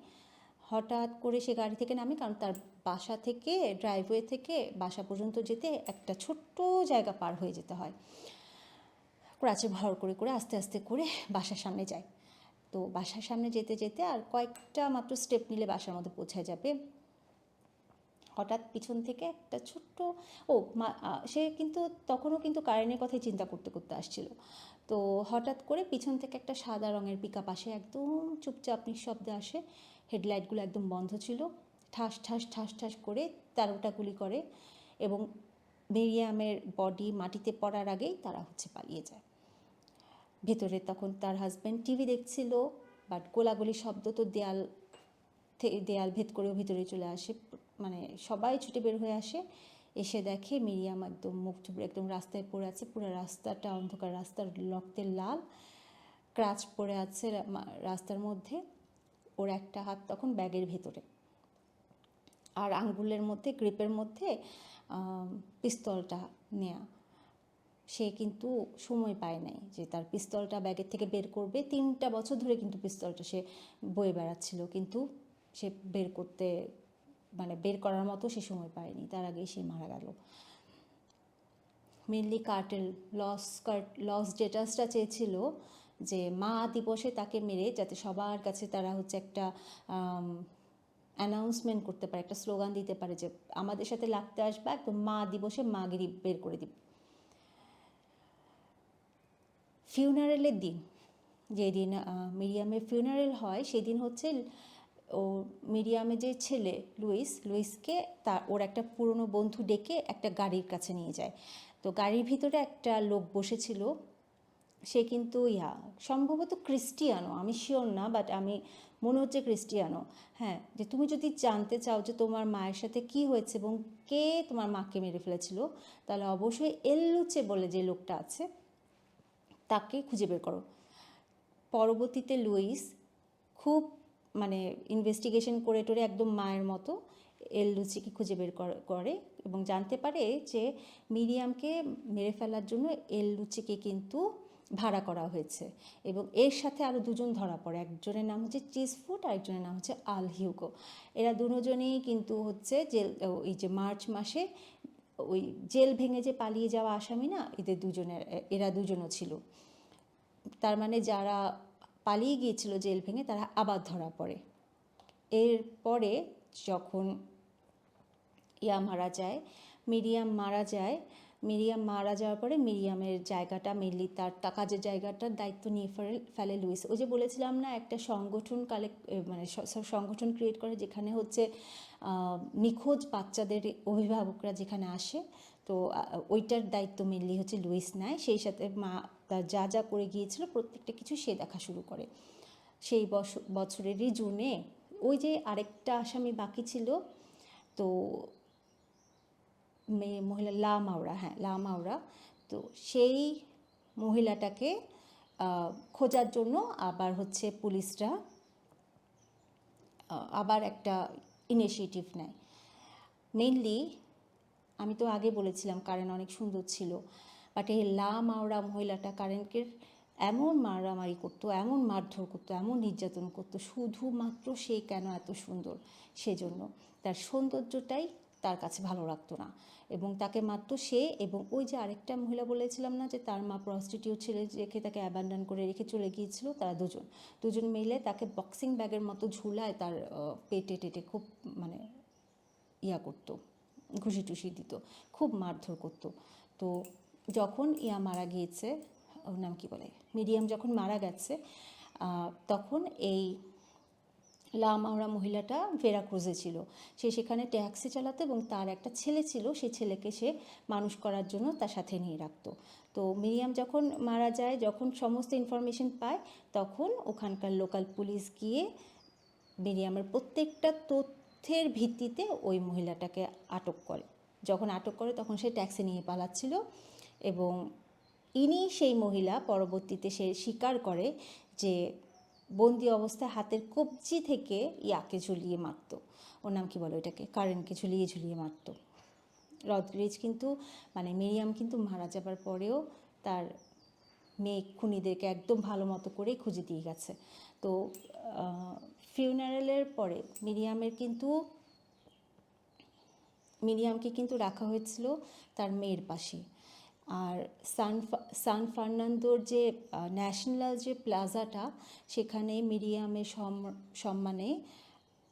হঠাৎ করে সে গাড়ি থেকে নামে, কারণ তার বাসা থেকে, ড্রাইভওয়ে থেকে বাসা পর্যন্ত যেতে একটা ছোট্ট জায়গা পার হয়ে যেতে হয়। ক্রাচে ভর করে করে আস্তে আস্তে করে বাসার সামনে যায়। তো বাসার সামনে যেতে যেতে আর কয়েকটা মাত্র স্টেপ নিলে বাসার মধ্যে পৌঁছায় যাবে। হঠাৎ পিছন থেকে একটা ছোট্ট, সে কিন্তু তখনও কিন্তু কারেন্টের কথাই চিন্তা করতে করতে আসছিল। তো হঠাৎ করে পিছন থেকে একটা সাদা রঙের পিকআপ আসে, একদম চুপচাপ নিঃশব্দে আসে। হেডলাইটগুলো একদম বন্ধ ছিল। ঠাস ঠাস ঠাস ঠাস করে 13টা গুলি করে, এবং মিরিয়ামের বডি মাটিতে পড়ার আগেই তারা হচ্ছে পালিয়ে যায়। ভেতরে তখন তার হাজব্যান্ড টিভি দেখছিল, বাট গোলাগুলি শব্দ তো দেয়াল ভেদ করেও ভিতরে চলে আসে। মানে সবাই ছুটে বের হয়ে আসে, এসে দেখে মিরিয়াম একদম মুখ থুবড়ে একদম রাস্তায় পড়ে আছে। পুরো রাস্তাটা অন্ধকার, রাস্তার রক্তের লাল ক্রাচ পড়ে আছে রাস্তার মধ্যে। ওর একটা হাত তখন ব্যাগের ভেতরে, আর আঙ্গুলের মধ্যে, গ্রিপের মধ্যে পিস্তলটা নেয়া। সে কিন্তু সময় পায় নাই যে তার পিস্তলটা ব্যাগের থেকে বের করবে। 3টা বছর ধরে কিন্তু পিস্তলটা সে বয়ে বেড়াচ্ছিল, কিন্তু সে বের করার মতো সে সময় পায়নি। তার আগেই সে মারা গেল। মেনলি কার্টেল লস জেটাসটা চেয়েছিল যে মা দিবসে তাকে মেরে, যাতে সবার কাছে তারা হচ্ছে একটা অ্যানাউন্সমেন্ট করতে পারে, একটা স্লোগান দিতে পারে যে আমাদের সাথে লাগতে আসবা, একদম মা দিবসে মাগিরি বের করে দিব। ফিউনারেলের দিন, যেদিন মিরিয়ামের ফিউনারেল হয়, সেদিন হচ্ছে ও মিরিয়ামের যে ছেলে লুইসকে ওর একটা পুরনো বন্ধু ডেকে একটা গাড়ির কাছে নিয়ে যায়। তো গাড়ির ভিতরে একটা লোক বসেছিল, সে কিন্তু সম্ভবত ক্রিস্টিয়ানো, আমি শিওর না, বাট আমি মনে হচ্ছে ক্রিস্টিয়ানো। হ্যাঁ, যে তুমি যদি জানতে চাও যে তোমার মায়ের সাথে কি হয়েছে এবং কে তোমার মাকে মেরে ফেলেছিল, তাহলে অবশ্যই এল্লুচে বলে যে লোকটা আছে তাকে খুঁজে বের করো। পরবর্তীতে লুইস খুব ইনভেস্টিগেশন করে টোরে একদম মায়ের মতো এললুচিকে খুঁজে বের করে এবং জানতে পারে যে মিরিয়ামকে মেরে ফেলার জন্য এললুচিকে কিন্তু ভাড়া করা হয়েছে। এবং এর সাথে আরও 2জন ধরা পড়ে, একজনের নাম হচ্ছে চিজফুট আর একজনের নাম হচ্ছে আল হিউগো। এরা দুজনেই কিন্তু হচ্ছে এই যে মার্চ মাসে ওই জেল ভেঙে যে পালিয়ে যাওয়া আসামি না, এরা দুজনও ছিল। তার মানে যারা পালিয়ে গিয়েছিল জেল ভেঙে, তারা আবার ধরা পড়ে। এরপরে যখন মিরিয়াম মারা যাওয়ার পরে মিরিয়ামের জায়গাটা, মেনলি তার কাজের জায়গাটার দায়িত্ব নিয়ে ফেলে লুইস। ওই যে বলেছিলাম না, একটা সংগঠন ক্রিয়েট করে যেখানে হচ্ছে নিখোঁজ বাচ্চাদের অভিভাবকরা যেখানে আসে, তো ওইটার দায়িত্ব মেনলি হচ্ছে লুইস নেয়। সেই সাথে মা তার যা যা করে গিয়েছিল প্রত্যেকটা কিছু সে দেখা শুরু করে। সেই বছরেরই জুনে ওই যে আরেকটা আসামি বাকি ছিল, তো মহিলা লা মাওরা, তো সেই মহিলাটাকে খোঁজার জন্য আবার হচ্ছে পুলিশরা আবার একটা ইনিশিয়েটিভ নেয়। মেইনলি আমি তো আগে বলেছিলাম কারেন অনেক সুন্দর ছিল, বাট এই লা মাওরা মহিলাটা কারেনকে এমন মারামারি করতো, এমন মারধর করতো, এমন নির্যাতন করতো, শুধুমাত্র সে কেন এত সুন্দর সেজন্য। তার সৌন্দর্যটাই তার কাছে ভালো লাগতো না, এবং তাকে মারতো সে এবং ওই যে আরেকটা মহিলা বলেছিলাম না যে তার মা প্রস্টিটিউট ছেলে রেখে তাকে অ্যাবান্ডন করে রেখে চলে গিয়েছিল, তারা দুজন মিলে তাকে বক্সিং ব্যাগের মতো ঝুলায় তার পেটে টেটে খুব করতো, ঘুষি টুসি দিত, খুব মারধর করতো। তো যখন মারা গিয়েছে, ওর নাম কি বলে, মিরিয়াম যখন মারা গেছে, তখন এই লা মাওরা মহিলাটা ভেরাক্রুজে ছিল। সে সেখানে ট্যাক্সি চালাতো এবং তার একটা ছেলে ছিল, সেই ছেলেকে সে মানুষ করার জন্য তার সাথে নিয়ে রাখতো। তো মিরিয়াম যখন মারা যায়, যখন সমস্ত ইনফরমেশন পায়, তখন ওখানকার লোকাল পুলিশ গিয়ে মিরিয়ামের প্রত্যেকটা তথ্যের ভিত্তিতে ওই মহিলাটাকে আটক করে। যখন আটক করে তখন সে ট্যাক্সি নিয়ে পালাচ্ছিল এবং ইনি সেই মহিলা পরবর্তীতে সে স্বীকার করে যে বন্দি অবস্থায় হাতের কবজি থেকে ইয়াকে ঝুলিয়ে মারত। ওর নাম কি বলে ওইটাকে, কারেনকে ঝুলিয়ে ঝুলিয়ে মারত। রদ্রিগেজ কিন্তু মানে মিরিয়াম কিন্তু মারা যাবার পরেও তার মেয়ে খুনিদেরকে একদম ভালো মতো করেই খুঁজে দিয়ে গেছে। তো ফিউনারেলের পরে মিরিয়ামকে কিন্তু রাখা হয়েছিল তার মেয়ের পাশে। আর সান ফার্নান্দোর যে ন্যাশনাল যে প্লাজাটা, সেখানে মিরিয়ামের সম্মানে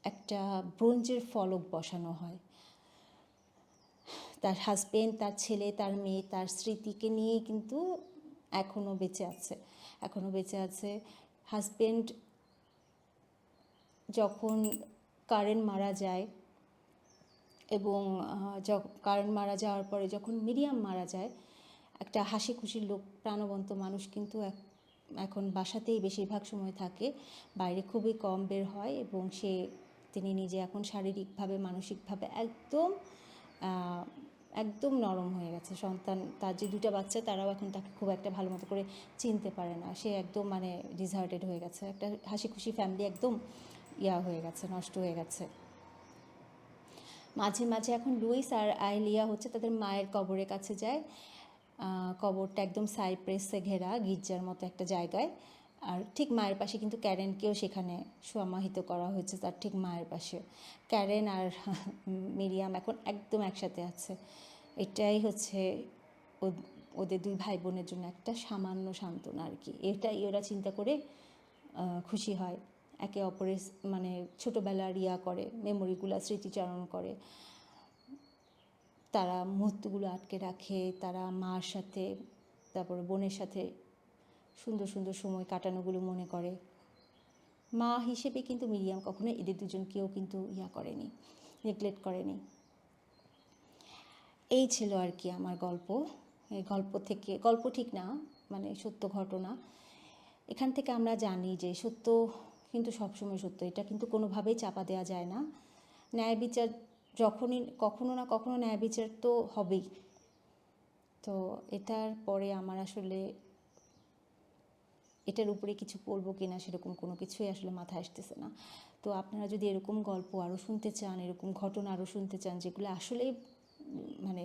একটা ব্রোঞ্জের ফলক বসানো হয়। তার হাজবেন্ড, তার ছেলে, তার মেয়ে, তার স্মৃতিকে নিয়ে কিন্তু এখনও বেঁচে আছে। হাজবেন্ড যখন কারেন মারা যায় এবং কারেন মারা যাওয়ার পরে যখন মিরিয়াম মারা যায়, একটা হাসি খুশির লোক, প্রাণবন্ত মানুষ কিন্তু এখন বাসাতেই বেশিরভাগ সময় থাকে, বাইরে খুবই কম বের হয় এবং তিনি নিজে এখন শারীরিকভাবে মানসিকভাবে একদম নরম হয়ে গেছে। তার যে 2টা বাচ্চা, তারাও এখন তাকে খুব একটা ভালো মতো করে চিনতে পারে না। সে একদম মানে ডিজার্টেড হয়ে গেছে। একটা হাসি খুশি ফ্যামিলি একদম হয়ে গেছে, নষ্ট হয়ে গেছে। মাঝে মাঝে এখন লুইস আর আইলিয়া তাদের মায়ের কবরের কাছে যায়। কবরটা একদম সাইপ্রেসে ঘেরা, গির্জার মতো একটা জায়গায়। আর ঠিক মায়ের পাশে কিন্তু ক্যারেনকেও সেখানে সমাহিত করা হয়েছে, তার ঠিক মায়ের পাশে। ক্যারেন আর মিরিয়াম এখন একদম একসাথে আছে। এটাই ওদের 2 ভাই বোনের জন্য একটা সামান্য সান্ত্বনা আর কি। এটাই ওরা চিন্তা করে খুশি হয়, একে অপরের মানে ছোটোবেলার করে, মেমোরিগুলো স্মৃতিচারণ করে, তারা মুহূর্তগুলো আটকে রাখে, তারা মার সাথে তারপরে বোনের সাথে সুন্দর সুন্দর সময় কাটানোগুলো মনে করে। মা হিসেবে কিন্তু মিরিয়াম কখনো এদের দুজনকেও কিন্তু করেনি, নেগলেক্ট করেনি। এই ছিল আর কি আমার গল্প। এই গল্প ঠিক না, মানে সত্য ঘটনা। এখান থেকে আমরা জানি যে সত্য কিন্তু সবসময় সত্য, এটা কিন্তু কোনোভাবেই চাপা দেওয়া যায় না। ন্যায় বিচার যখনই কখনো না কখনো ন্যায় বিচার তো হবেই। তো এটার পরে আমার আসলে এটার উপরে কিছু বলবো কিনা সেরকম কোনো কিছুই আসলে মাথায় আসতেছে না। তো আপনারা যদি এরকম গল্প আরও শুনতে চান, এরকম ঘটনা আরও শুনতে চান যেগুলো আসলেই মানে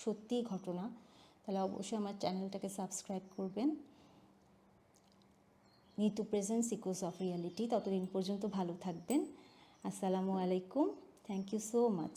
সত্যিই ঘটনা, তাহলে অবশ্যই আমার চ্যানেলটাকে সাবস্ক্রাইব করবেন। Nitu presence echoes of reality. ততদিন পর্যন্ত ভালো থাকবেন। আসসালামু আলাইকুম। Thank you so much.